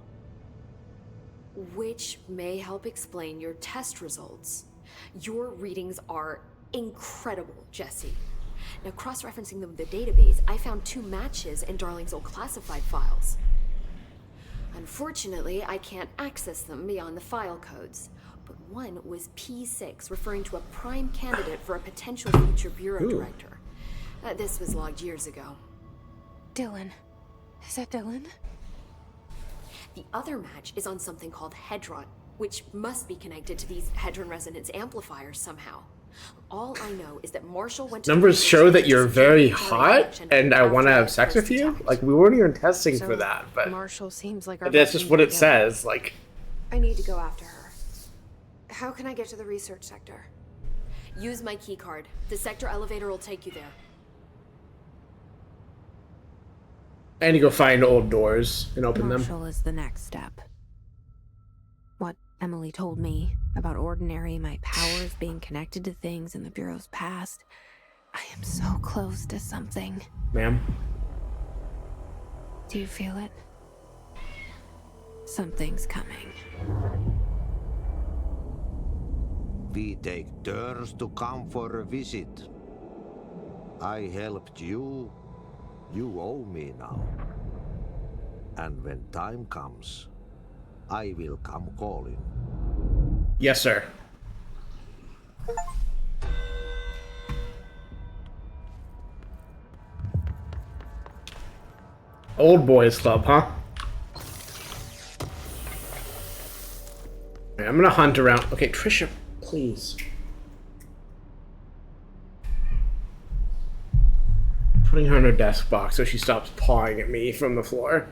Which may help explain your test results. Your readings are incredible, Jesse. Now, cross-referencing them with the database, I found 2 matches in Darling's old classified files. Unfortunately, I can't access them beyond the file codes. But one was P6, referring to a prime candidate for a potential future bureau director. This was logged years ago. Dylan. Is that Dylan? The other match is on something called Hedron, which must be connected to these Hedron resonance amplifiers somehow. All I know is that Marshall went to Numbers show that you're very hot, and I want to have sex with you. Like, we weren't even testing for that, but Marshall seems like our that's just what it says. Like, I need to go after her. How can I get to the research sector? Use my key card. The sector elevator will take you there. I need to go find old doors and open them. Marshall is the next step. What Emily told me about Ordinary, my powers being connected to things in the Bureau's past. I am so close to something. Ma'am? Do you feel it? Something's coming. We take turns to come for a visit. I helped you. You owe me now. And when time comes, I will come calling. Yes, sir. Old boys club, huh? I'm gonna hunt around. Okay, Trisha, please. Putting her in her desk box so she stops pawing at me from the floor.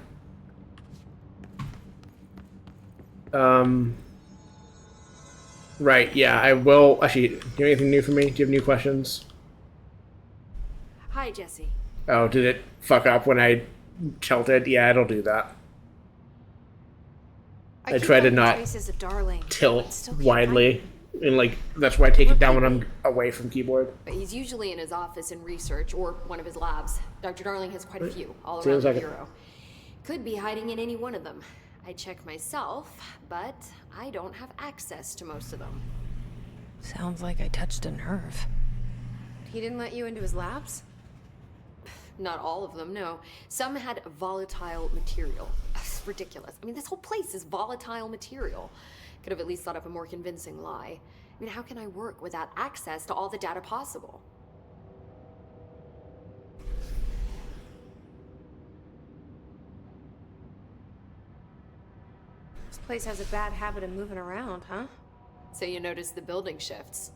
Right, yeah, I will. Actually, do you have anything new for me? Do you have new questions? Hi, Jesse. Oh, did it fuck up when I tilted? Yeah, it'll do that. I try to not tilt widely. And, like, that's why I take it down when I'm away from keyboard. But he's usually in his office in research or one of his labs. Dr. Darling has quite a few all See you around in a the second. bureau. Could be hiding in any one of them. I check myself, but I don't have access to most of them. Sounds like I touched a nerve. He didn't let you into his labs? Not all of them, no. Some had volatile material. That's ridiculous. I mean, this whole place is volatile material. Could have at least thought up a more convincing lie. I mean, how can I work without access to all the data possible? This place has a bad habit of moving around, huh? So you notice the building shifts.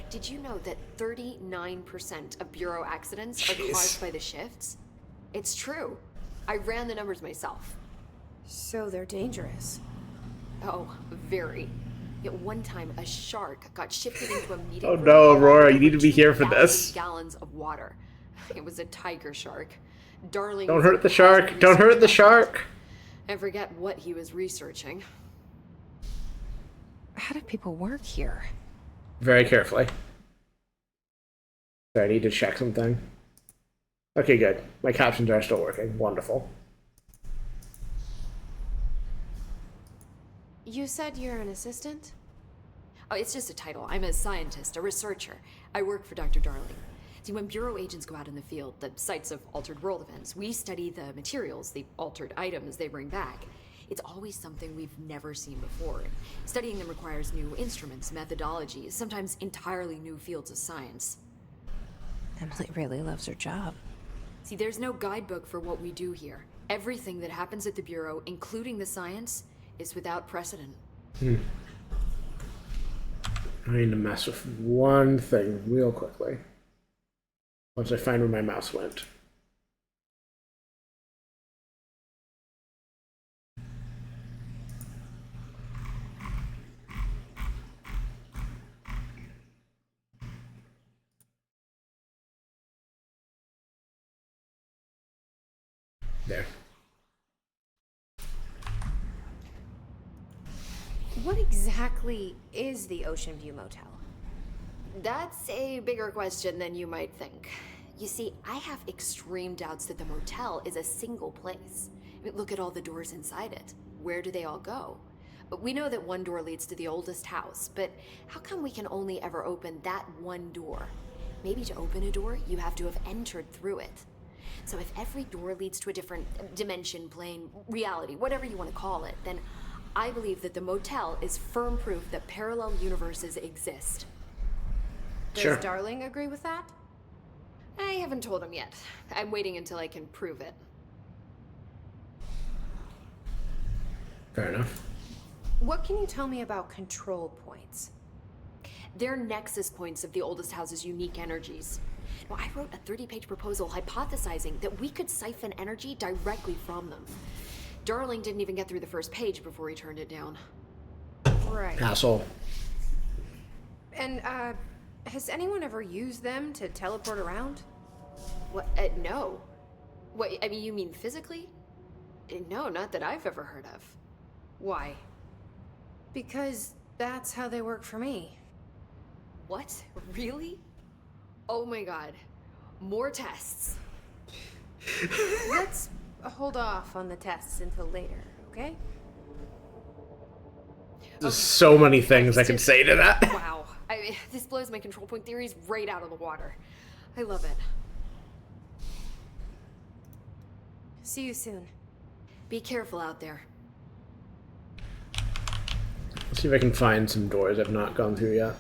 Did you know that 39% of Bureau accidents are caused by the shifts? It's true. I ran the numbers myself. So they're dangerous. Oh, very. At one time, a shark got shifted into a meeting Oh room no, full of Aurora, you over need to be here for 2,000 this. gallons of water. It was a tiger shark. Darling. Don't hurt the shark! Don't hurt the shark! I forget what he was researching. How do people work here? Very carefully. Sorry, I need to check something. Okay, good. My captions are still working. Wonderful. You said you're an assistant? Oh, it's just a title. I'm a scientist, a researcher. I work for Dr. Darling. See, when Bureau agents go out in the field, the sites of altered world events, we study the materials, the altered items they bring back. It's always something we've never seen before. Studying them requires new instruments, methodologies, sometimes entirely new fields of science. Emily really loves her job. See, there's no guidebook for what we do here. Everything that happens at the Bureau, including the science, is without precedent. I need to mess with one thing real quickly. Once I find where my mouse went. There. What exactly is the Ocean View Motel? That's a bigger question than you might think. You see, I have extreme doubts that the motel is a single place. I mean, look at all the doors inside it. Where do they all go? We know that one door leads to the oldest house, but how come we can only ever open that one door? Maybe to open a door, you have to have entered through it. So if every door leads to a different dimension, plane, reality, whatever you want to call it, then I believe that the motel is firm proof that parallel universes exist. Does Darling agree with that? I haven't told him yet. I'm waiting until I can prove it. Fair enough. What can you tell me about control points? They're nexus points of the oldest house's unique energies. Now, I wrote a 30-page proposal hypothesizing that we could siphon energy directly from them. Darling didn't even get through the first page before he turned it down. Right. Asshole. And, has anyone ever used them to teleport around? What? No. What, I mean, you mean physically? No, not that I've ever heard of. Why? Because that's how they work for me. What? Really? Oh my god. More tests. Let's hold off on the tests until later, okay? There's so many things I can say to that. Wow. I mean, this blows my control point theories right out of the water. I love it. See you soon. Be careful out there. Let's see if I can find some doors I've not gone through yet.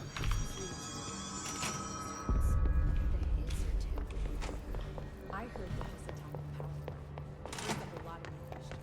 I heard that was a atomic power plant. Brings up a lot of new questions.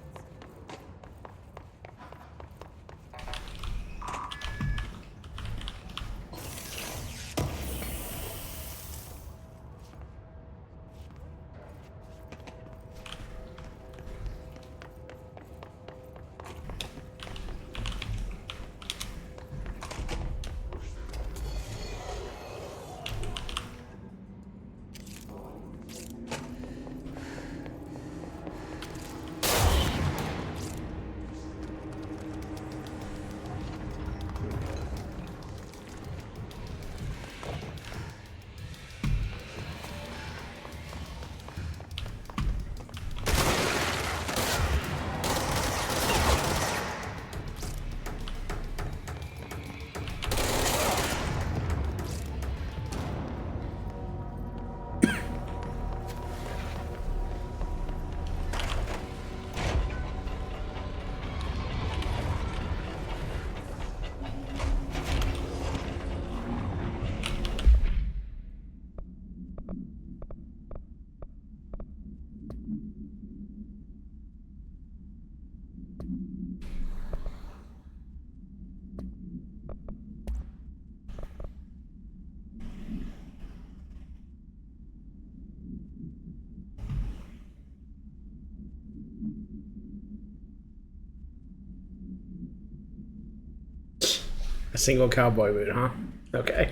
A single cowboy boot, huh? Okay.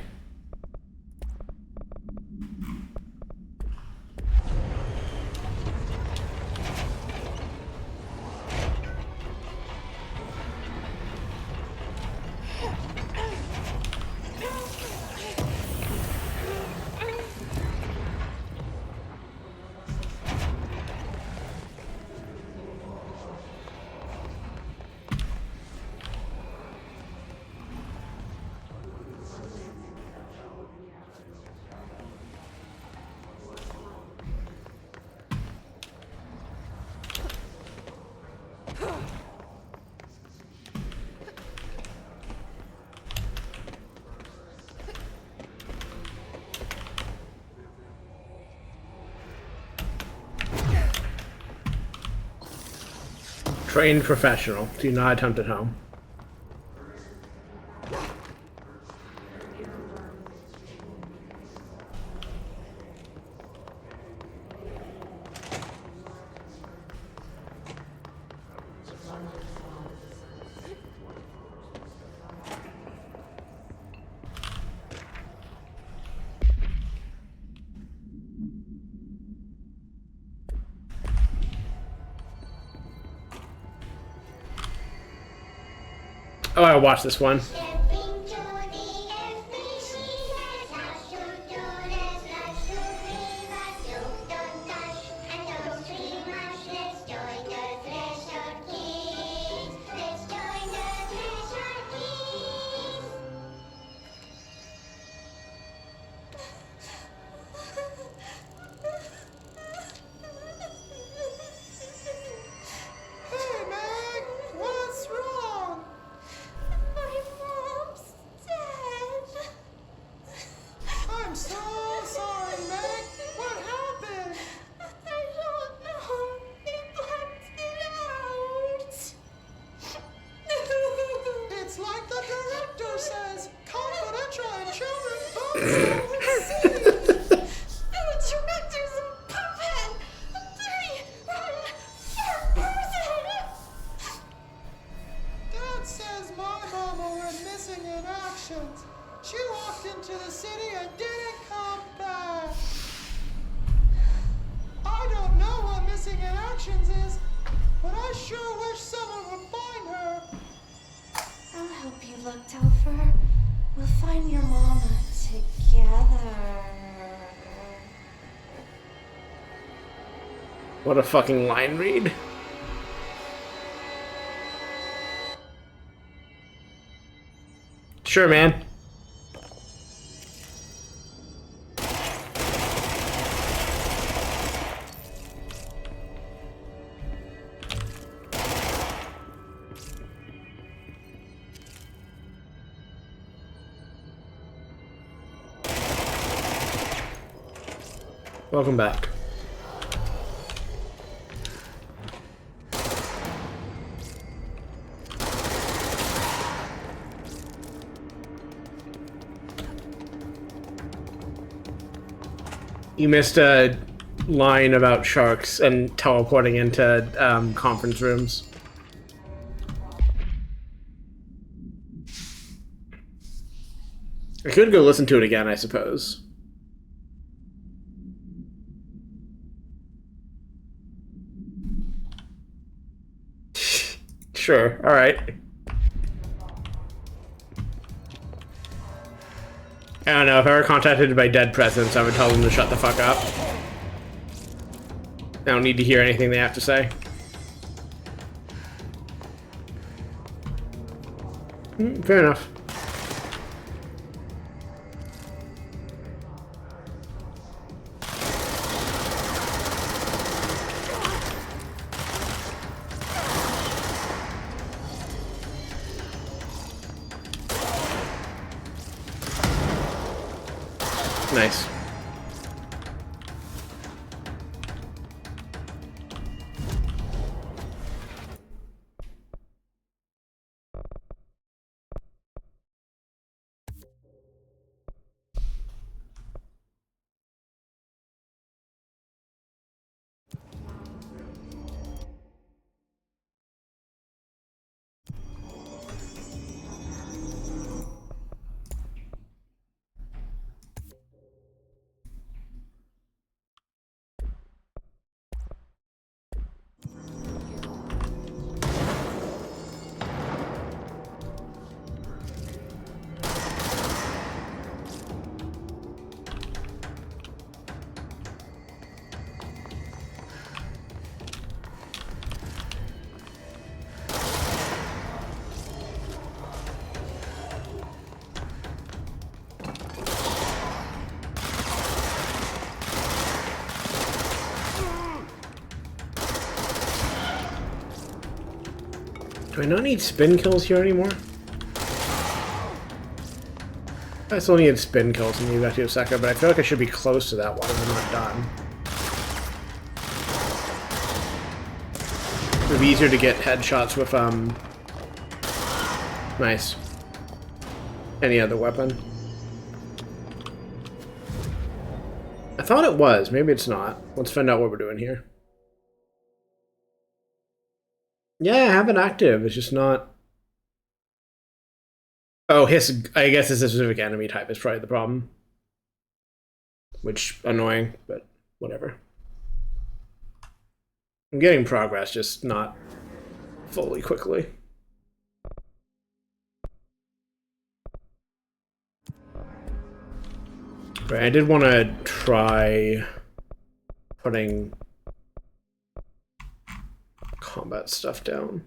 Trained professional. Do not attempt at home. Oh, I watched this one. Hey, Meg! What's wrong? My mom's dead. I'm so sorry, Meg. What happened? I don't know. They blacked it out. It's like the director says. Confidential and children don't see. The director's a puppet. They run third person. Dad says my mama went missing in action. She walked into the city and didn't come back. I don't know what missing in actions is, but I sure wish someone would find her. I'll help you look, Telfer. We'll find your mama together. What a fucking line read. Sure, man. Welcome back. You missed a line about sharks and teleporting into conference rooms. I could go listen to it again, I suppose. Sure, alright. I don't know, if I were contacted by dead presidents, I would tell them to shut the fuck up. I don't need to hear anything they have to say. Fair enough. Nice. Do I not need spin kills here anymore? I still need spin kills in the Yu Sector, but I feel like I should be close to that one if I'm not done. It would be easier to get headshots with, nice. Any other weapon. I thought it was. Maybe it's not. Let's find out what we're doing here. Yeah, I have it active. It's just not... Oh, his... I guess it's a specific enemy type is probably the problem. Which, annoying, but whatever. I'm getting progress, just not fully quickly. Right, I did want to try putting combat stuff down.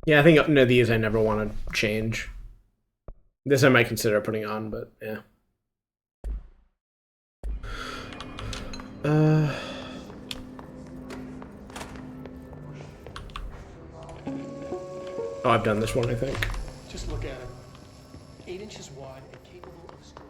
Yeah, I think none of these I never want to change. This I might consider putting on, but yeah. Oh, I've done this one, I think. Just look at him. 8 inches wide and capable of scoring.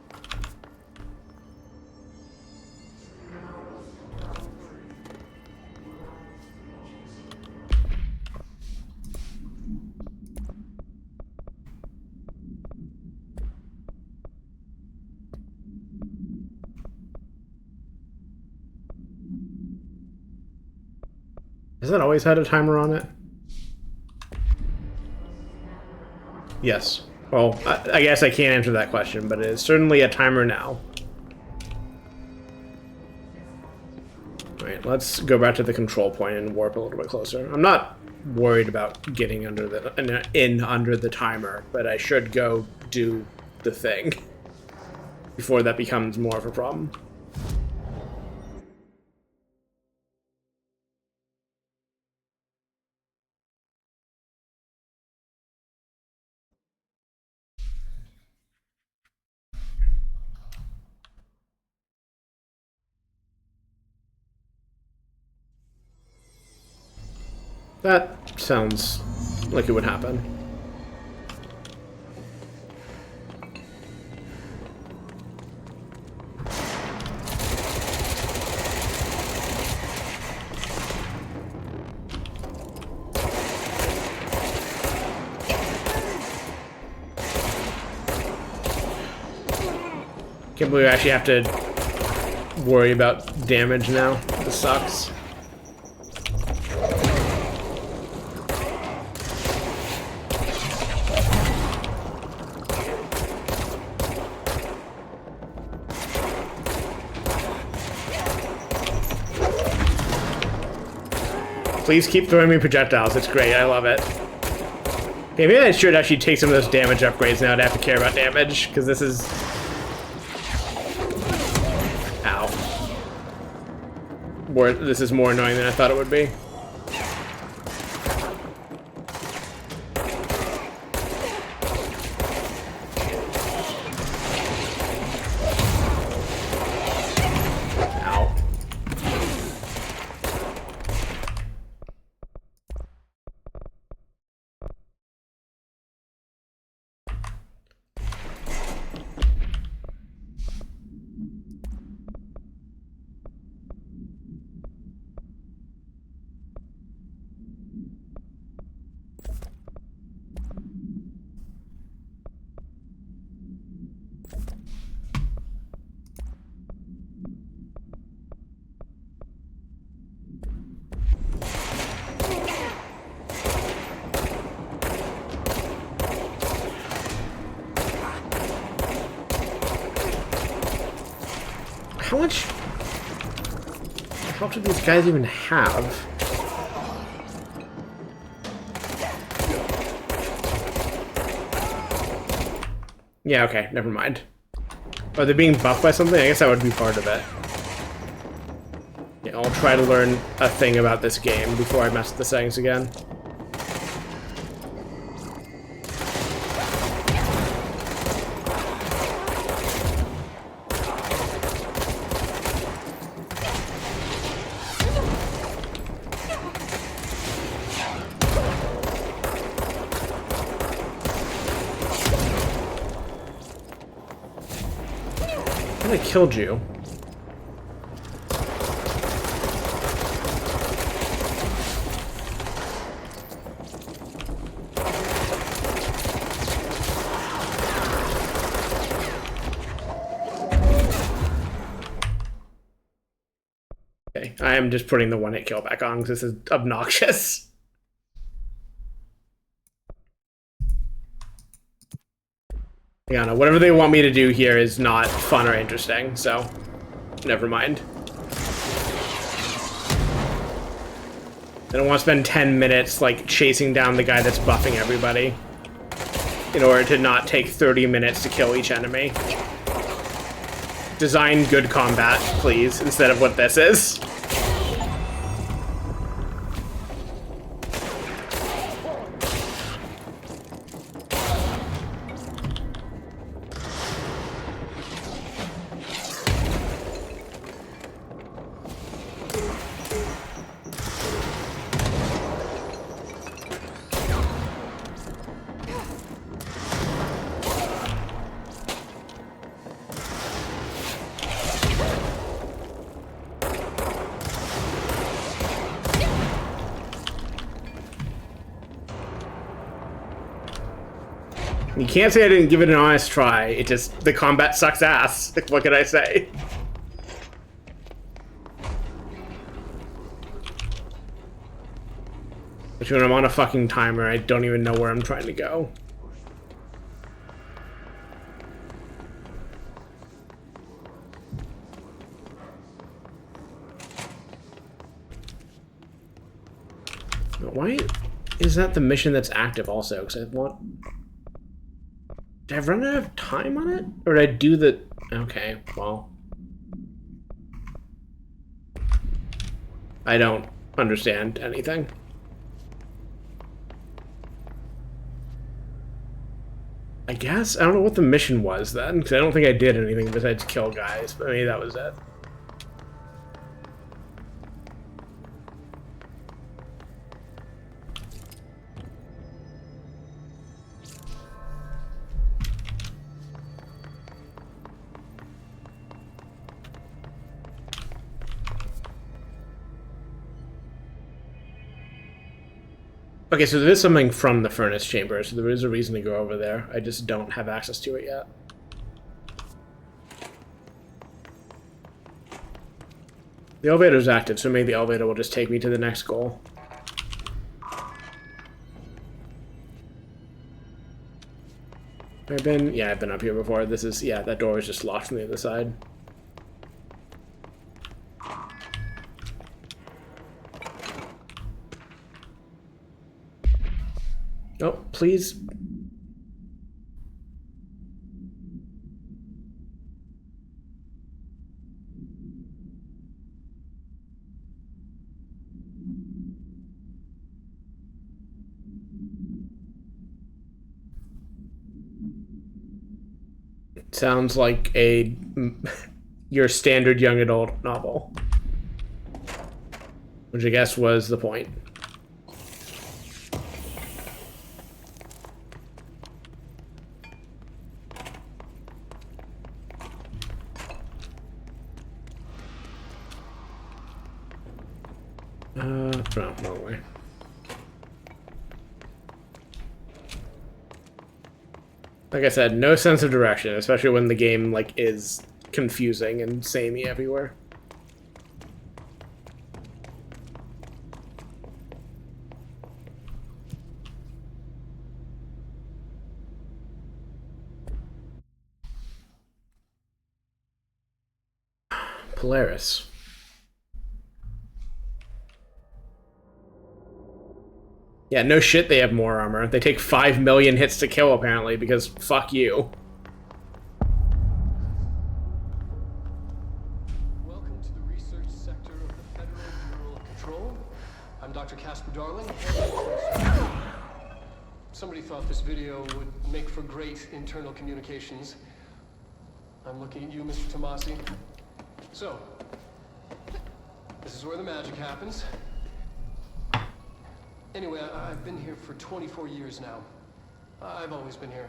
Has that always had a timer on it? Yes. Well, I guess I can't answer that question, but it is certainly a timer now. Alright, let's go back to the control point and warp a little bit closer. I'm not worried about getting under the under the timer, but I should go do the thing before that becomes more of a problem. That sounds like it would happen. Can't believe I actually have to worry about damage now. This sucks. Please keep throwing me projectiles. It's great. I love it. Okay, maybe I should actually take some of those damage upgrades now to have to care about damage, because this is... Ow. This is more annoying than I thought it would be. How much health do these guys even have? Yeah, okay, never mind. Are they being buffed by something? I guess that would be part of it. Yeah, I'll try to learn a thing about this game before I mess with the settings again. I killed you. Okay, I am just putting the one-hit kill back on because this is obnoxious. Yeah, no, whatever they want me to do here is not fun or interesting, so never mind. I don't want to spend 10 minutes, like, chasing down the guy that's buffing everybody in order to not take 30 minutes to kill each enemy. Design good combat, please, instead of what this is. You can't say I didn't give it an honest try. It just, the combat sucks ass. What can I say? But when I'm on a fucking timer, I don't even know where I'm trying to go. Why is that the mission that's active also? Because I want... Did I run out of time on it? Or did I do the... Okay, well... I don't understand anything. I guess? I don't know what the mission was then, because I don't think I did anything besides kill guys, but maybe that was it. Okay, so there is something from the furnace chamber, so there is a reason to go over there. I just don't have access to it yet. The elevator's active, so maybe the elevator will just take me to the next goal. I've been... Yeah, I've been up here before. This is... Yeah, that door is just locked from the other side. Oh, please. It sounds like a your standard young adult novel, which I guess was the point. No, wrong way. Like I said, no sense of direction, especially when the game, like, is confusing and samey everywhere. Polaris. Yeah, no shit they have more armor. They take 5 million hits to kill, apparently, because fuck you. Welcome to the research sector of the Federal Bureau of Control. I'm Dr. Casper Darling. Somebody thought this video would make for great internal communications. I'm looking at you, Mr. Tomasi. So, this is where the magic happens. Anyway, I've been here for 24 years now. I've always been here.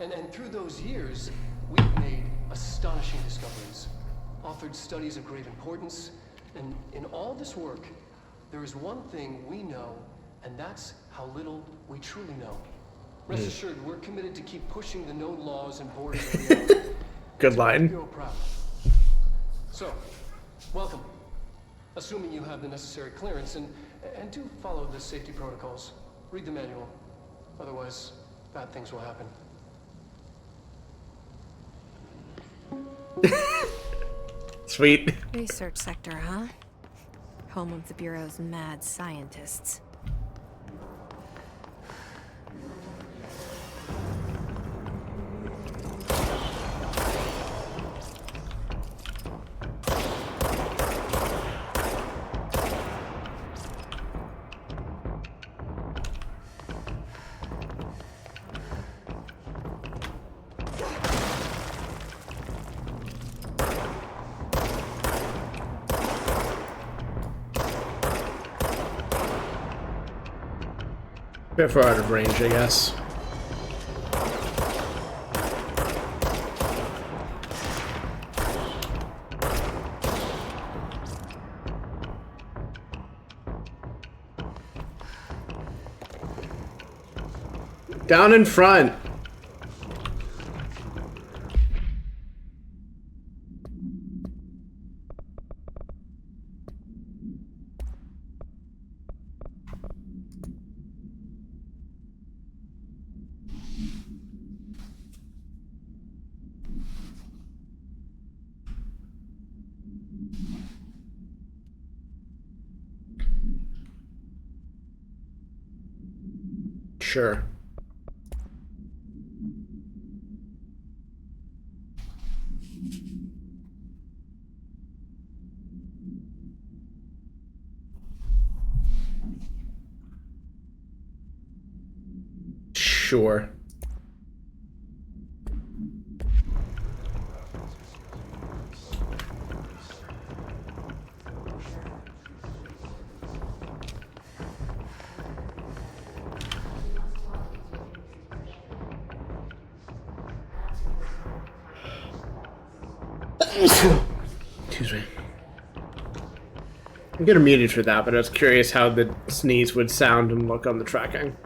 And through those years, we've made astonishing discoveries, authored studies of great importance, and in all this work, there is one thing we know, and that's how little we truly know. Rest assured, we're committed to keep pushing the known laws and borders of reality. Good line. You're proud. So, welcome. Assuming you have the necessary clearance, and do follow the safety protocols. Read the manual. Otherwise, bad things will happen. Sweet. Research sector, huh? home of the Bureau's mad scientists. Bit far out of range, I guess. Down in front. Sure. Sure. Excuse me. I'm getting muted for that, but I was curious how the sneeze would sound and look on the tracking.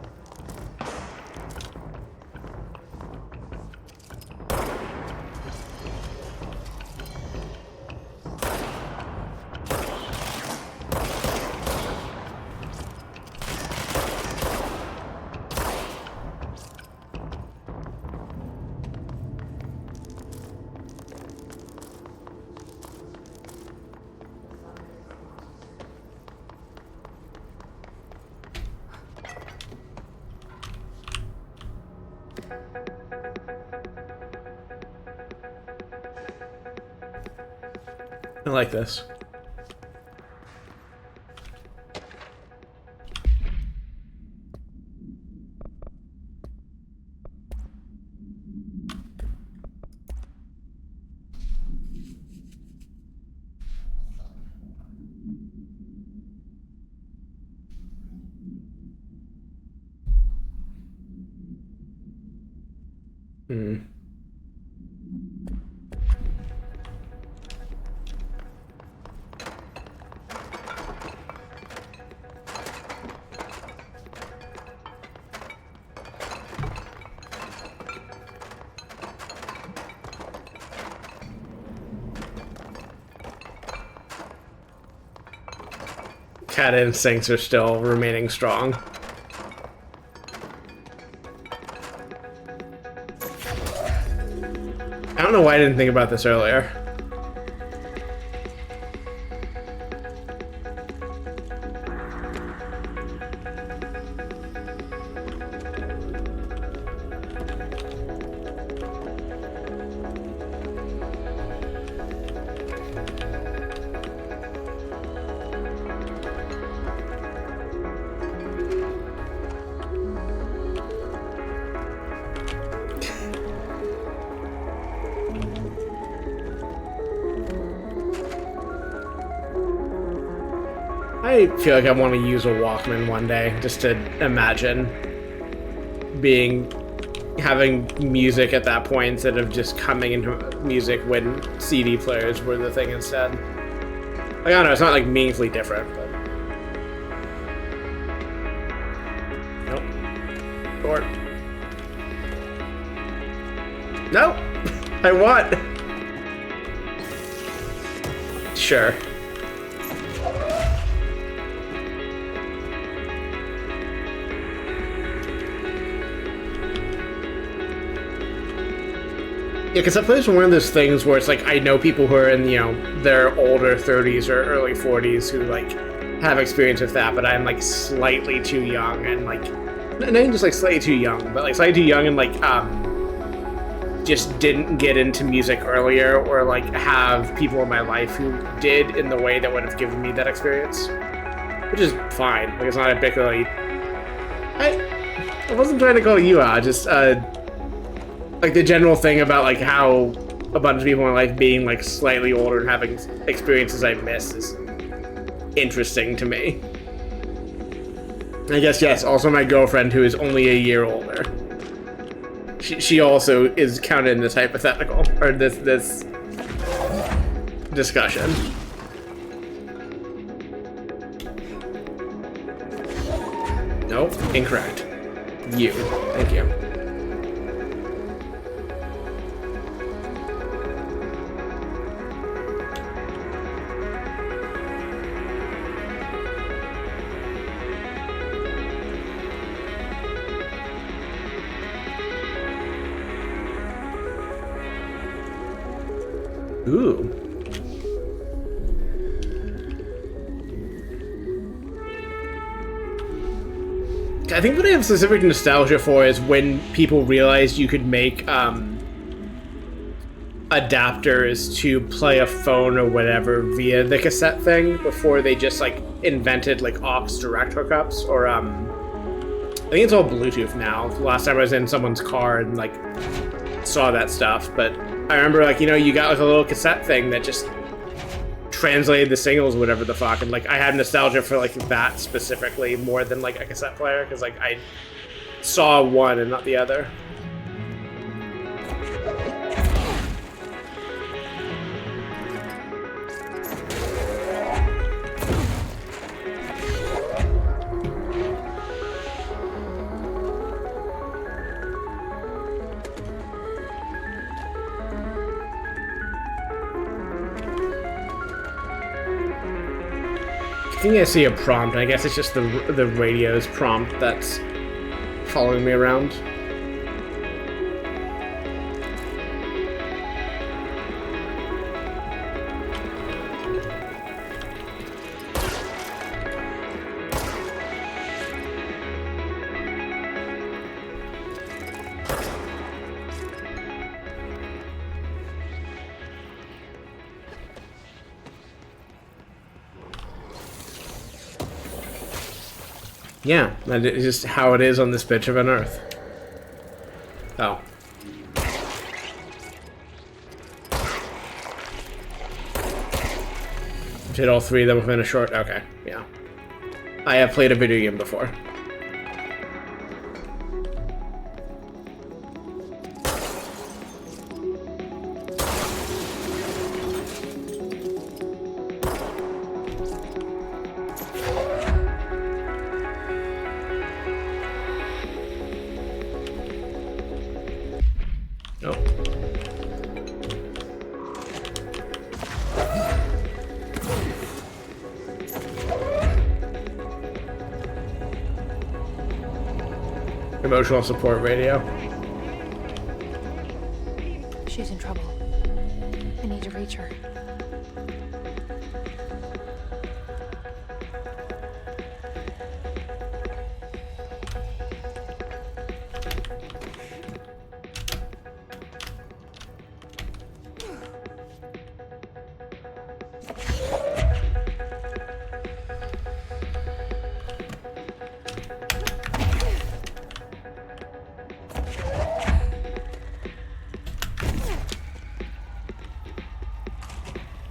I like this. Hmm. Cat instincts are still remaining strong. I don't know why I didn't think about this earlier. I feel like I want to use a Walkman one day, just to imagine having music at that point instead of just coming into music when CD players were the thing instead. Like, I don't know, it's not like meaningfully different, but... Nope. Or... Nope! I want... Sure. Yeah, because that plays one of those things where it's like, I know people who are in, you know, their older 30s or early 40s who, like, have experience with that, but I'm like slightly too young and like not even just like slightly too young, but like slightly too young and like just didn't get into music earlier or like have people in my life who did in the way that would have given me that experience, which is fine. Like it's not a particularly. I wasn't trying to call you out. Just like the general thing about like how a bunch of people in my life being like slightly older and having experiences I miss is interesting to me. I guess yes. Also, my girlfriend who is only a year older. She also is counted in this hypothetical, or this discussion. Nope, incorrect. You. Thank you. Ooh. I think what I have specific nostalgia for is when people realized you could make adapters to play a phone or whatever via the cassette thing before they just like invented like aux direct hookups or I think it's all Bluetooth now. Last time I was in someone's car and like saw that stuff, but I remember like, you know, you got like a little cassette thing that just translated the singles or whatever the fuck, and like I had nostalgia for like that specifically more than like a cassette player because like I saw one and not the other. I think I see a prompt. I guess it's just the radio's prompt that's following me around. Yeah, that is just how it is on this bitch of an earth. Oh. Did all three of them within a short... Okay, yeah. I have played a video game before. Emotional support radio. She's in trouble. I need to reach her.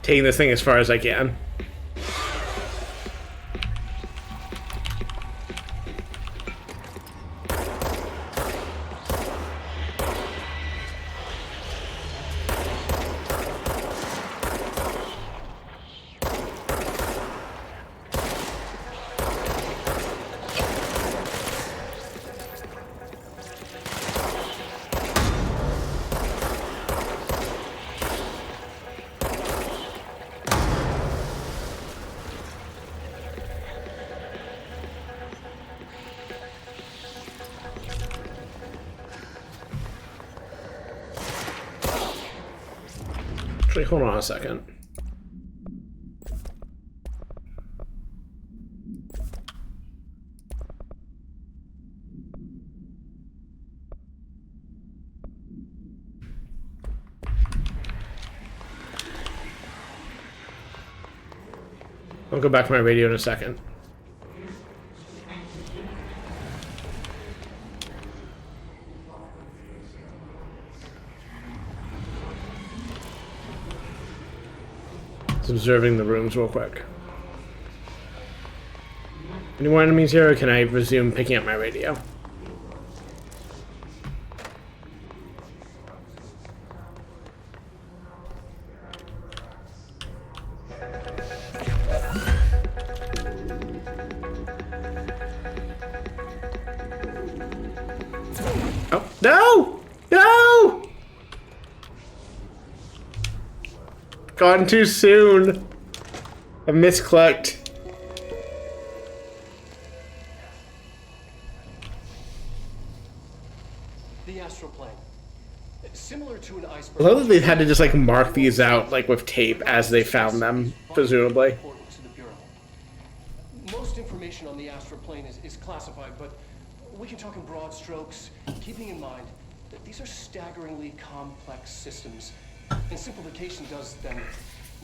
Taking this thing as far as I can. Actually, hold on a second. I'll go back to my radio in a second. Just observing the rooms real quick. Any more enemies here, or can I resume picking up my radio? Oh, no! No! Gone too soon. I misclicked. The astral plane. Similar to an I iceberg. love that they've had to just like mark these out like with tape as they found them, presumably. Important to the Bureau. Most information on the astral plane is classified, but we can talk in broad strokes, keeping in mind that these are staggeringly complex systems, and simplification does them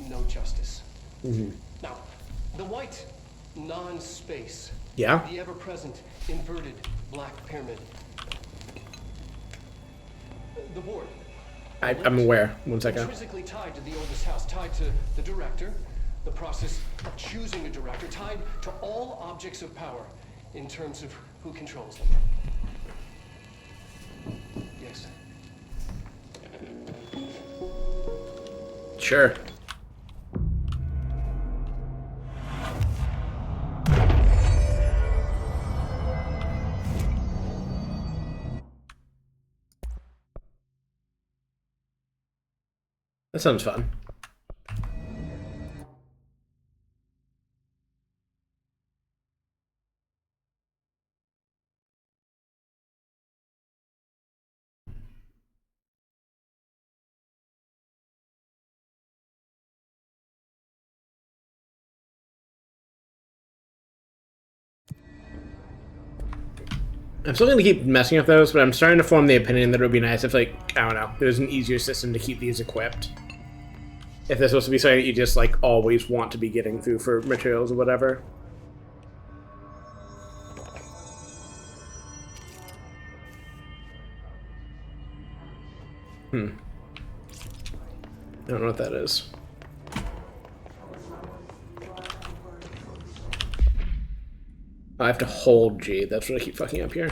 no justice. Now, the white non-space. Yeah. The ever-present inverted black pyramid. The board. I'm aware. One second. Intrinsically tied to the oldest house, tied to the director, the process of choosing a director, tied to all objects of power in terms of who controls them. Yes. Sure. That sounds fun. I'm still going to keep messing with those, but I'm starting to form the opinion that it would be nice if, like, I don't know, there's an easier system to keep these equipped. If they're supposed to be something that you just, like, always want to be getting through for materials or whatever. I don't know what that is. I have to hold G. That's what I keep fucking up here.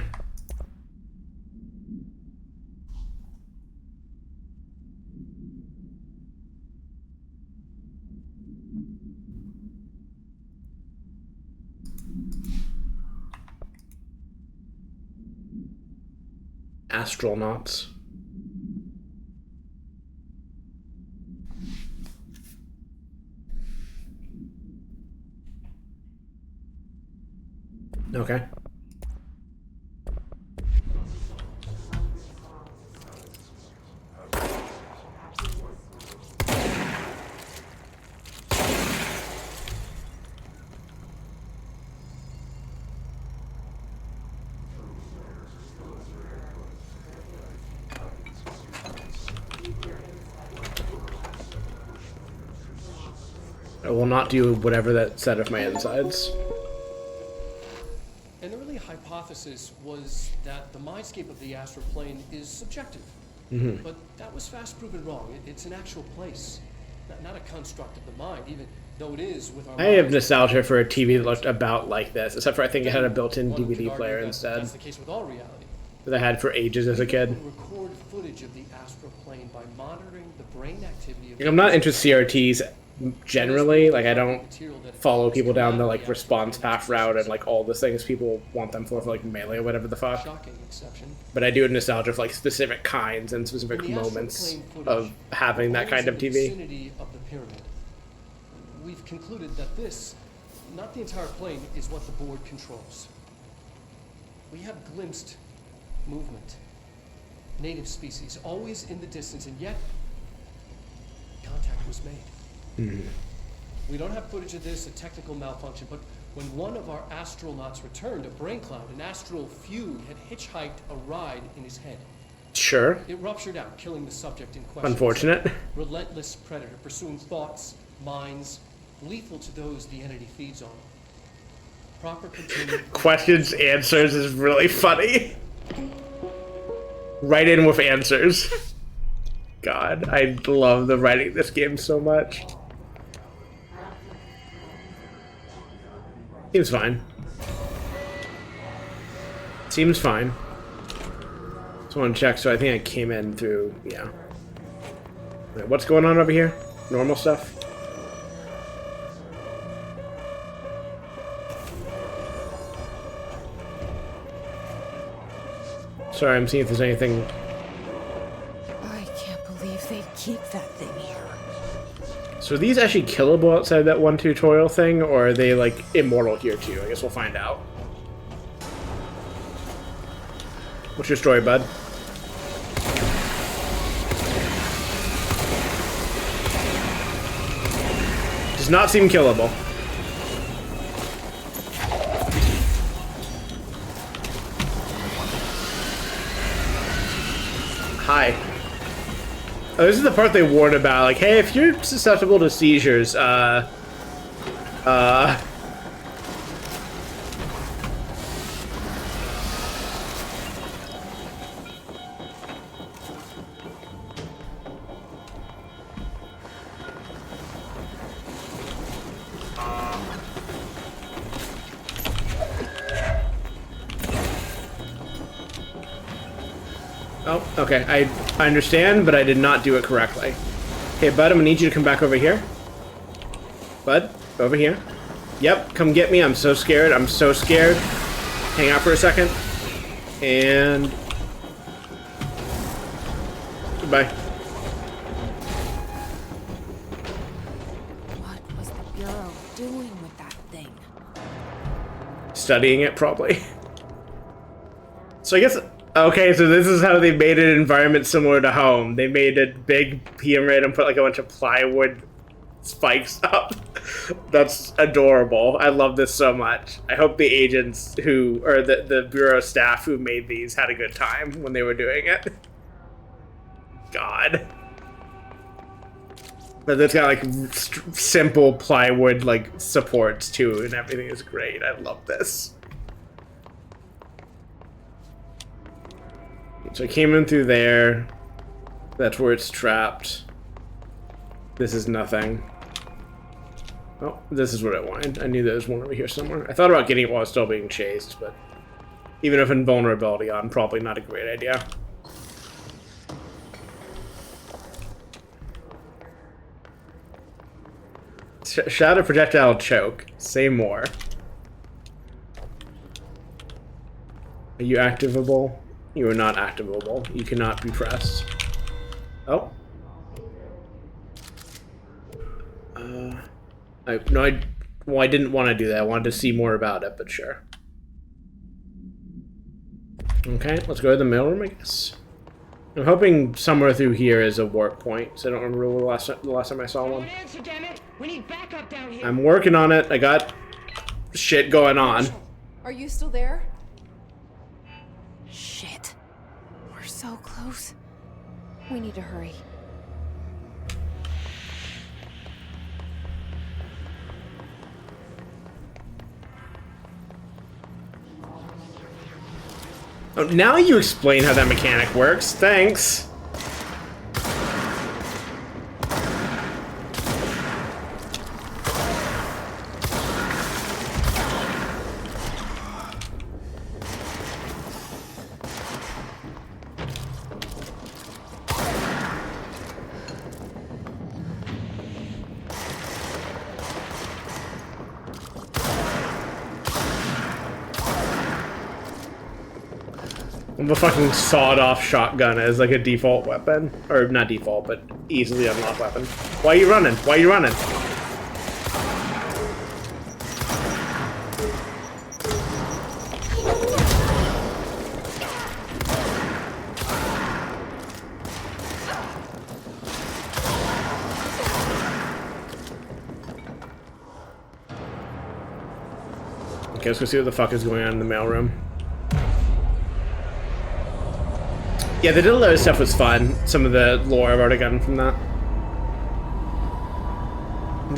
Astronauts. Okay. I will not do whatever that said of my insides. An early hypothesis was that the mindscape of the astral plane is subjective. But that was fast proven wrong. It's an actual place, not a construct of the mind, even though it is with our I have nostalgia for a TV that looked about like this, except for I think it had a built-in DVD player instead. That's the case with all reality. That I had for ages as a kid. Record footage of the astral plane by monitoring the brain activity of I'm not into CRTs generally. Like, I don't follow people down the like response path route and like all the things people want them for like Melee or whatever the fuck. But I do have nostalgia for like specific kinds and specific moments of having that kind of TV. Of the pyramid. We've concluded that this, not the entire plane, is what the board controls. We have glimpsed movement, native species, always in the distance, and yet contact was made. We don't have footage of this, a technical malfunction, but when one of our astronauts returned, a brain cloud, an astral fugue, had hitchhiked a ride in his head. Sure. It ruptured out, killing the subject in question. Unfortunate. Relentless predator, pursuing thoughts, minds, lethal to those the entity feeds on. Proper containment. Questions, answers is really funny. Write in with answers. God, I love the writing this game so much. Seems fine. Seems fine. Just want to check, so I think I came in through, yeah. Wait, what's going on over here? Normal stuff? Sorry, I'm seeing if there's anything. I can't believe they keep that thing here. So are these actually killable outside that one tutorial thing, or are they like immortal here too? I guess we'll find out. What's your story, bud? Does not seem killable. Hi. Oh, this is the part they warn about, like, hey, if you're susceptible to seizures, Oh, okay. I understand, but I did not do it correctly. Okay, bud, I'm gonna need you to come back over here. Bud, over here. Yep, come get me. I'm so scared. I'm so scared. Hang out for a second. And... goodbye. What was the Bureau doing with that thing? Studying it, probably. So I guess... okay, so this is how they made an environment similar to home. They made a big pyramid and put like a bunch of plywood spikes up. That's adorable. I love this so much. I hope the agents who, or the bureau staff who made these had a good time when they were doing it. God. But it's got like simple plywood like supports too, and everything is great. I love this. So I came in through there. That's where it's trapped. This is nothing. Oh, this is what I wanted. I knew there was one over here somewhere. I thought about getting it while I was still being chased, but even if invulnerability on, probably not a great idea. Shadow projectile choke. Say more. Are you activable? You are not activable. You cannot be pressed. Oh. Well, I didn't want to do that. I wanted to see more about it, but sure. Okay, let's go to the mailroom, I guess. I'm hoping somewhere through here is a warp point, so I don't remember the last time I saw one. Answer, damn it. We need backup down here. I'm working on it. I got shit going on. Are you still there? Shit. We're so close. We need to hurry. Oh, now you explain how that mechanic works. Thanks. The fucking sawed-off shotgun as like a default weapon, or not default, but easily unlocked weapon. Why are you running? Why are you running? Okay, let's go see what the fuck is going on in the mailroom. Yeah, the dildo stuff was fun. Some of the lore I've already gotten from that.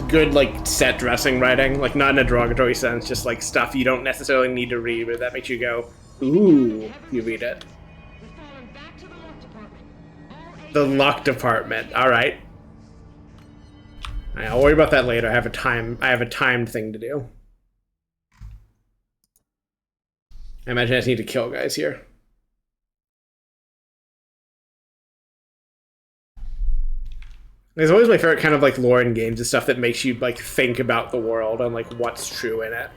good, like, set dressing writing. Like, not in a derogatory sense, just, like, stuff you don't necessarily need to read, but that makes you go, ooh, you read it. The luck department. Alright. I'll worry about that later. I have a timed thing to do. I imagine I just need to kill guys here. There's always my favorite kind of like lore in games, is stuff that makes you like think about the world and like what's true in it.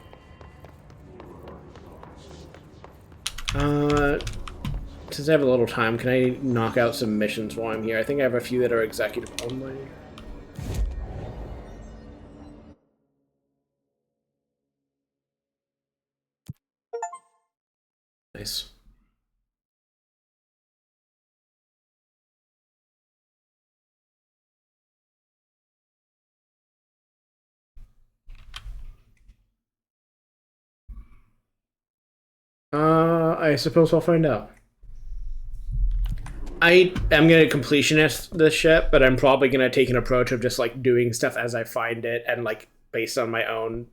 Since I have a little time, can I knock out some missions while I'm here? I think I have a few that are executive only. Nice. I suppose I'll find out. I am gonna completionist this shit, but I'm probably gonna take an approach of just like doing stuff as I find it and like based on my own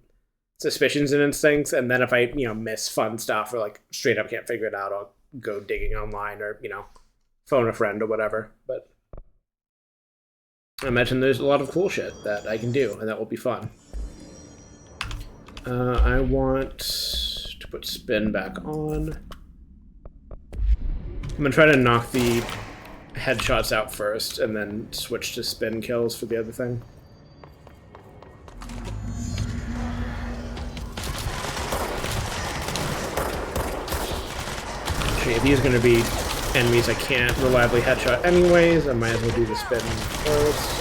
suspicions and instincts, and then if I, you know, miss fun stuff or like straight up can't figure it out, I'll go digging online or, you know, phone a friend or whatever. But I imagine there's a lot of cool shit that I can do, and that will be fun. I want to put spin back on. I'm gonna try to knock the headshots out first, and then switch to spin kills for the other thing. Okay, if these are gonna be enemies I can't reliably headshot anyways, I might as well do the spin first.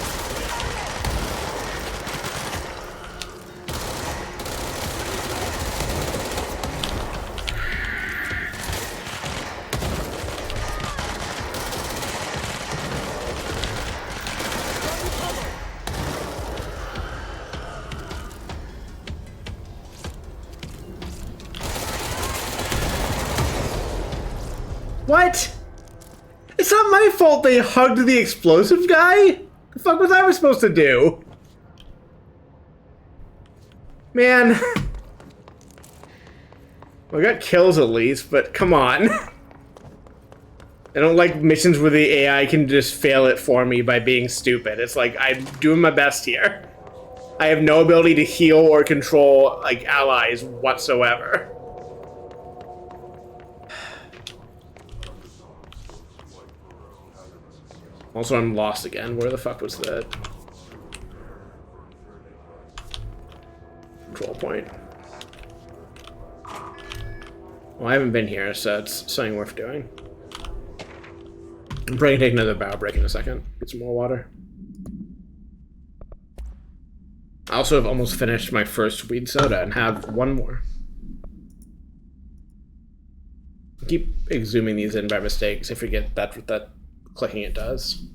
What? It's not my fault they hugged the explosive guy? The fuck was I supposed to do? Man. Well, I got kills at least, but come on. I don't like missions where the AI can just fail it for me by being stupid. It's like, I'm doing my best here. I have no ability to heal or control, like, allies whatsoever. Also, I'm lost again. Where the fuck was the control point? Well, I haven't been here, so it's something worth doing. I'm probably gonna take another bow break in a second. Get some more water. I also have almost finished my first weed soda and have one more. I keep exhuming these in by mistake, because I forget that's what that clicking it does.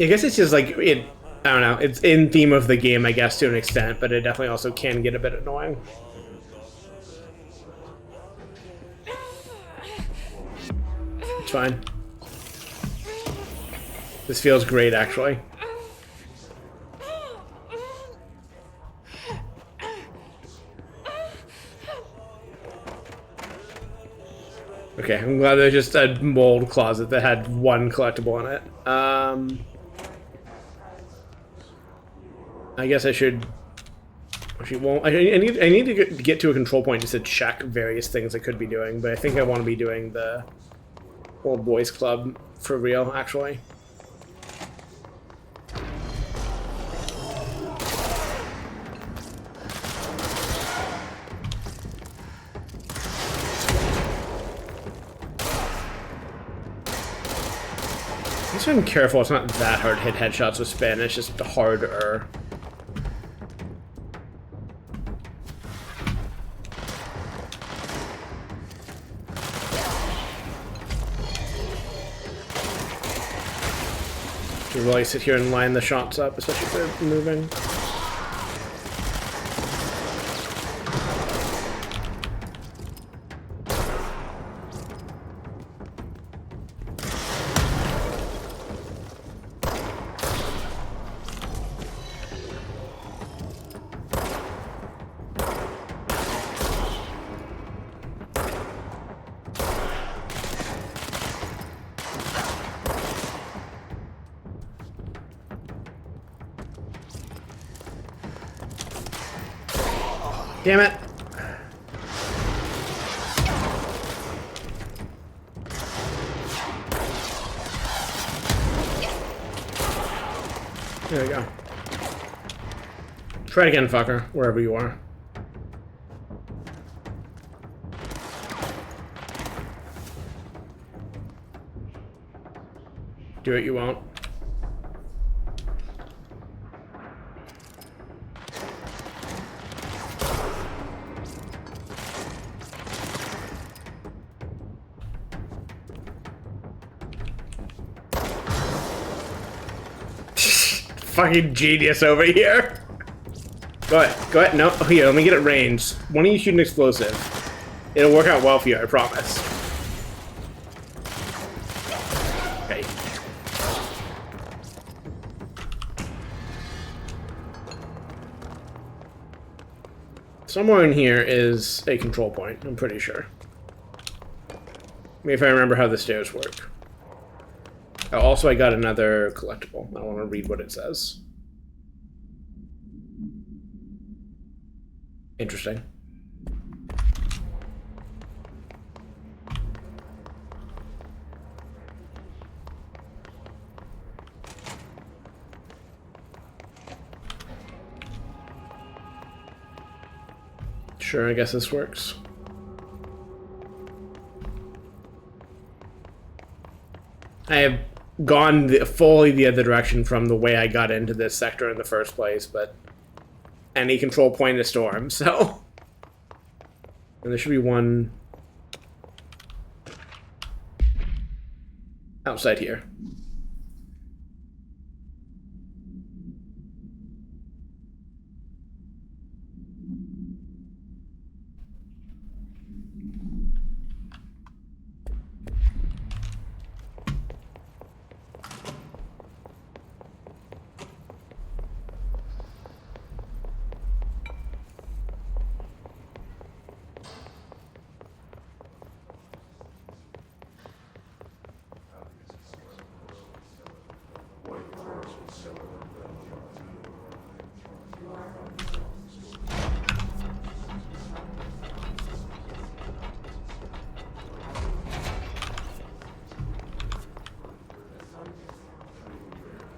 I guess it's just like, I don't know, it's in theme of the game, I guess, to an extent, but it definitely also can get a bit annoying. It's fine. This feels great, actually. Okay, I'm glad there's just a mold closet that had one collectible in it. I guess I should. Actually, won't. I need to get to a control point just to check various things I could be doing, but I think I want to be doing the old boys club for real, actually. guess if I'm careful, it's not that hard to hit headshots with spin, it's just harder. To really sit here and line the shots up, especially if they're moving. Damn it. There we go. Try it again, fucker, wherever you are. Do it, you won't. Fucking genius over here. Go ahead. No, here, let me get it ranged. Why don't you shoot an explosive? It'll work out well for you, I promise. Okay. Somewhere in here is a control point, I'm pretty sure. Maybe if I remember how the stairs work. Oh, also, I got another collectible. I want to read what it says. Interesting. Sure, I guess this works. I have gone fully the other direction from the way I got into this sector in the first place, but any control point is storm, so... And there should be one outside here.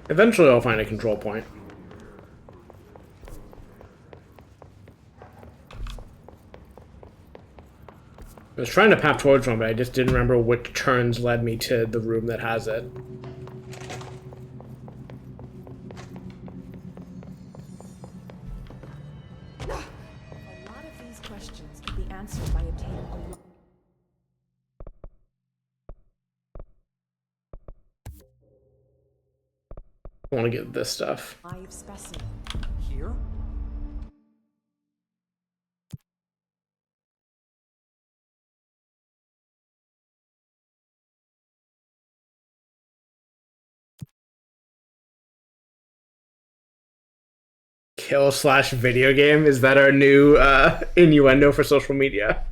Eventually I'll find a control point. I was trying to path towards one, but I just didn't remember which turns led me to the room that has it. A lot of these questions can be answered by obtaining a lot. I want to get this stuff. Live specimen. Here? Kill/video game? Is that our new innuendo for social media?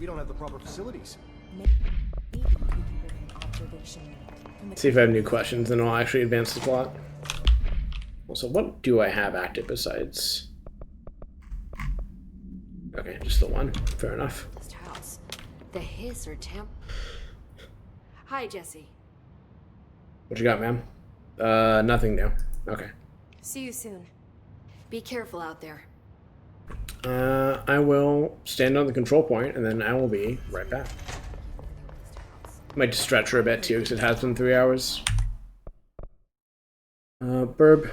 We don't have the proper facilities. Maybe we can bring an observation unit. See if I have new questions, and I'll actually advance the plot. Also, what do I have active besides? Okay, just the one. Fair enough. House. The hiss or temp. Hi, Jesse. What you got, ma'am? Nothing new. Okay. See you soon. Be careful out there. I will stand on the control point, and then I will be right back. Might just stretch for a bit, too, because it has been 3 hours. Burb.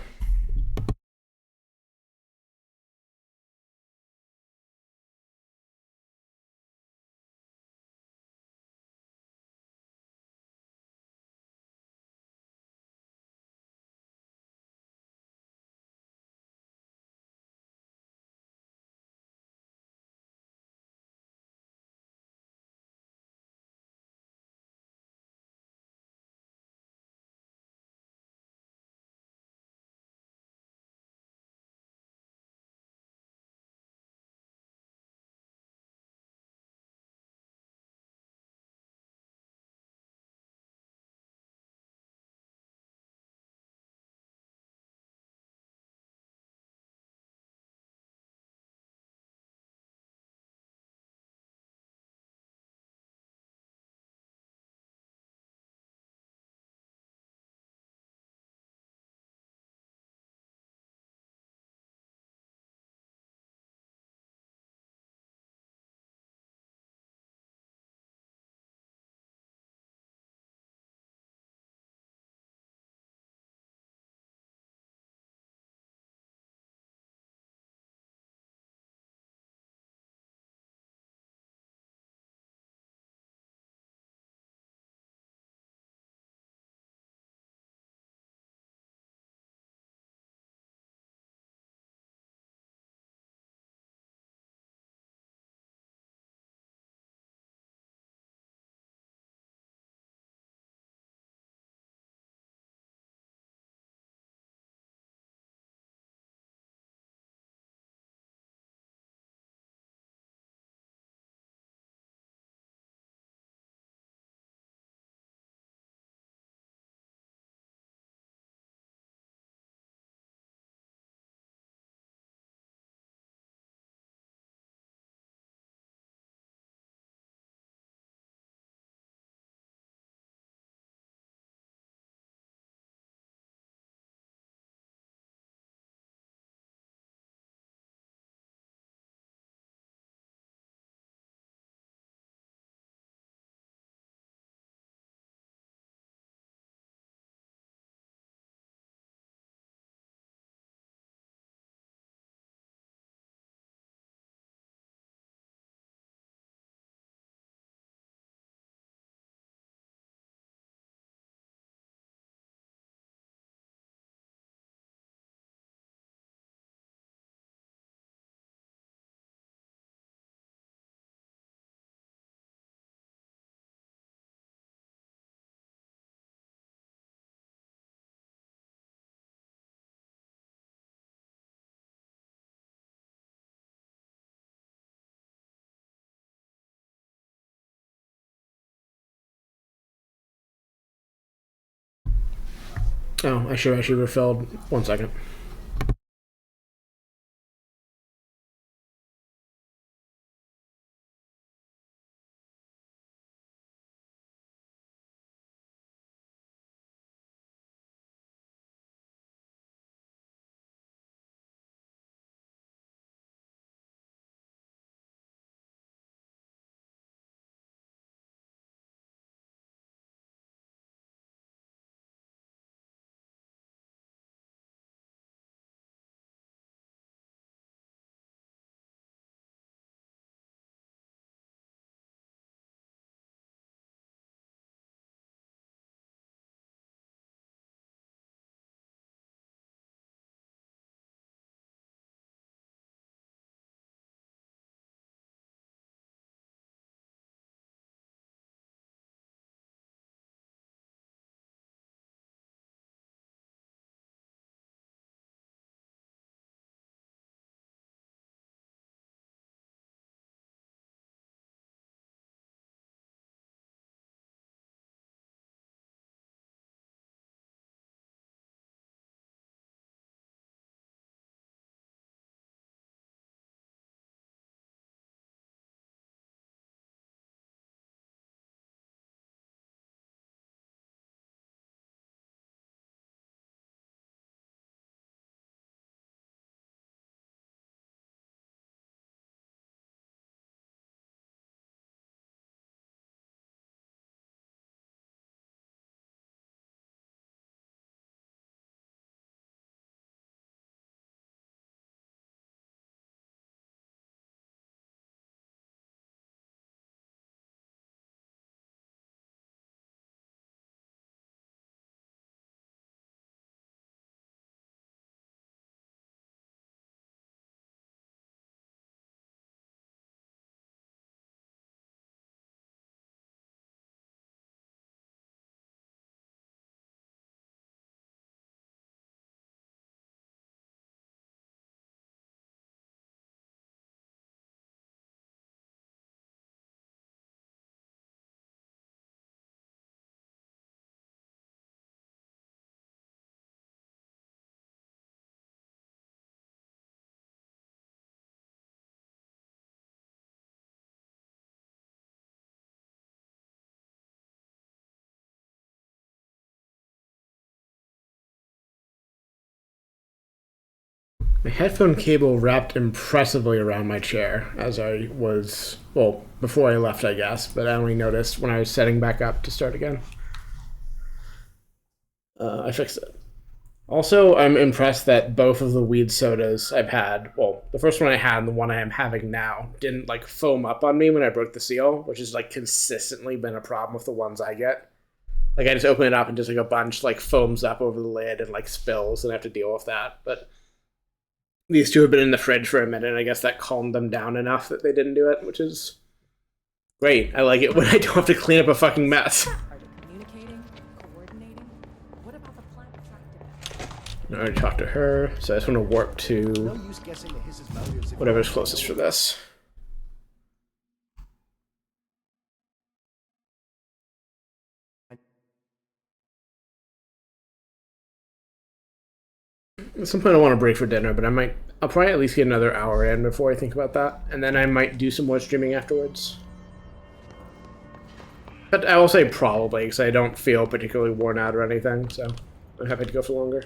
Oh, I should actually refilled. 1 second. My headphone cable wrapped impressively around my chair as I was, well, before I left, I guess, but I only noticed when I was setting back up to start again. I fixed it. Also, I'm impressed that both of the weed sodas I've had, well, the first one I had and the one I am having now, didn't, like, foam up on me when I broke the seal, which has, like, consistently been a problem with the ones I get. Like, I just open it up and just, like, a bunch, like, foams up over the lid and, like, spills, and I have to deal with that, but these two have been in the fridge for a minute, and I guess that calmed them down enough that they didn't do it, which is great. I like it when I don't have to clean up a fucking mess. I already talked to her, so I just want to warp to whatever's closest for this. At some point I want to break for dinner, but I'll probably at least get another hour in before I think about that, and then I might do some more streaming afterwards. But I will say probably, because I don't feel particularly worn out or anything, so I'm happy to go for longer.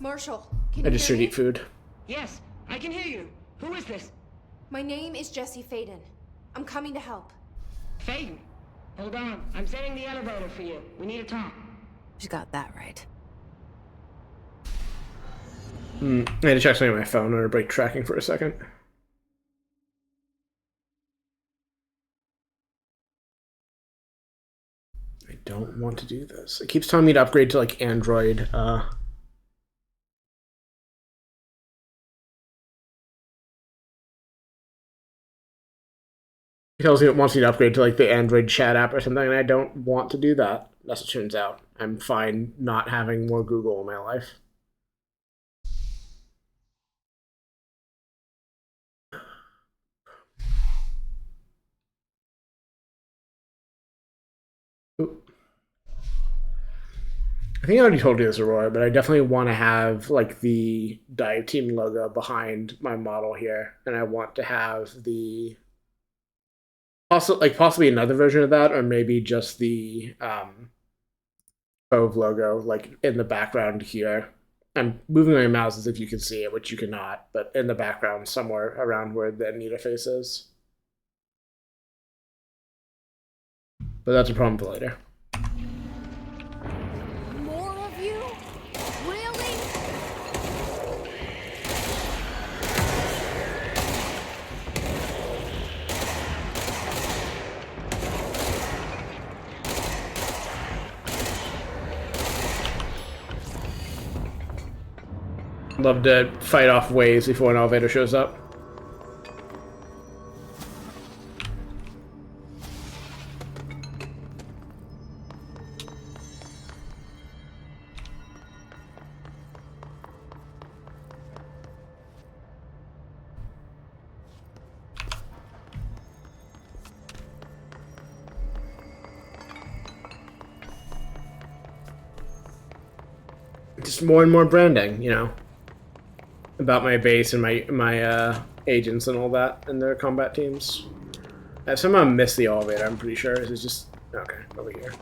Marshall, I just should eat food. Yes, I can hear you. Who is this? My name is Jesse Faden. I'm coming to help. Faden? Hold on. I'm setting the elevator for you. We need to talk. You got that right. I had to check something on my phone or break tracking for a second. I don't want to do this. It keeps telling me to upgrade to like Android. It tells me it wants me to upgrade to like the Android chat app or something, and I don't want to do that. As it turns out, I'm fine not having more Google in my life. I think I already told you this, Aurora, but I definitely want to have like the dive team logo behind my model here, and I want to have the possibly another version of that, or maybe just the Cove logo like in the background here. I'm moving my mouse as if you can see it, which you cannot, but in the background somewhere around where the Anita face is. But that's a problem for later. More of you? Really? Love to fight off waves before an elevator shows up. Just more and more branding, you know, about my base and my agents and all that and their combat teams. I somehow missed the elevator, I'm pretty sure. It's just okay, over here.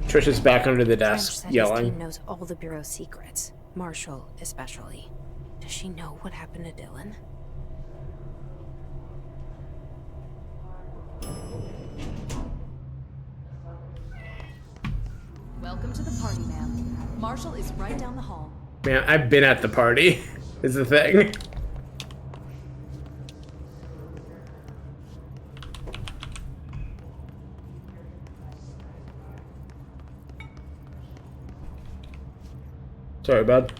Trish is back under the desk, yelling. His team knows all the Bureau's secrets, Marshall especially. Does she know what happened to Dylan? Welcome to the party, ma'am. Marshall is right down the hall. Man, I've been at the party, is the thing. Sorry, bud.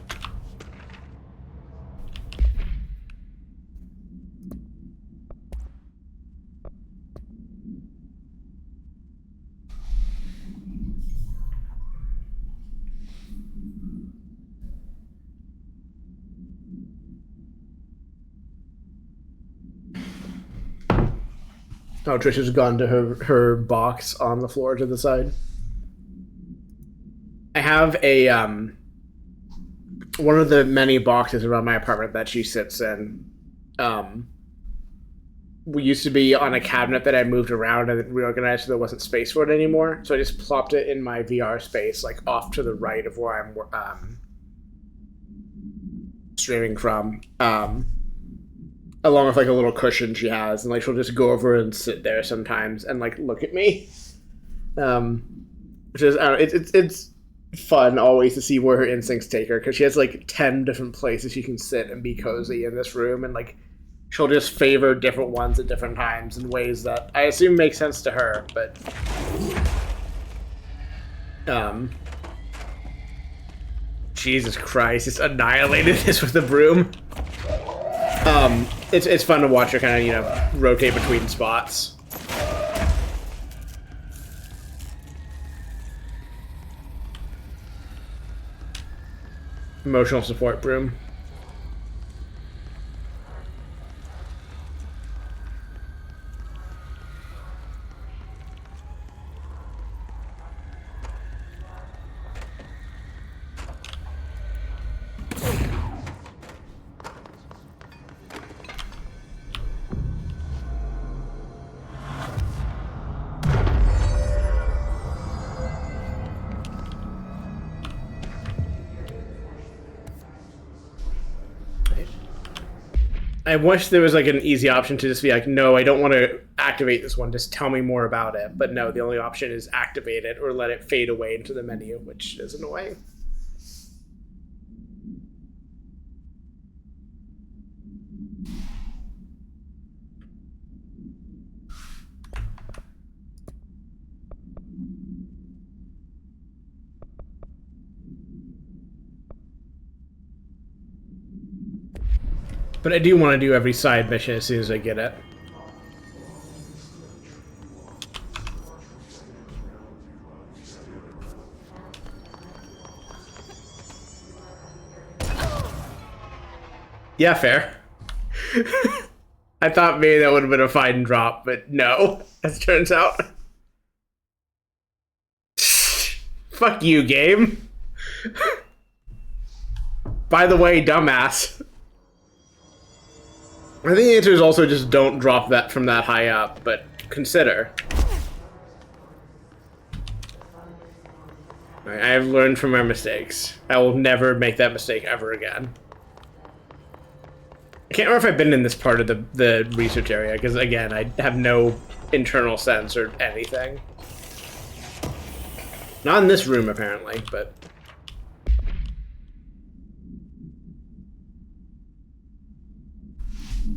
Oh, Trisha's gone to her box on the floor to the side. I have a one of the many boxes around my apartment that she sits in. used to be on a cabinet that I moved around and reorganized so there wasn't space for it anymore. So I just plopped it in my VR space, like off to the right of where I'm streaming from, along with like a little cushion she has, and like she'll just go over and sit there sometimes and like look at me, which is it's fun always to see where her instincts take her, because she has like 10 different places she can sit and be cozy in this room, and like she'll just favor different ones at different times in ways that I assume make sense to her, but Jesus Christ, just annihilated this with a broom. It's fun to watch her kind of, you know, rotate between spots. Emotional support broom. I wish there was like an easy option to just be like, no, I don't want to activate this one, just tell me more about it. But no, the only option is activate it or let it fade away into the menu, which is annoying. But I do want to do every side mission as soon as I get it. Yeah, fair. I thought maybe that would have been a fine drop, but no, as it turns out. Fuck you, game. By the way, dumbass. I think the answer is also just don't drop that from that high up, but consider. I have learned from my mistakes. I will never make that mistake ever again. I can't remember if I've been in this part of the research area, because again, I have no internal sense or anything. Not in this room, apparently, but...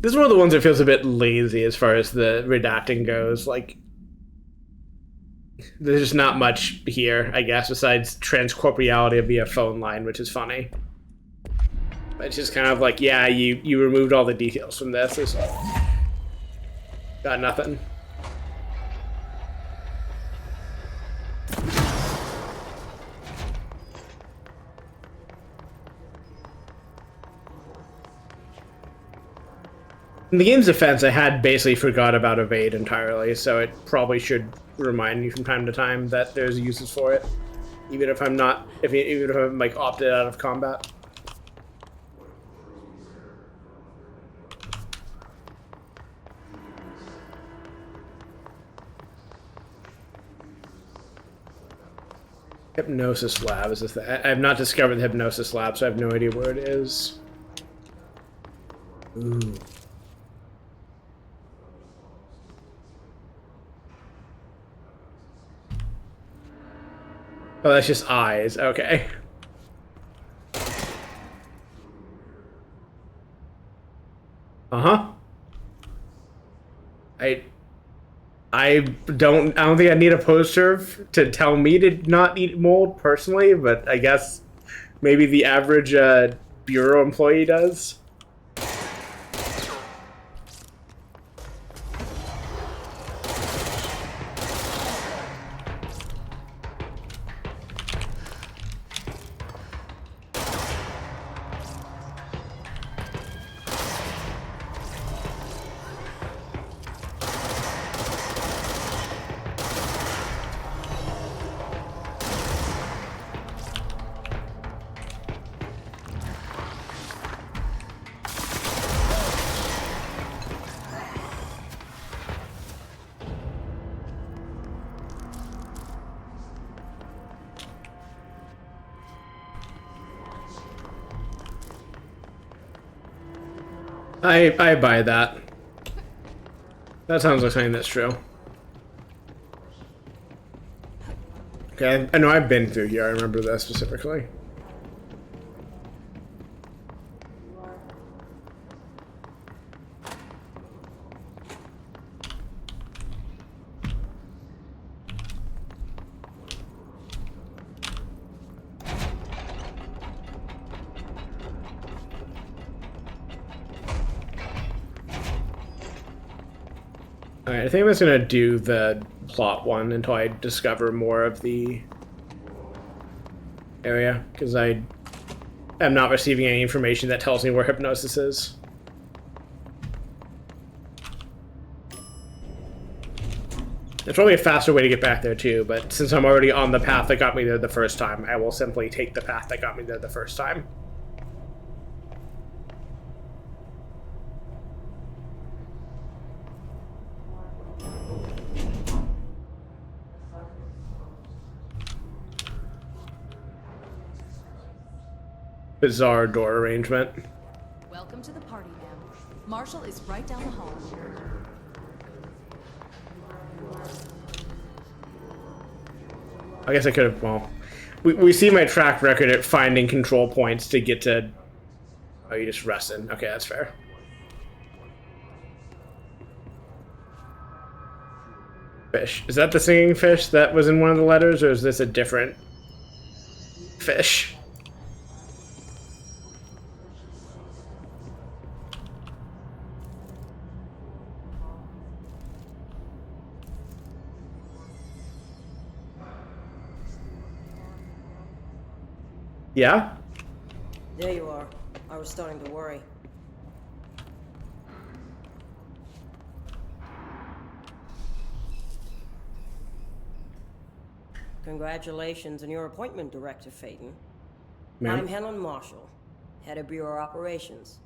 This is one of the ones that feels a bit lazy as far as the redacting goes. Like, there's just not much here, I guess, besides transcorporeality via phone line, which is funny. But it's just kind of like, yeah, you removed all the details from this. There's got nothing. In the game's defense, I had basically forgot about evade entirely, so it probably should remind me from time to time that there's uses for it, even if I'm not, even if I'm like opted out of combat. Hypnosis lab is this? I have not discovered the hypnosis lab, so I have no idea where it is. Ooh. Oh, that's just eyes. Okay. Uh-huh. I don't think I need a poster to tell me to not eat mold personally, but I guess maybe the average bureau employee does. I buy that. That sounds like something that's true. Okay, I know I've been through here. I remember that specifically. Alright, I think I'm just gonna do the plot one until I discover more of the area, because I am not receiving any information that tells me where hypnosis is. There's probably a faster way to get back there too, but since I'm already on the path that got me there the first time, I will simply take the path that got me there the first time. Bizarre door arrangement. Welcome to the party, ma'am. Marshall is right down the hall. I guess I could have, well, we see my track record at finding control points to get to, oh, you just rested. Okay, that's fair. Fish. Is that the singing fish that was in one of the letters, or is this a different fish? Yeah? There you are. I was starting to worry. Congratulations on your appointment, Director Phaeton. I'm Helen Marshall, head of Bureau Operations.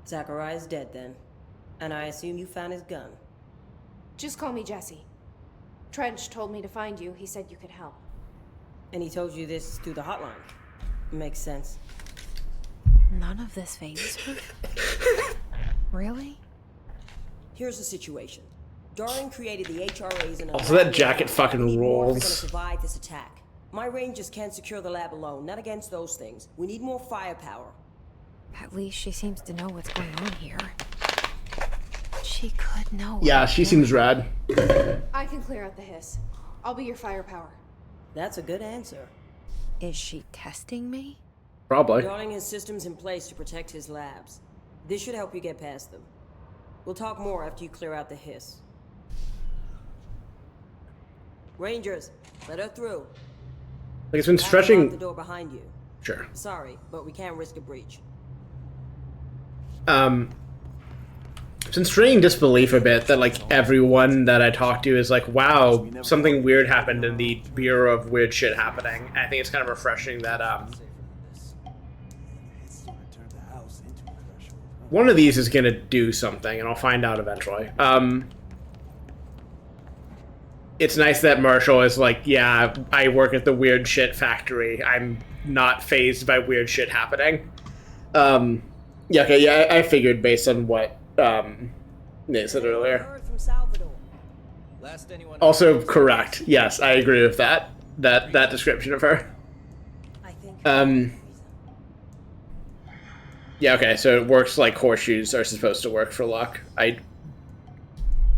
Zachariah's dead then, and I assume you found his gun. Just call me Jesse. Trench told me to find you. He said you could help. And he told you this through the hotline. Makes sense. None of this phases her? Really? Here's the situation. Darling created the HRAs and also, that jacket fucking rules. Gonna survive this attack. My rangers can't secure the lab alone, not against those things. We need more firepower. At least she seems to know what's going on here. She could know. Yeah, she seems rad. I can clear out the hiss. I'll be your firepower. That's a good answer. Is she testing me? Probably. Darling has systems in place to protect his labs. This should help you get past them. We'll talk more after you clear out the hiss. Rangers, let her through. Like, it's been stretching. Lock the door behind you. Sure. Sorry, but we can't risk a breach. It's been straining disbelief a bit that, like, everyone that I talk to is like, wow, something weird happened in the Bureau of Weird Shit Happening. And I think it's kind of refreshing that, one of these is gonna do something, and I'll find out eventually. It's nice that Marshall is like, yeah, I work at the weird shit factory. I'm not phased by weird shit happening. Yeah, okay, yeah, I figured based on what Nate said earlier. Also correct. Yes, I agree with that. That description of her. Yeah, okay, so it works like horseshoes are supposed to work for luck. I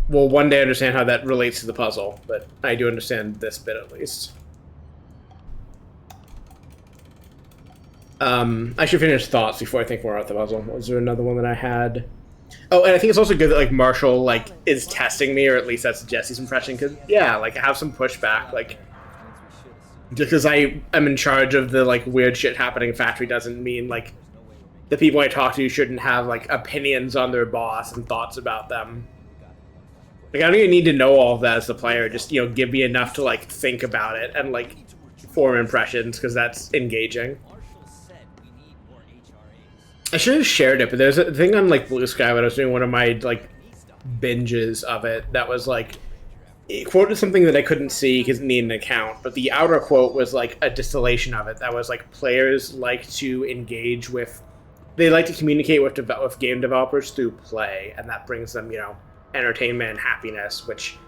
will one day understand how that relates to the puzzle, but I do understand this bit at least. I should finish thoughts before I think more about the puzzle. Was there another one that I had? Oh, and I think it's also good that, like, Marshall, like, is testing me, or at least that's Jesse's impression, because, yeah, like, I have some pushback, like, just because I am in charge of the, like, weird shit happening factory doesn't mean, like, the people I talk to shouldn't have, like, opinions on their boss and thoughts about them. Like, I don't even need to know all of that as the player, just, you know, give me enough to, like, think about it and, like, form impressions, because that's engaging. I should have shared it, but there's a thing on, like, Blue Sky when I was doing one of my, like, binges of it that was, like, it quoted something that I couldn't see because it needed an account, but the outer quote was, like, a distillation of it that was, like, players like to engage with they like to communicate with game developers through play, and that brings them, entertainment and happiness, which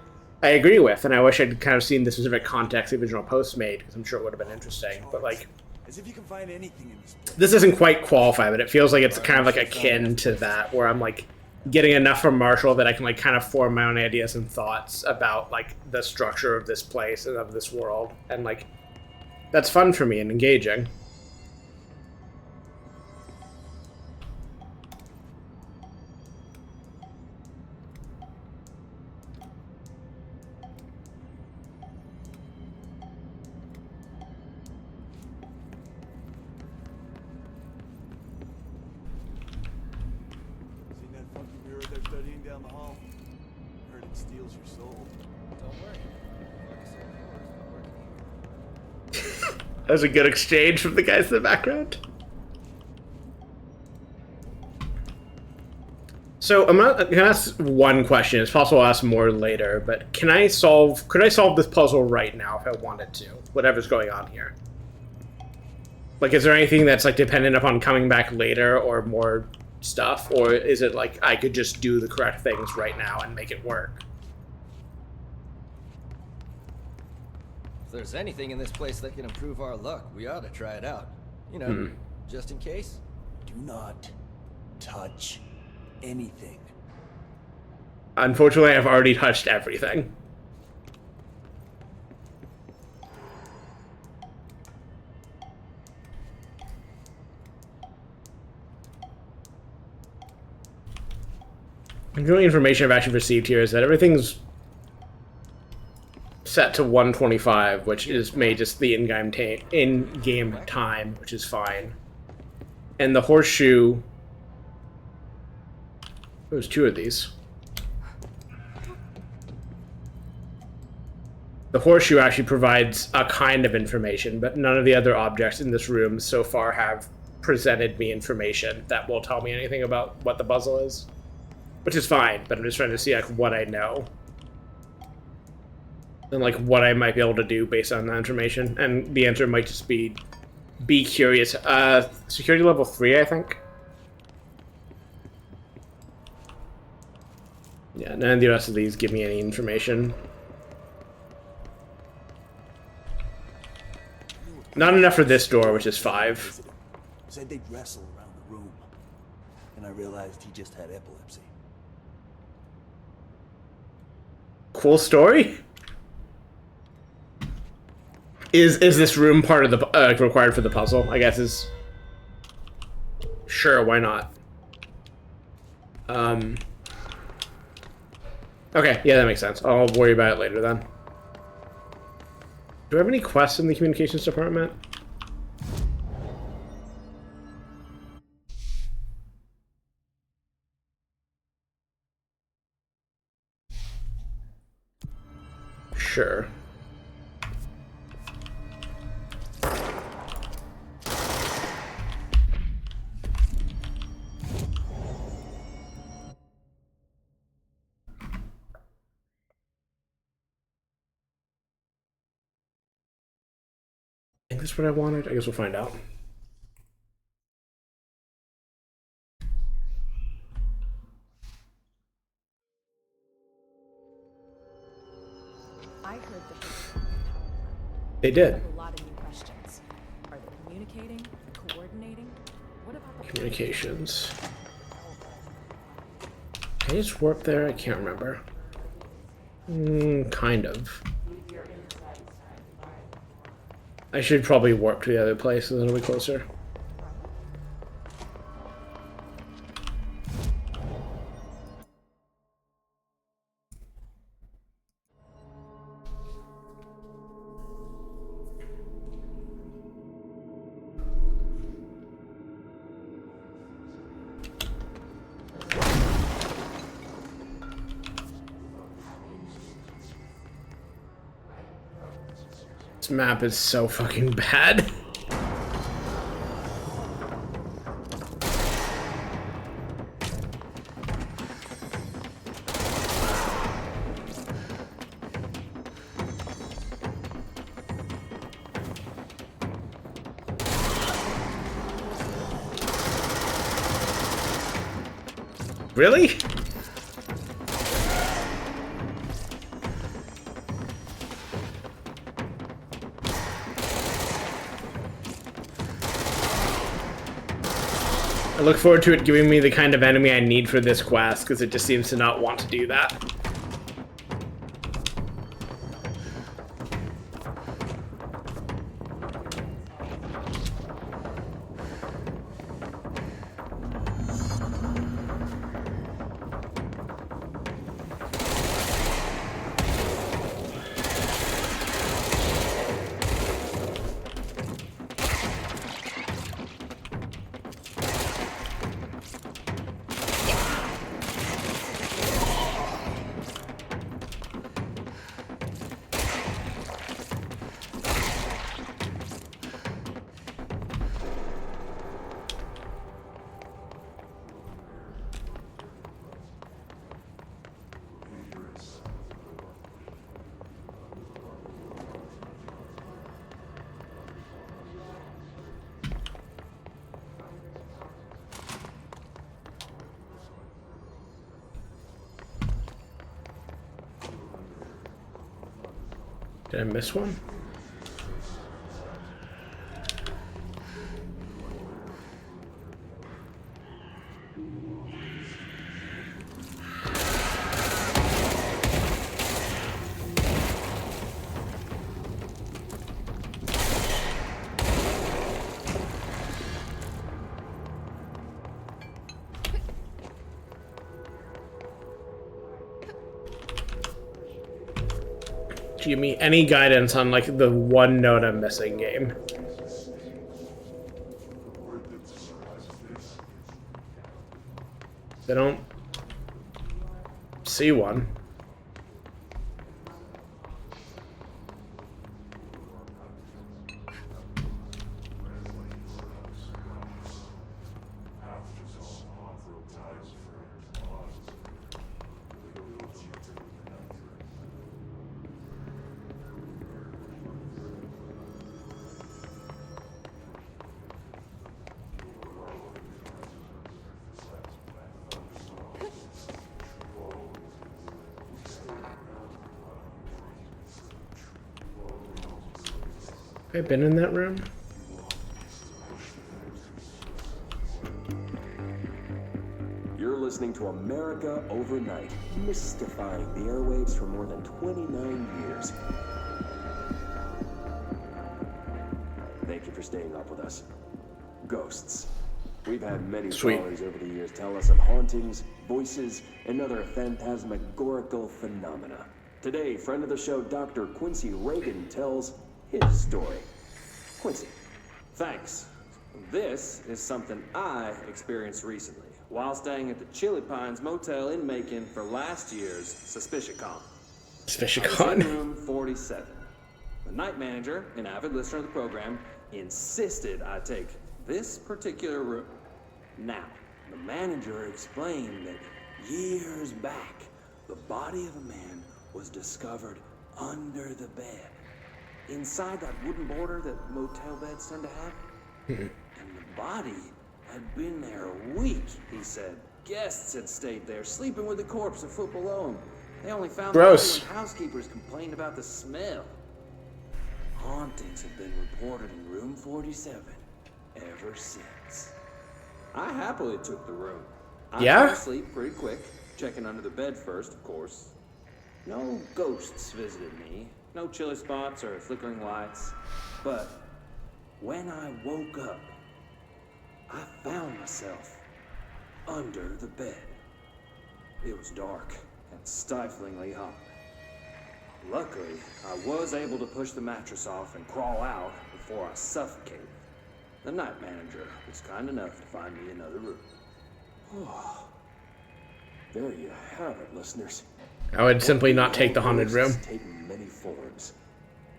I agree with, and I wish I'd kind of seen the specific context the original post made, because I'm sure it would have been interesting. But like, As if you can find anything in this place. this doesn't quite qualify, but it feels like it's kind of like akin to that, where I'm like getting enough from Marshall that I can like kind of form my own ideas and thoughts about like the structure of this place and of this world, and like that's fun for me and engaging. That was a good exchange from the guys in the background. So I'm gonna ask one question. It's possible I'll ask more later, but could I solve this puzzle right now if I wanted to? Whatever's going on here. Like, is there anything that's like dependent upon coming back later or more stuff? Or is it like I could just do the correct things right now and make it work? If there's anything in this place that can improve our luck, we ought to try it out. You know, just in case. Do not touch anything. Unfortunately, I've already touched everything. The only information I've actually received here is that everything's set to 125, which is made just the in-game time, which is fine. And the horseshoe... There's two of these. The horseshoe actually provides a kind of information, but none of the other objects in this room so far have presented me information that will tell me anything about what the puzzle is. Which is fine, but I'm just trying to see like what I know. And like what I might be able to do based on that information. And the answer might just be curious. Security level 3, I think. Yeah, none of the rest of these give me any information. Not enough for this door, which is 5. Said they'd wrestle around the room. And I realized he just had epilepsy. Cool story? Is this room part of the required for the puzzle? I guess is. Sure, why not? Okay, yeah, that makes sense. I'll worry about it later then. Do I have any quests in the communications department? Sure. I think that's what I wanted. I guess we'll find out. I heard that they did. a lot of new questions. Are they communicating? Coordinating? What about the Communications. Can I just warp there? I can't remember. Kind of. I should probably warp to the other place a little bit closer. This map is so fucking bad. Really? I look forward to it giving me the kind of enemy I need for this quest, because it just seems to not want to do that. Did I miss one? Give me any guidance on like the one note I'm missing game. I don't see one. Have I been in that room? You're listening to America Overnight, mystifying the airwaves for more than 29 years. Thank you for staying up with us. Ghosts. We've had many stories over the years tell us of hauntings, voices, and other phantasmagorical phenomena. Today, friend of the show, Dr. Quincy Reagan tells his story. Quincy, thanks. This is something I experienced recently while staying at the Chili Pines Motel in Macon for last year's SuspiciaCon. SuspiciaCon? Room 47. The night manager, an avid listener of the program, insisted I take this particular room. Now, the manager explained that years back, the body of a man was discovered under the bed. Inside that wooden border that motel beds tend to have. And the body had been there a week, he said. Guests had stayed there, sleeping with the corpse a foot below them. They only found the body when housekeepers complained about the smell. Hauntings have been reported in room 47 ever since. I happily took the room. I fell asleep pretty quick, checking under the bed first, of course. No ghosts visited me. No chilly spots or flickering lights. But when I woke up, I found myself under the bed. It was dark and stiflingly hot. Luckily, I was able to push the mattress off and crawl out before I suffocated. The night manager was kind enough to find me another room. Oh, there you have it, listeners. I would simply not take the haunted room. Taken many forms.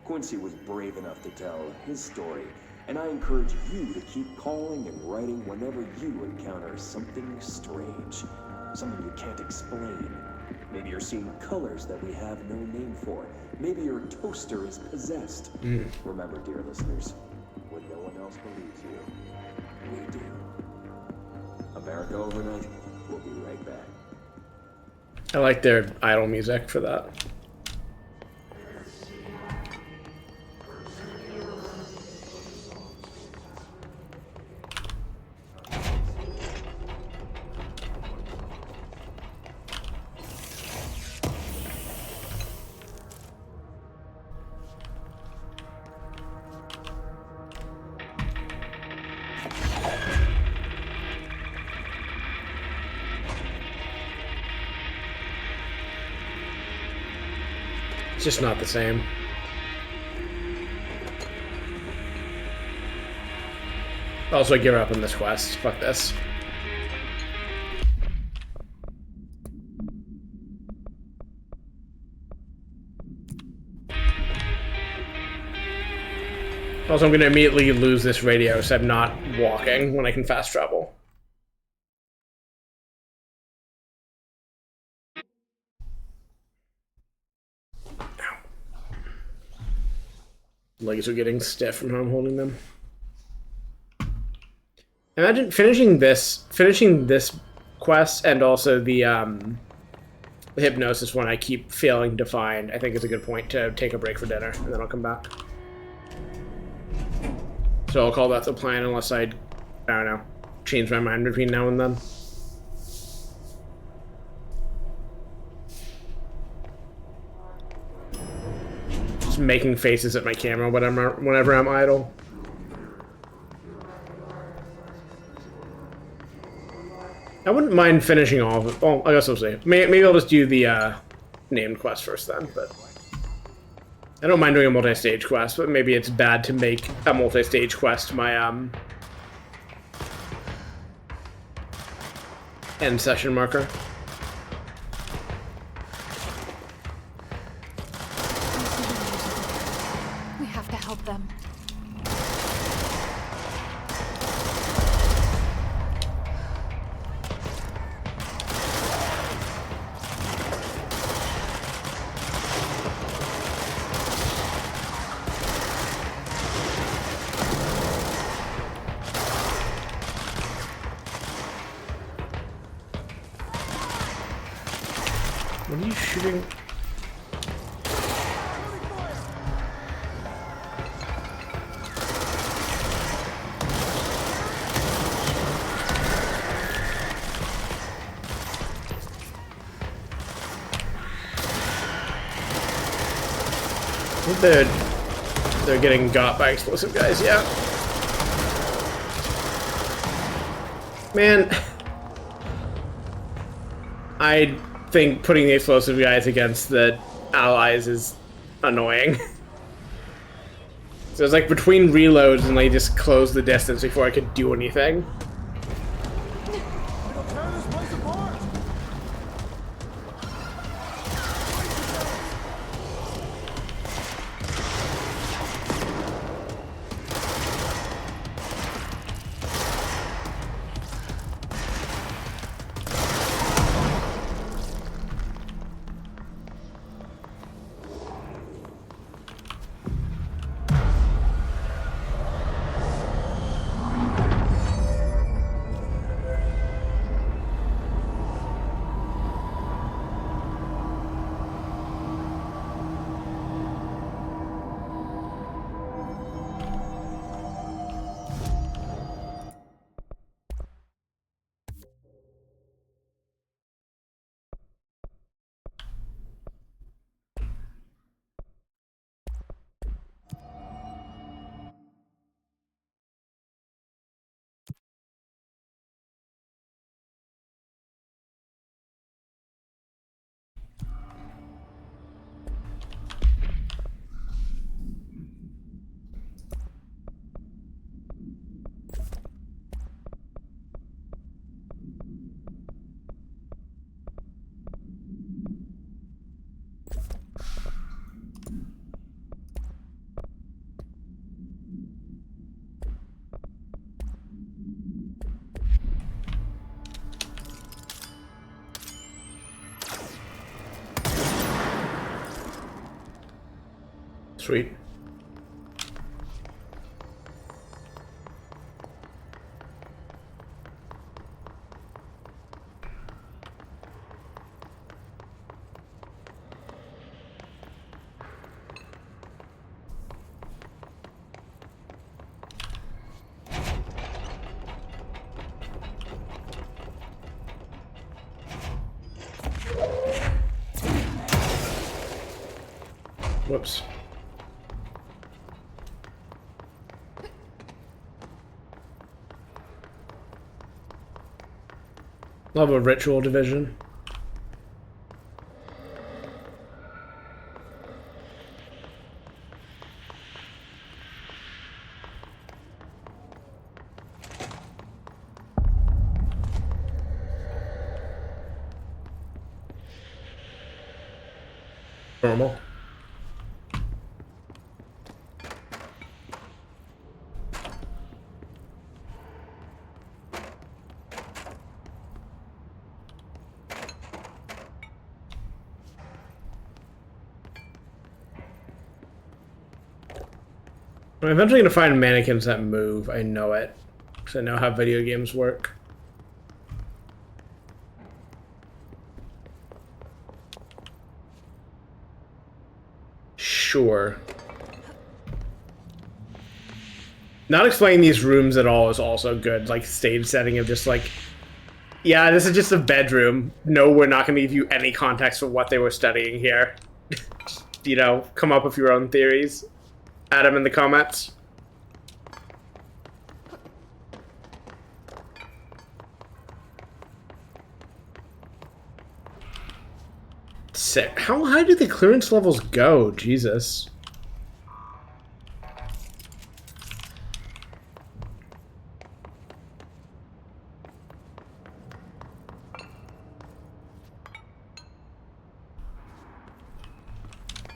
Quincy was brave enough to tell his story, and I encourage you to keep calling and writing whenever you encounter something strange, something you can't explain. Maybe you're seeing colors that we have no name for. Maybe your toaster is possessed. Remember, dear listeners, when no one else believes you, we do. America Overnight, we'll be right back. I like their idle music for that. It's just not the same. Also, I give up on this quest. Fuck this. Also, I'm going to immediately lose this radio, so I'm not walking when I can fast travel. Legs are getting stiff from how I'm holding them. Imagine finishing this quest and also the hypnosis one I keep failing to find. I think is a good point to take a break for dinner, and then I'll come back. So I'll call that the plan unless I don't know, change my mind between now and then. Just making faces at my camera whenever I'm idle. I wouldn't mind finishing all of it. Well, I guess we'll see. Maybe I'll just do the named quest first then, but I don't mind doing a multi-stage quest, but maybe it's bad to make a multi-stage quest my end session marker. We have to help them. What are you shooting? They're getting got by explosive guys, yeah. Man, I think putting the explosive guys against the allies is annoying. So it's like between reloads and they just close the distance before I could do anything. Sweet. Whoops. Love a ritual division. Normal. I'm eventually going to find mannequins that move. I know it. Because I know how video games work. Sure. Not explaining these rooms at all is also good. Like, stage setting of just like, yeah, this is just a bedroom. No, we're not going to give you any context for what they were studying here. You know, come up with your own theories. Add them in the comments. Sick. How high do the clearance levels go? Jesus.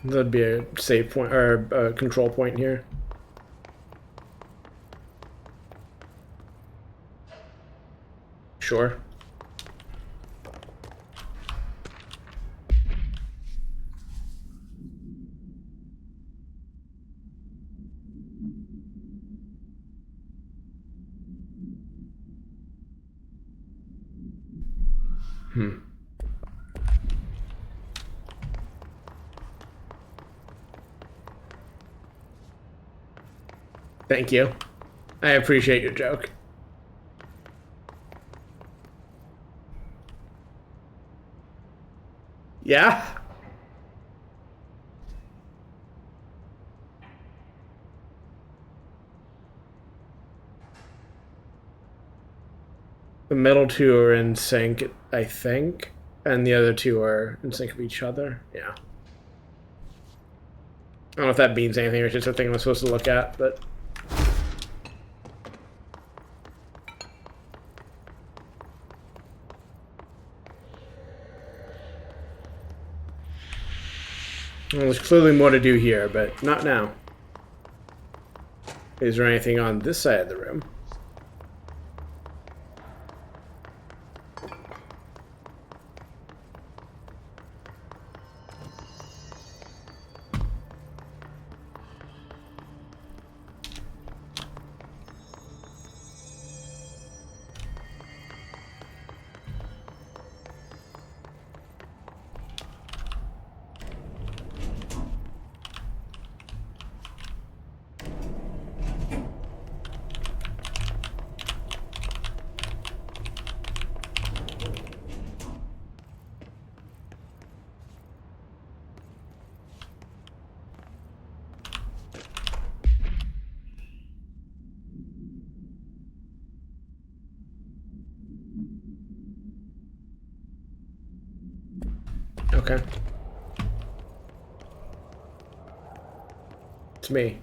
That'd be a save point or a control point here. Sure. Thank you. I appreciate your joke. Yeah? The middle two are in sync, I think, and the other two are in sync with each other. Yeah. I don't know if that means anything or it's just a thing I'm supposed to look at, but... Well, there's clearly more to do here, but not now. Is there anything on this side of the room? Okay. It's me.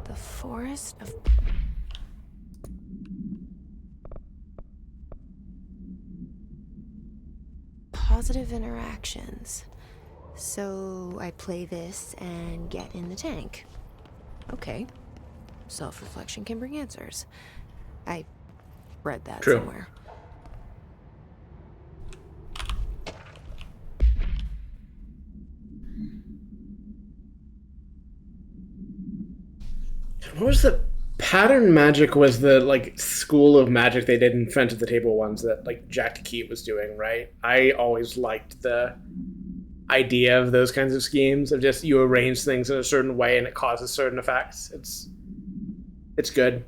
The forest of... positive interactions. So I play this and get in the tank. Okay. Self-reflection can bring answers. I read that somewhere. What was the pattern magic? Was the like school of magic they did in Friends at the Table ones that like Jack Keat was doing, right? I always liked the idea of those kinds of schemes of just you arrange things in a certain way and it causes certain effects. It's good.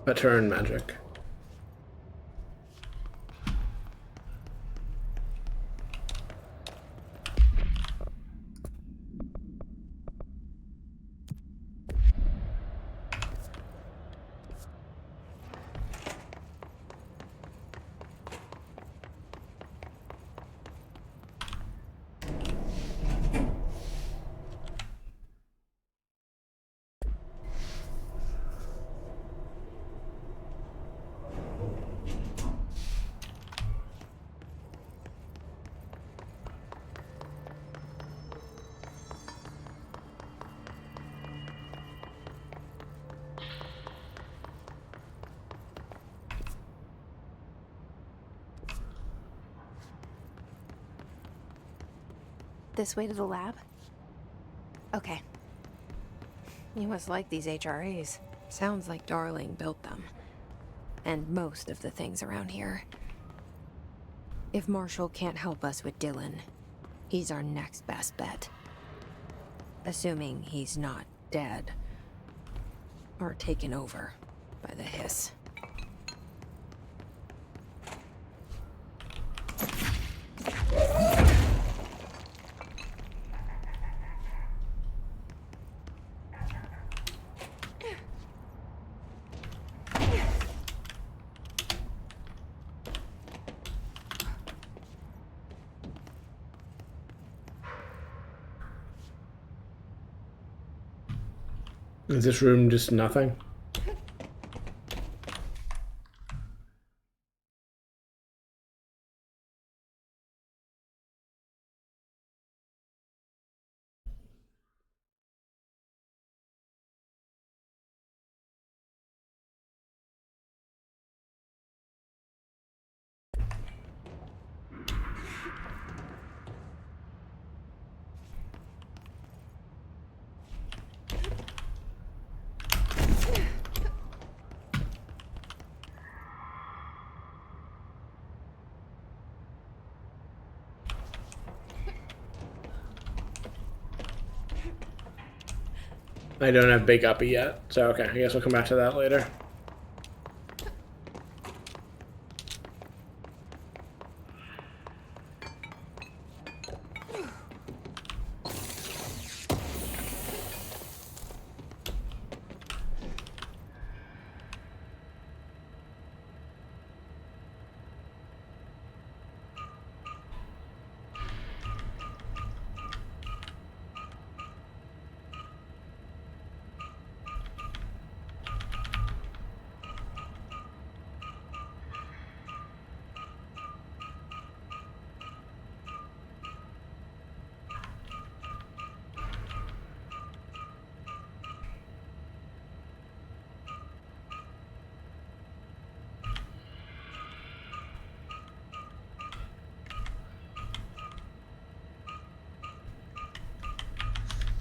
a turn magic. This way to the lab? Okay. You must like these HRAs. Sounds like Darling built them. And most of the things around here. If Marshall can't help us with Dylan, he's our next best bet. Assuming he's not dead. Or taken over by the hiss. Is this room just nothing? I don't have Big Uppy yet, so okay, I guess we'll come back to that later.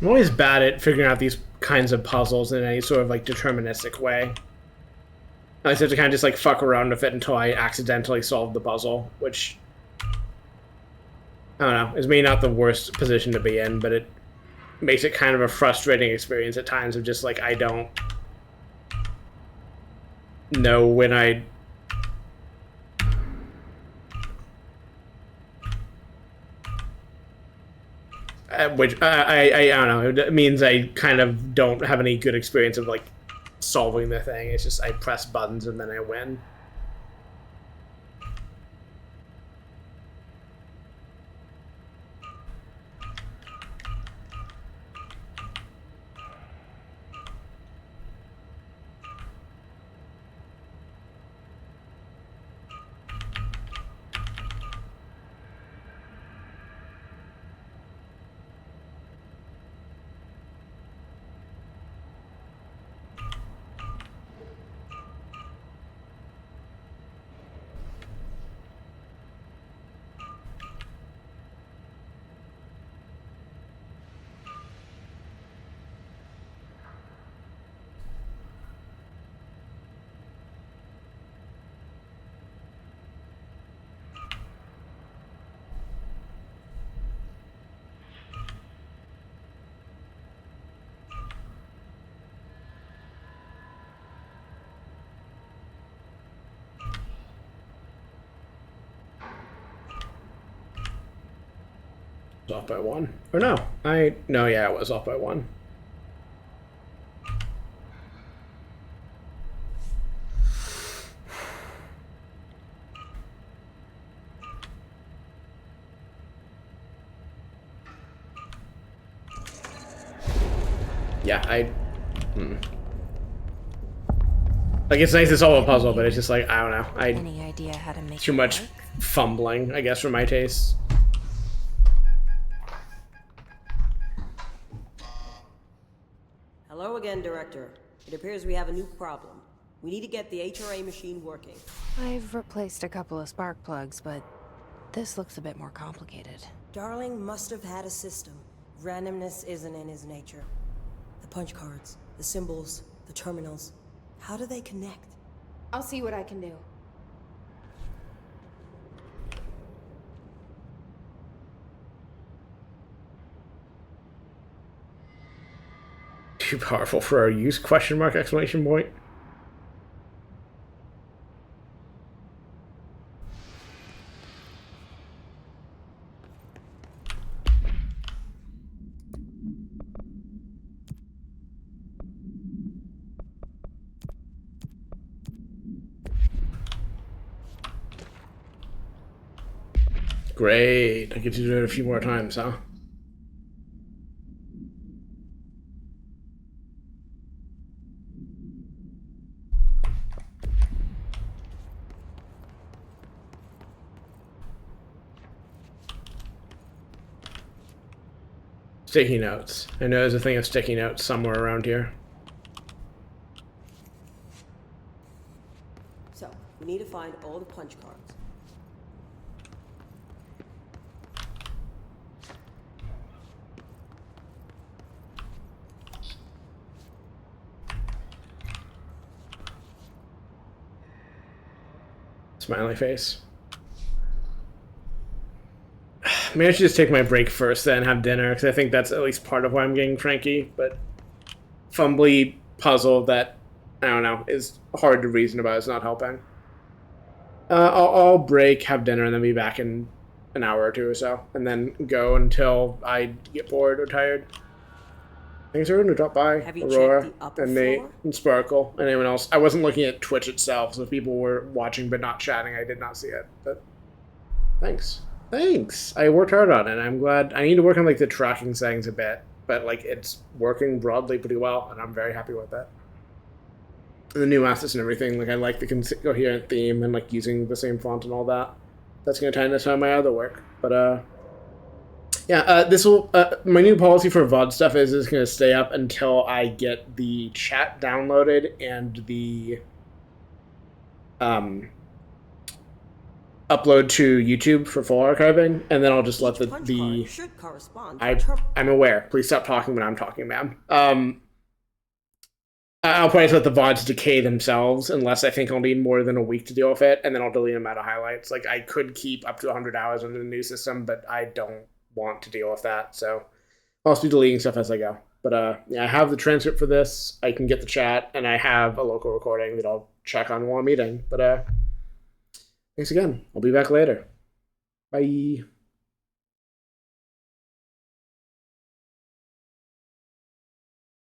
I'm always bad at figuring out these kinds of puzzles in any sort of like deterministic way. I just have to kind of just like fuck around with it until I accidentally solve the puzzle, which I don't know, is maybe not the worst position to be in, but it makes it kind of a frustrating experience at times of just like I don't know when I which I don't know. It means I kind of don't have any good experience of like solving the thing. It's just I press buttons and then I win. Off by 1. Or no. Yeah, it was off by 1. Yeah, like, it's nice to solve a puzzle, but it's just like, I don't know. Any idea how to make too much fumbling, I guess, for my taste. Hello again, Director. It appears we have a new problem. We need to get the HRA machine working. I've replaced a couple of spark plugs, but this looks a bit more complicated. Darling must have had a system. Randomness isn't in his nature. The punch cards, the symbols, the terminals. How do they connect? I'll see what I can do. Too powerful for our use? Question mark, exclamation point. Great. I get to do it a few more times, huh? Sticky notes. I know there's a thing of sticky notes somewhere around here. So, we need to find all the punch cards. Smiley face. Maybe I should just take my break first, then have dinner, because I think that's at least part of why I'm getting cranky. But fumbly puzzle that, I don't know, is hard to reason about is not helping. I'll break, have dinner, and then be back in an hour or two or so, and then go until I get bored or tired. Thanks everyone who dropped by. Aurora and Nate and Sparkle and anyone else. I wasn't looking at Twitch itself, so if people were watching but not chatting, I did not see it. But thanks. Thanks. I worked hard on it. I'm glad. I need to work on like the tracking settings a bit, but like it's working broadly pretty well, and I'm very happy with that. And the new assets and everything. Like I like the coherent theme and like using the same font and all that. That's gonna tie into some of my other work. But yeah, this will. My new policy for VOD stuff is going to stay up until I get the chat downloaded and the upload to YouTube for full archiving, and then I'll just let the should correspond. I'm aware. Please stop talking when I'm talking, ma'am. I'll probably just let the VODs decay themselves, unless I think I'll need more than a week to deal with it, and then I'll delete them out of highlights. Like I could keep up to 100 hours under the new system, but I don't want to deal with that, so I'll just be deleting stuff as I go. But yeah, I have the transcript for this. I can get the chat, and I have a local recording that I'll check on while I'm eating. But thanks again. I'll be back later. Bye.